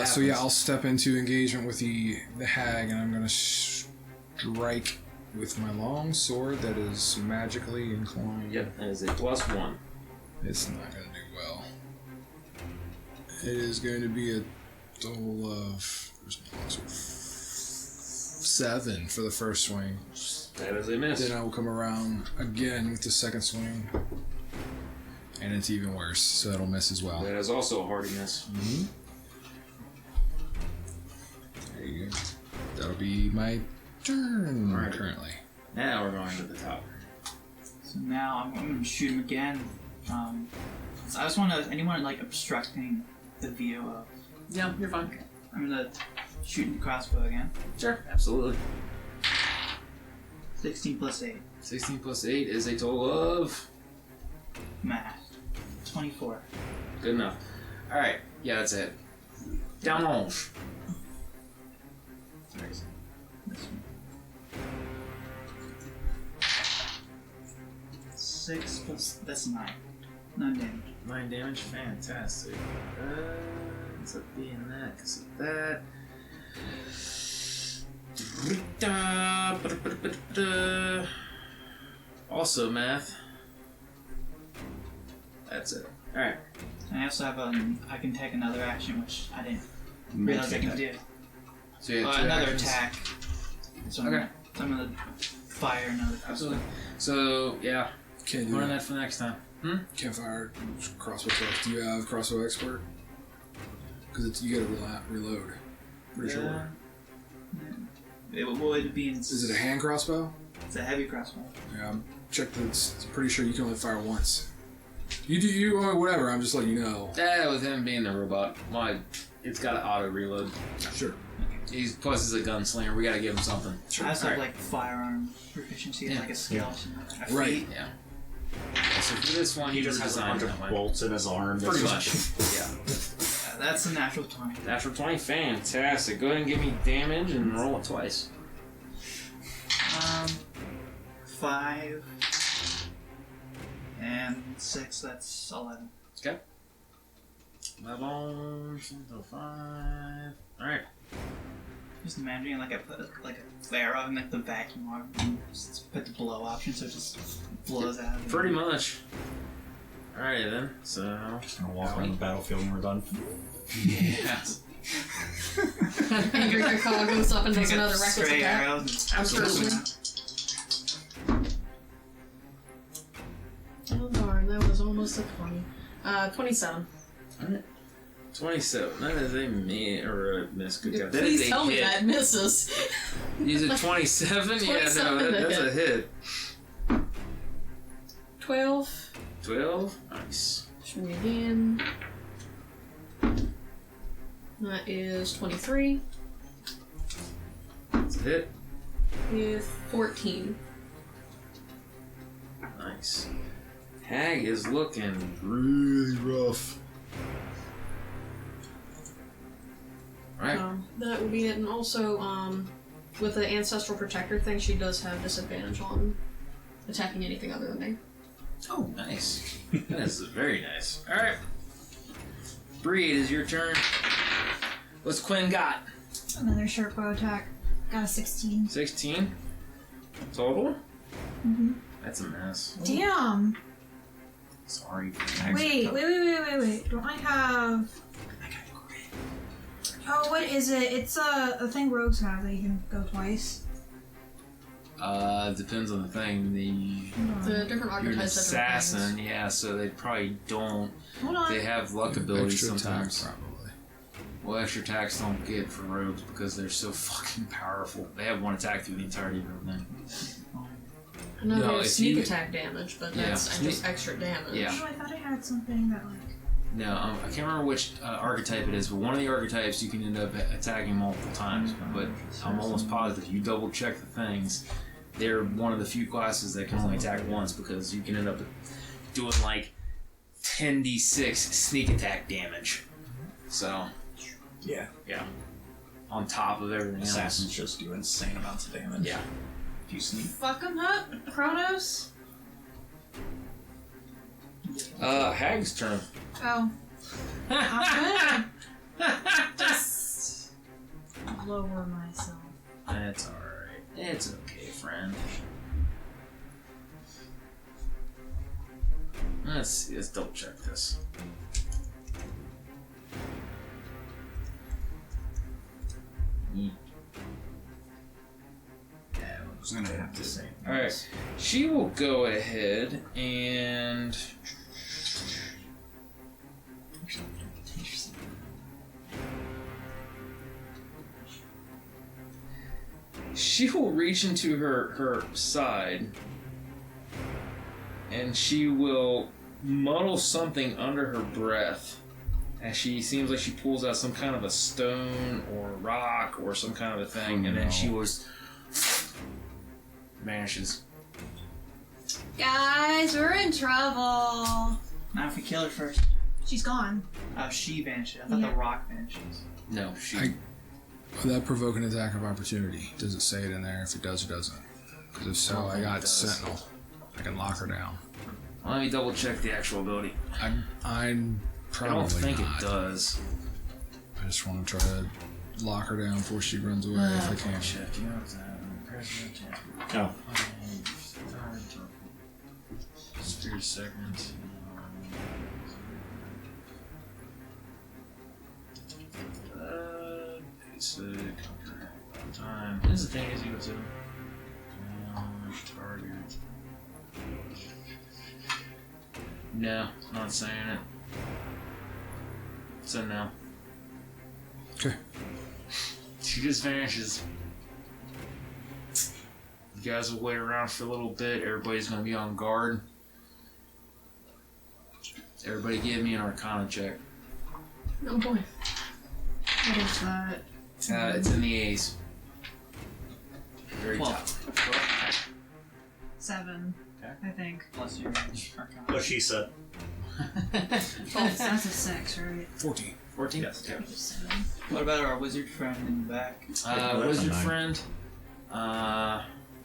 So yeah, I'll step into engagement with the hag, and I'm gonna strike with my long sword that is magically inclined. Yep, that is a +1. It's not gonna do well. It is going to be a total of 7 for the first swing. That is a miss. Then I will come around again with the second swing, and it's even worse, so that'll miss as well. That is also a hearty miss. Mm-hmm. There you go. That'll be my turn Alright. currently. Now we're going to the top. So now I'm going to shoot him again. So I just want to, anyone like obstructing the view of. Yeah, you're fine. I'm going to shoot the crossbow again. Sure, absolutely. 16 plus 8. 16 plus 8 is a total of... Math. 24. Good enough. Alright, yeah, that's it. Downrange. This one. 6 plus, that's 9. 9 damage. 9 damage, fantastic. Ends up being that because of that. Also, math. That's it. Alright. And I also have I can take another action, which I didn't realize I can do. So you have two Another actions. attack. So Okay. I'm gonna fire another crossbow. Absolutely. So, yeah. Can't do Learn that. that for next time. Can't fire crossbow twice. Do you have crossbow expert? Because you gotta reload. Pretty sure. It'd be in. Is it a hand crossbow? It's a heavy crossbow. Yeah, check that. It's pretty sure you can only fire once. You whatever. I'm just letting you know. Yeah, with him being the robot, it's got to auto reload. Sure. Plus he's a gunslinger. We gotta give him something. I also have Alright. like firearm proficiency, Yeah. like a skill. or something like that. Right. Yeah. So for this one, He just has a bunch of bolts in his arm. Pretty much. Yeah. Yeah, that's a natural 20. Natural 20, fantastic. Go ahead and give me damage and roll it twice. 5 and 6. That's 11. Okay. 11, 5. Alright. Just imagining like I put like a arrow in like the vacuum arm and just put the blow option so it just blows out. Pretty much. Alright then, so. Just gonna walk around the battlefield when we're done. Yeah. Angry Kakao goes up and does Pick up another reckless stray attack. arrows. Absolutely. Oh darn, that was almost a 20. 27. 27. That is a miss. Good God. That Please is a tell me hit. that misses. Use a 27? Yeah, no, 27 that's to a hit. 12. 12? Nice. Show me again. That is 23 That's a hit. with 14. Nice. Hag is looking really rough. Right. That would be it. And also, with the Ancestral Protector thing, she does have disadvantage on attacking anything other than me. Oh, nice. That is very nice. Alright. Bree, it is your turn. What's Quinn got? Another short bow attack. Got a 16. 16? Total? Mm-hmm. That's a mess. Damn! Sorry. Wait. Don't I have... Oh, what is it? It's a thing rogues have that you can go twice. Depends on the thing. The different You're an archetypes have different assassin, things. yeah, so they probably don't. Hold on. They have luck abilities Extra attack, sometimes. probably. Well, extra attacks don't get for rogues because they're so fucking powerful. They have one attack through the entirety of everything. No, No, there's if sneak you- attack damage, but Yeah, that's just extra damage. Yeah. Oh, I thought I had something that like. No, I can't remember which archetype it is, but one of the archetypes you can end up attacking multiple times. But I'm almost positive you double check the things. They're one of the few classes that can only attack once because you can end up doing like 10d6 sneak attack damage. So, Yeah. yeah. On top of everything Assassins else. just do insane amounts of damage. Yeah. If you sneak. Fuck 'em up, Kronos. Hag's turn. Oh. I'm gonna just lower myself. That's alright. It's okay, friend. Let's see, let's double check this. Yeah, I was gonna have to say. alright. She will go ahead and. She will reach into her side and she will muddle something under her breath as she seems like she pulls out some kind of a stone or a rock or some kind of a thing, and then she was vanishes. Guys, we're in trouble. Now if we kill her first. She's gone. Oh, she vanishes. I thought Yeah. the rock vanishes. No, she. Will that provoke an attack of opportunity? Does it say it in there if it does or doesn't? Because if so, I got Sentinel. I can lock her down. Let me double check the actual ability. I'm I probably don't think not. it does. I just want to try to lock her down before she runs away if I can. Check. You have to press your attack. Oh. Spirit segment. Basic. Time. This is the thing is you go to. Target. No, not saying it. So no. Okay. She just vanishes. You guys will wait around for a little bit. Everybody's gonna be on guard. Everybody give me an Arcana check. Oh boy. What is that? It's in the A's. Very Well. top. 7. Okay. I think. Plus your Arcana. What she said. That's a 6, right? 14. 14? Yes. Okay. 7. What about our wizard friend in the back? that's a Wizard 9. friend.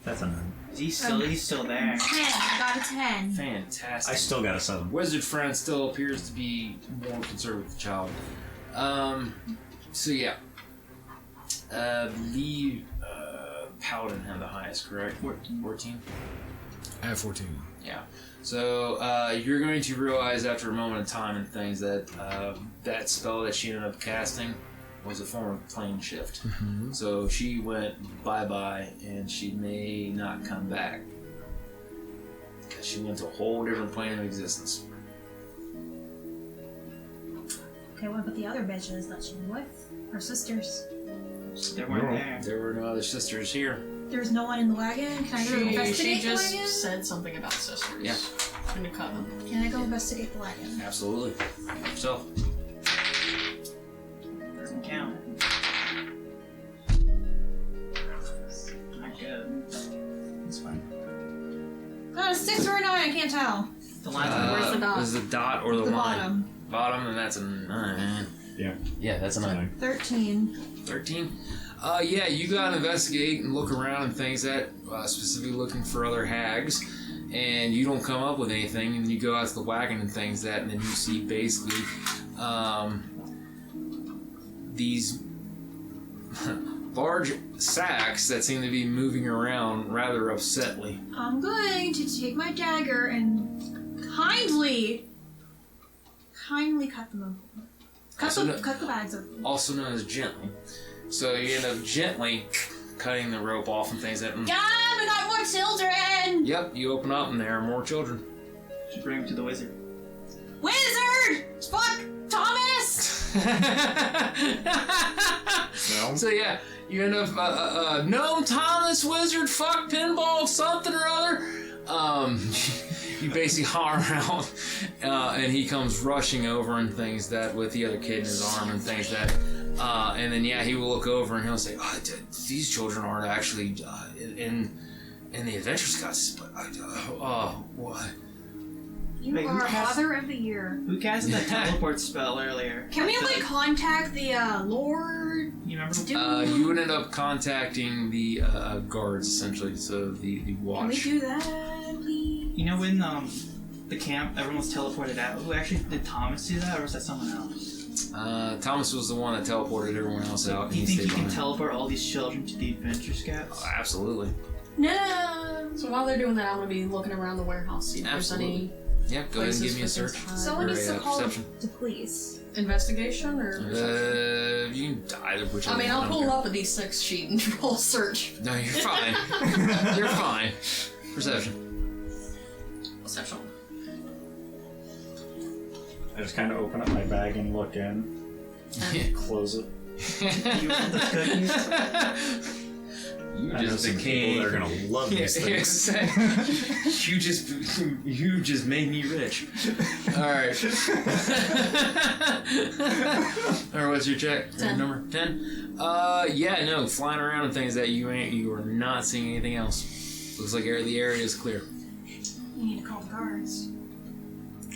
That's a 9. He's still there. 10. I got a 10. Fantastic. I still got a 7. Wizard friend still appears to be more concerned with the child. So yeah. Lee Paladin had the highest, correct? 14? I have 14. Yeah. So you're going to realize after a moment of time and things that that spell that she ended up casting was a form of plane shift. Mm-hmm. So she went bye-bye and she may not come back. Because she went to a whole different plane of existence. Okay, what about the other bitches that she was with? Her sisters. They weren't No. there. There were no other sisters here. There's no one in the wagon? Can I go She investigate the just wagon? said something about sisters. Yeah. In the coven. Can I go investigate the wagon? Absolutely. Yourself. Doesn't count. Not good. It's fine. Got a 6 or a 9, I can't tell. The line's Where's the dot? Was the dot or the, The line? bottom. Bottom, and that's a 9. Yeah. Yeah, that's a 9. 13. 13? Yeah, you gotta investigate and look around and things that, specifically looking for other hags, and you don't come up with anything, and you go out to the wagon and things that, and then you see basically, these large sacks that seem to be moving around rather upsetly. I'm going to take my dagger and kindly cut them open. Cut the bags open. Also known as gently. So you end up gently cutting the rope off and things that. God, we got more children! Yep, you open up and there are more children. Should bring him to the wizard. Wizard! Fuck Thomas! No. So yeah, you end up Gnome Thomas Wizard fuck pinball something or other. You basically holler out, and he comes rushing over and things that with the other kid in his arm and things that, and then yeah, he will look over and he'll say, "These children aren't actually in the Adventure Scots, but what?" You Wait, who are cast- Father of the Year. Who cast that teleport spell earlier? Can we contact the Lord? You remember? Dude? You would end up contacting the guards essentially, so the watch. Can we do that, please? You know when the camp everyone was teleported out? Who actually did Thomas do that, or was that someone else? Thomas was the one that teleported everyone else out. And Do you think stayed you can behind. teleport all these children to the Adventure Scouts? Absolutely. No! So while they're doing that, I'm gonna be looking around the warehouse, see if there's any Yeah, go ahead and places give me a for search. things to hide. Someone Or needs a, to call perception. the police. Investigation or perception? You can either whichever. I mean, one, I'll don't pull care. up a D6 sheet and roll search. No, you're fine. You're fine. Perception. Perception. I just kind of open up my bag and look in. Close it. You want the cookies? You I know just some became. people that are gonna love these things. you just made me rich. All right. All right. What's your check? 10. Number 10. Yeah, no, flying around and things that you are not seeing anything else. Looks like the area is clear. We need to call the guards.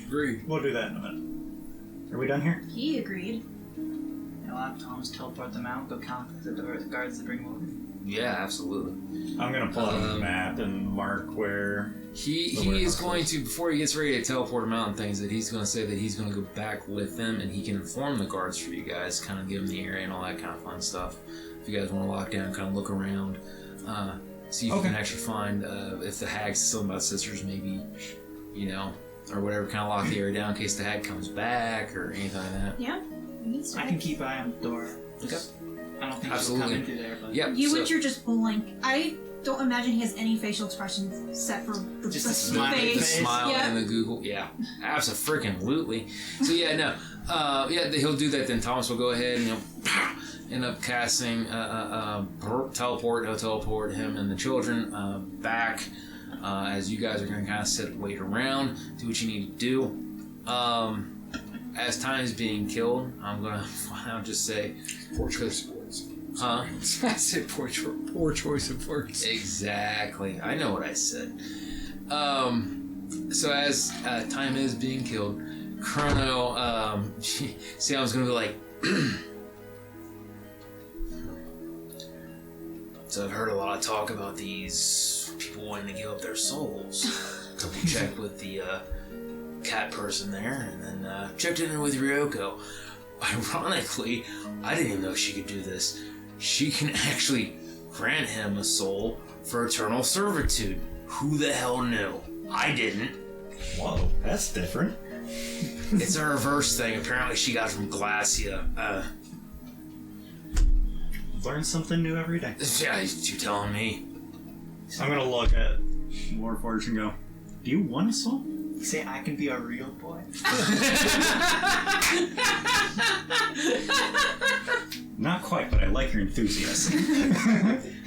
Agreed. We'll do that in a minute. Are we done here? He agreed. I'll have Thomas teleport them out, go contact the guards to bring them over. Yeah, absolutely. I'm gonna pull out a map and mark where. He The is warehouse going is. to, before he gets ready to teleport him out and things, that he's going to say that he's going to go back with them and he can inform the guards for you guys, kind of give them the area and all that kind of fun stuff. If you guys want to lock down, kind of look around, see if you Okay. can actually find if the hag's something about sisters, maybe, or whatever, kind of lock the area down in case the hag comes back or anything like that. Yeah. We need to. I can keep an eye on the door. Okay. I don't think Absolutely. she'll come in through there, but Yep. You so- would you're just blank. I don't imagine he has any facial expressions except for the, Just the a smiley the face. smile Yeah. and the Google, yeah, absolutely. So yeah, no, yeah, he'll do that. Then Thomas will go ahead and end up casting teleport. He'll teleport him and the children back as you guys are going to kind of sit, wait around, do what you need to do. As time is being killed, I'm gonna just say, Poor choice of words. huh? I said poor choice of words. Exactly. I know what I said. So as time is being killed, Chrono, see, I was gonna be like, so I've heard a lot of talk about these people wanting to give up their souls. Double checked with the cat person there, and then checked in with Ryoko. Ironically, I didn't even know she could do this. She can actually grant him a soul for eternal servitude. Who the hell knew? I didn't. Whoa, that's different. It's a reverse thing. Apparently, she got it from Glacia. Learn something new every day. Yeah, you telling me? I'm gonna look at Warforged and go, do you want a soul? you say I can be a real boy. Not quite, but I like your enthusiasm.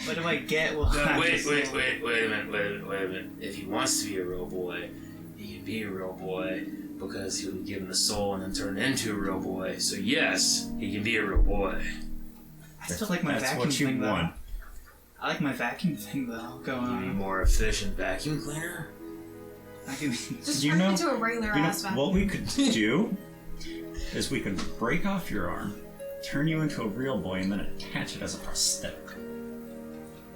What do I get? Well, Wait a minute. If he wants to be a real boy, he can be a real boy because he'll be given the soul and then turned into a real boy. So yes, he can be a real boy. I still like my That's vacuum what you thing, though. want. I like my vacuum thing, though. Go You be on. more efficient vacuum cleaner. I can. Just You turn know- into a regular ass vacuum. What we could do is we could break off your arm, turn you into a real boy, and then attach it as a prosthetic.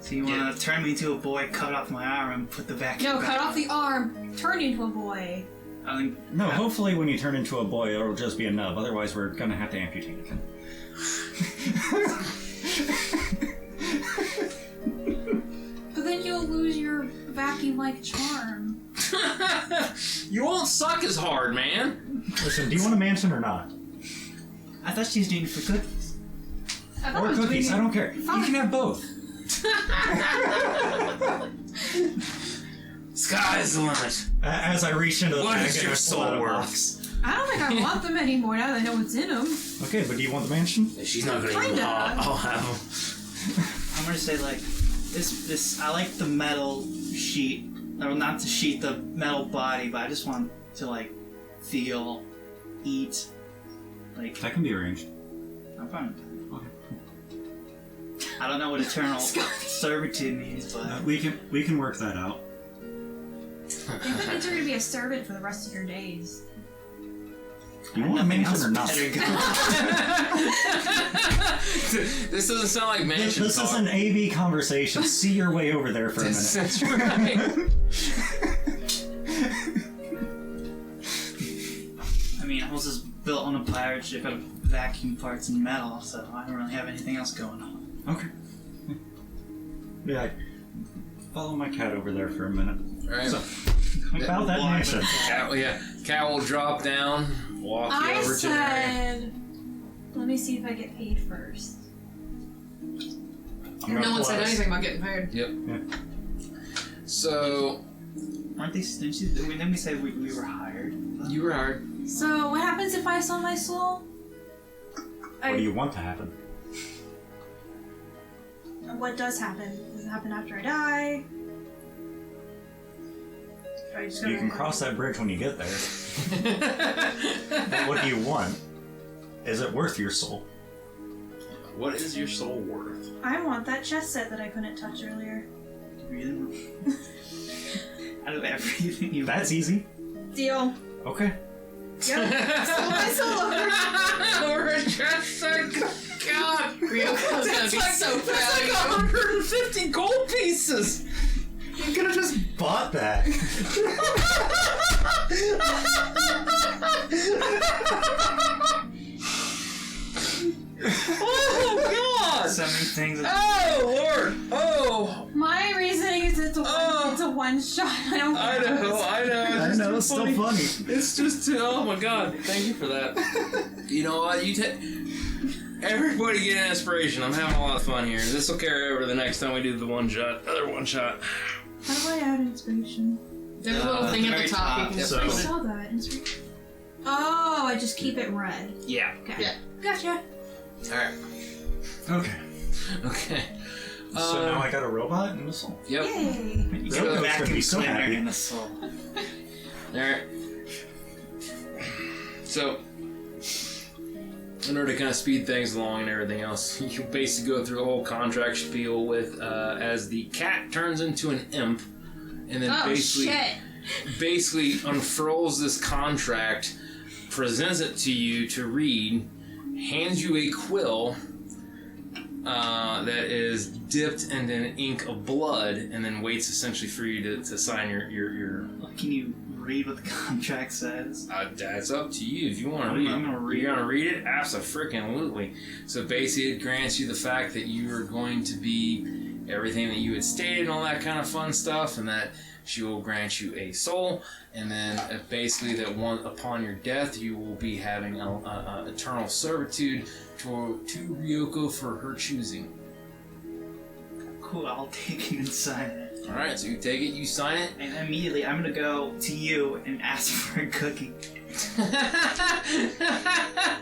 So you want to turn me into a boy, cut off my arm, and put the vacuum No, back? cut off the arm, turn you into a boy. I think. No, hopefully when you turn into a boy, it'll just be a nub. Otherwise, we're gonna have to amputate it. But then you'll lose your vacuum-like charm. You won't suck as hard, man. Listen, do you want a mansion or not? I thought she was doing it for cookies. I thought Or it was cookies, I don't care. You can have both. Sky's the limit. As I reach into the What bag is and your I pull out a soul box. I don't think I want them anymore now that I know what's in them. Okay, but do you want the mansion? She's not gonna even. Kinda. I'll have them. I'm gonna say like this. I like the metal sheet, or not the sheet, the metal body, but I just want to like feel, eat, like. That can be arranged. I'm fine with that. Okay. I don't know what eternal servitude means, but We can work that out. I think that means you're gonna be a servant for the rest of your days. You want a mansion or not? better go. This doesn't sound like mansion This talk. is an AV conversation. See your way over there for a minute. That's right. I mean, I was just built on a pirate ship out of vacuum parts and metal, so I don't really have anything else going on. Okay. Yeah. Follow my cat over there for a minute. Right. So, about that Why? mansion. Cat will drop down, walk you I over to the area. said, let me see if I get paid first. I'm gonna No one pull said out- anything about getting paid. Yep. Yeah. So Aren't they? Didn't we say we were hired? you were hired. So, what happens if I sell my soul? What do you want to happen? What does happen? Does it happen after I die? Or I just You gotta- can cross that bridge when you get there. But what do you want? Is it worth your soul? What is your soul worth? I want that chess set that I couldn't touch earlier. Really? Out of everything you. That's easy. Deal. Okay. Yep. Sell my soul over. Over a chest set. God, Ryoko's gonna be so proud that's of like you. 150 gold pieces. You could have just bought that. Oh God! So many things. Oh Lord! Oh, My reasoning is it's a one shot. I don't I know. I know, it's still funny. It's just oh my God! Thank you for that. You know what? Everybody get an inspiration. I'm having a lot of fun here. This will carry over the next time we do the other one shot. How do I add inspiration? There's a little thing at the very top you top, can just so- I put it. saw that. Inspiration. Oh, I just keep it red. Yeah. Okay. Yeah. Gotcha. All right. Okay. Okay. So now I got a robot and a soul. Yep. Yay. You So go it's back gonna be and so cleaner happy. in the soul. All right. So, in order to kind of speed things along and everything else, you basically go through a whole contract spiel with as the cat turns into an imp, and then Oh shit. basically unfurls this contract, presents it to you to read, hands you a quill that is dipped in an ink of blood, and then waits essentially for you to sign your Can you read what the contract says? that's up to you if you want to I'm read it. gonna read You're it. gonna read it? Absolutely. So basically, it grants you the fact that you are going to be everything that you had stated and all that kind of fun stuff, and that she will grant you a soul, and then basically that upon your death, you will be having a eternal servitude to Ryoko for her choosing. Cool, I'll take it and sign it. All right, so you take it, you sign it. And immediately I'm gonna go to you and ask for a cookie.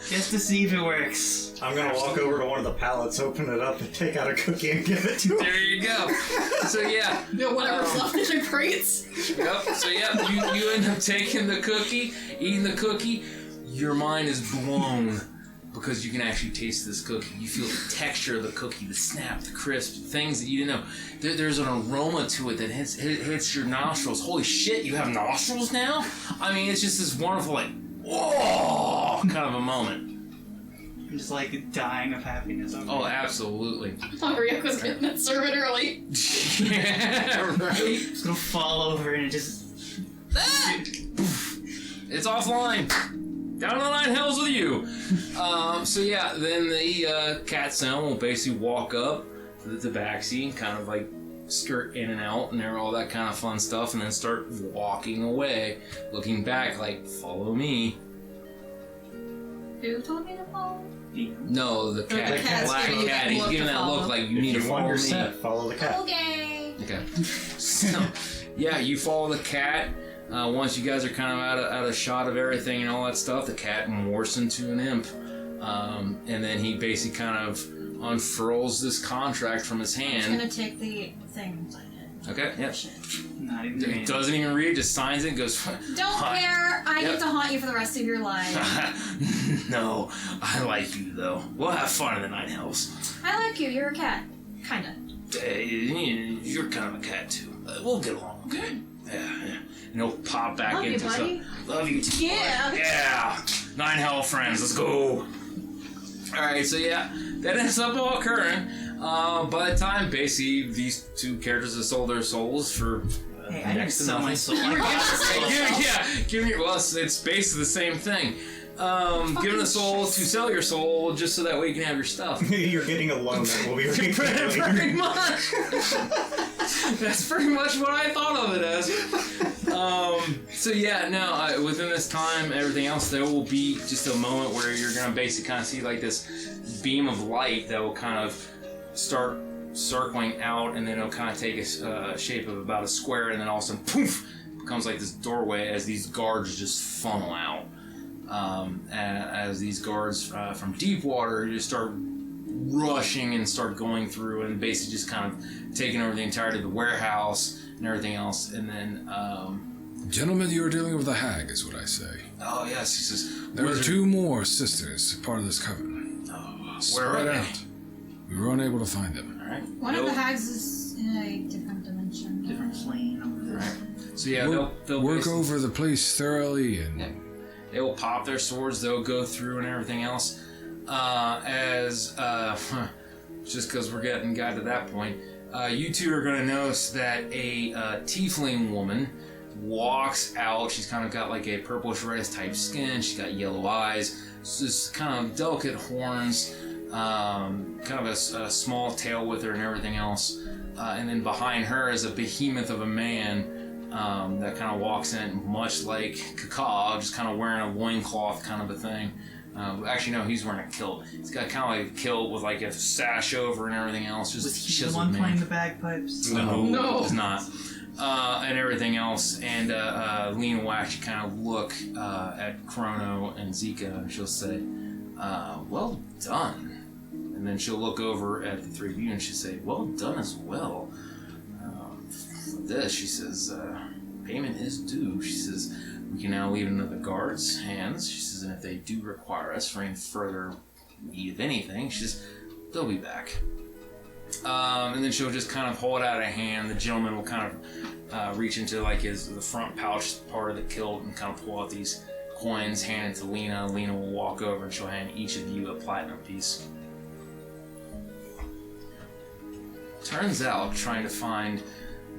Just to see if it works. I'm gonna walk over to one of the pallets, open it up, and take out a cookie and give it to him. There you go. So yeah. Whatever's left in your crates. Yep. So yeah, you end up taking the cookie, eating the cookie. Your mind is blown because you can actually taste this cookie. You feel the texture of the cookie, the snap, the crisp, things that you didn't know. There's an aroma to it that hits your nostrils. Holy shit, you have nostrils now? I mean, it's just this wonderful, like, whoa, kind of a moment. I'm just like dying of happiness. Over Oh, it. absolutely. Ryoko's getting that servant early. Yeah, right? It's gonna fall over and it just. It's offline. Down to the 9 hells with you. So yeah, then the cat sound will basically walk up to the tabaxi, kind of like skirt in and out and all that kind of fun stuff, and then start walking away, looking back like, follow me. Who told me to follow? No, the cat. The cat's Black giving you cat. that He's look giving to that look follow. like you need to If you want follow your me. set, follow the cat. Okay. Okay. So, yeah, you follow the cat. Once you guys are kind of out of shot of everything and all that stuff, the cat morphs into an imp. And then he basically kind of unfurls this contract from his hand. I'm gonna take the thing and sign it. Okay, yep. Not even. He doesn't even read, just signs it and goes, Don't care. I get to haunt you for the rest of your life. No, I like you though. We'll have fun in the Nine Hells. I like you. You're a cat. Kinda. You're kind of a cat too. We'll get along, okay? Yeah. And he'll pop back Love you, into buddy. Love you too. Yeah. Bud. Yeah. Nine Hell friends, let's go. Alright, so yeah, that ends up all occurring. By the time basically these two characters have sold their souls for Hey, I didn't next to sell my nothing. soul. Give me well, it's basically the same thing. Giving the soul to sell your soul just so that way you can have your stuff. You're getting a loan that will be repaid later. Pretty much. That's pretty much what I thought of it as. So yeah, no. Within this time, everything else, there will be just a moment where you're gonna basically kind of see like this beam of light that will kind of start circling out, and then it'll kind of take a shape of about a square, and then all of a sudden, poof, becomes like this doorway as these guards just funnel out. As these guards from Deepwater just start rushing and start going through and basically just kind of taking over the entirety of the warehouse and everything else. And then, Gentlemen, you are dealing with a hag, is what I say. oh yes, he says, There are "Wizard." 2 more sisters, part of this covenant. Where are Spread they? out. We were unable to find them. All right. One of the hags is in a different dimension. Different plane over there. Right. So yeah, Work, they'll work basically- over the place thoroughly and Yeah. They will pop their swords. They'll go through and everything else. Just because we're got to that point, you two are going to notice that a tiefling woman walks out. She's kind of got like a purplish reddish type skin. She's got yellow eyes. Just kind of delicate horns. Kind of a small tail with her and everything else. And then behind her is a behemoth of a man. That kind of walks in much like Kaka, just kind of wearing a loincloth kind of a thing. Actually, no, he's wearing a kilt. He's got kind of like a kilt with like a sash over and everything else. Just Was he the chiseled one man. playing the bagpipes? No, it's not. And everything else. And Lena will actually kind of look at Chrono and Zika, and she'll say, well done. And then she'll look over at the 3 of you and she'll say, well done as well. For this, she says, payment is due. She says, we can now leave it into the guards' hands. She says, and if they do require us for any further need of anything, she says, they'll be back. And then she'll just kind of hold out a hand. The gentleman will kind of reach into like the front pouch part of the kilt and kind of pull out these coins, hand it to Lena. Lena will walk over and she'll hand each of you a platinum piece. Turns out, trying to find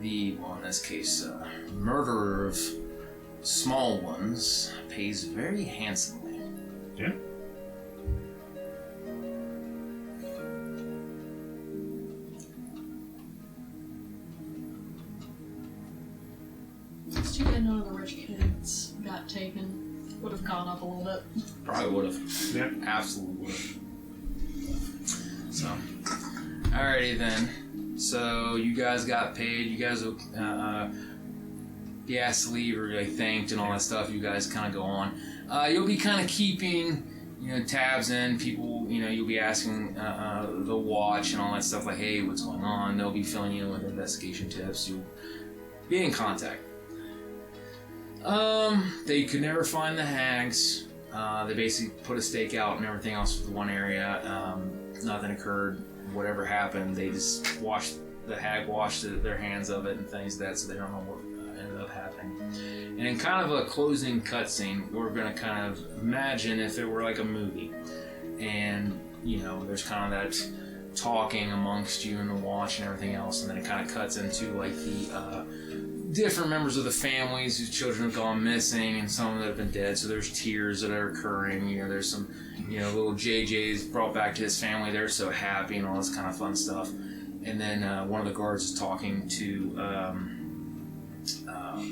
the, well, in this case, murderer of small ones pays very handsomely. Yeah. It's too bad none of the rich kids got taken. Would have gone up a little bit. Probably would have. Yeah. Absolutely would have. So, alrighty then. So you guys got paid. You guys will be asked to leave or like thanked and all that stuff. You guys kind of go on. You'll be kind of keeping, tabs in people. You'll be asking the watch and all that stuff. Like, hey, what's going on? They'll be filling you in with investigation tips. You'll be in contact. They could never find the hags. They basically put a stake out and everything else for the one area. Nothing occurred. Whatever happened, they just the hag washed their hands of it and things like that, so they don't know what ended up happening. And in kind of a closing cutscene, we're going to kind of imagine if it were like a movie. And, there's kind of that talking amongst you and the watch and everything else, and then it kind of cuts into like the different members of the families whose children have gone missing, and some that have been dead. So there's tears that are occurring. There's some, little JJ's brought back to his family. They're so happy and all this kind of fun stuff. And then one of the guards is talking to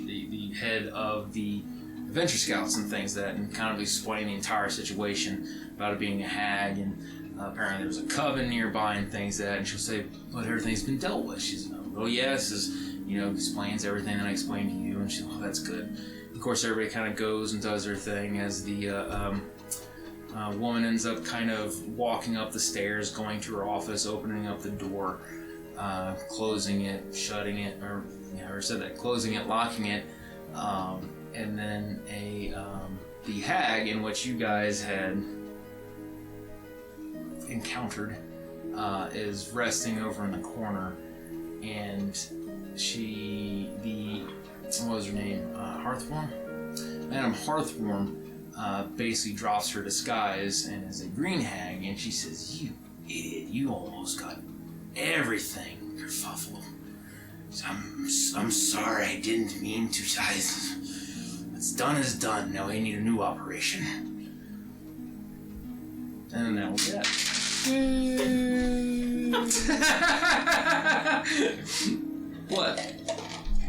the head of the adventure scouts and things and kind of explaining the entire situation about it being a hag, and apparently there's a coven nearby and things and she'll say, but everything's been dealt with. She's oh yeah, this is, explains everything that I explained to you, and she's, oh, that's good. Of course, everybody kind of goes and does their thing as the woman ends up kind of walking up the stairs, going to her office, opening up the door, closing it, shutting it, closing it, locking it, and then the hag in which you guys had encountered is resting over in the corner, and what was her name? Hearthworm? Madam Hearthworm basically drops her disguise and is a green hag, and she says, "You idiot, you almost got everything, kerfuffle. I'm sorry, I didn't mean to. What's done is done. Now I need a new operation." And that was it. What?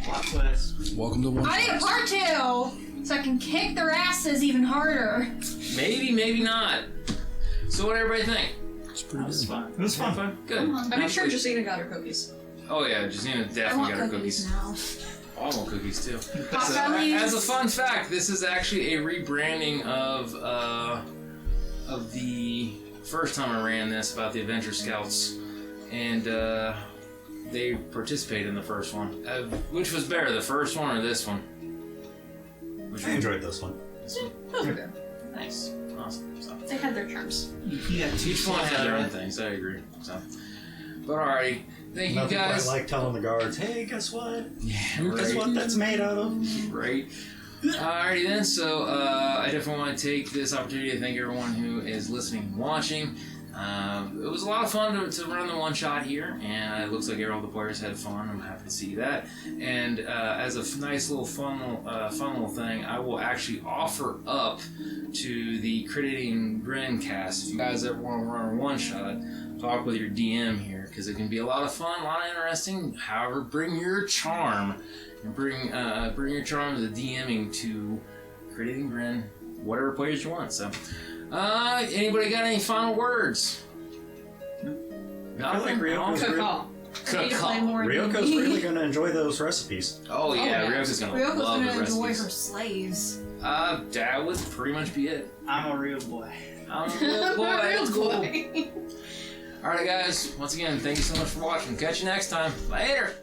Plot twist. Welcome to one. I need a part 2 so I can kick their asses even harder. Maybe, maybe not. So what everybody think? It's pretty That was good. fun. It was fun. Good. I'm sure Justina got her cookies. Oh yeah, Justina I definitely want got her cookies cookies. now. I want cookies too. Hot gummies. As a fun fact, this is actually a rebranding of the first time I ran this about the Adventure Scouts, and they participated in the first one. Which was better, the first one or this one? Which I enjoyed this one. This one? Those are good. Nice, awesome. So, They had their charms. You got two each one had their own things. I agree. So, but alrighty, thank you Nothing guys. quite like telling the guards, hey, guess what? Yeah, Guess right. what that's made out of? Right. Alrighty then, so I definitely want to take this opportunity to thank everyone who is listening and watching. It was a lot of fun to run the one shot here, and it looks like all the players had fun. I'm happy to see that. And as a nice little fun little thing, I will actually offer up to the Crit Eating Grin cast, if you guys ever want to run a one shot, talk with your DM here, because it can be a lot of fun, a lot of interesting. However, bring your charm. And bring your charm to the DMing to Crit Eating Grin, whatever players you want. So, anybody got any final words? Nothing. Ryoko's Cook real- all. I need to play more Ryoko's D&D. really going to enjoy those recipes. Oh yeah, yeah. Ryoko's gonna Ryoko's love gonna the enjoy recipes. her slaves. That would pretty much be it. I'm a real boy. Boy, that's cool. Boy. All right, guys. Once again, thank you so much for watching. Catch you next time. Later.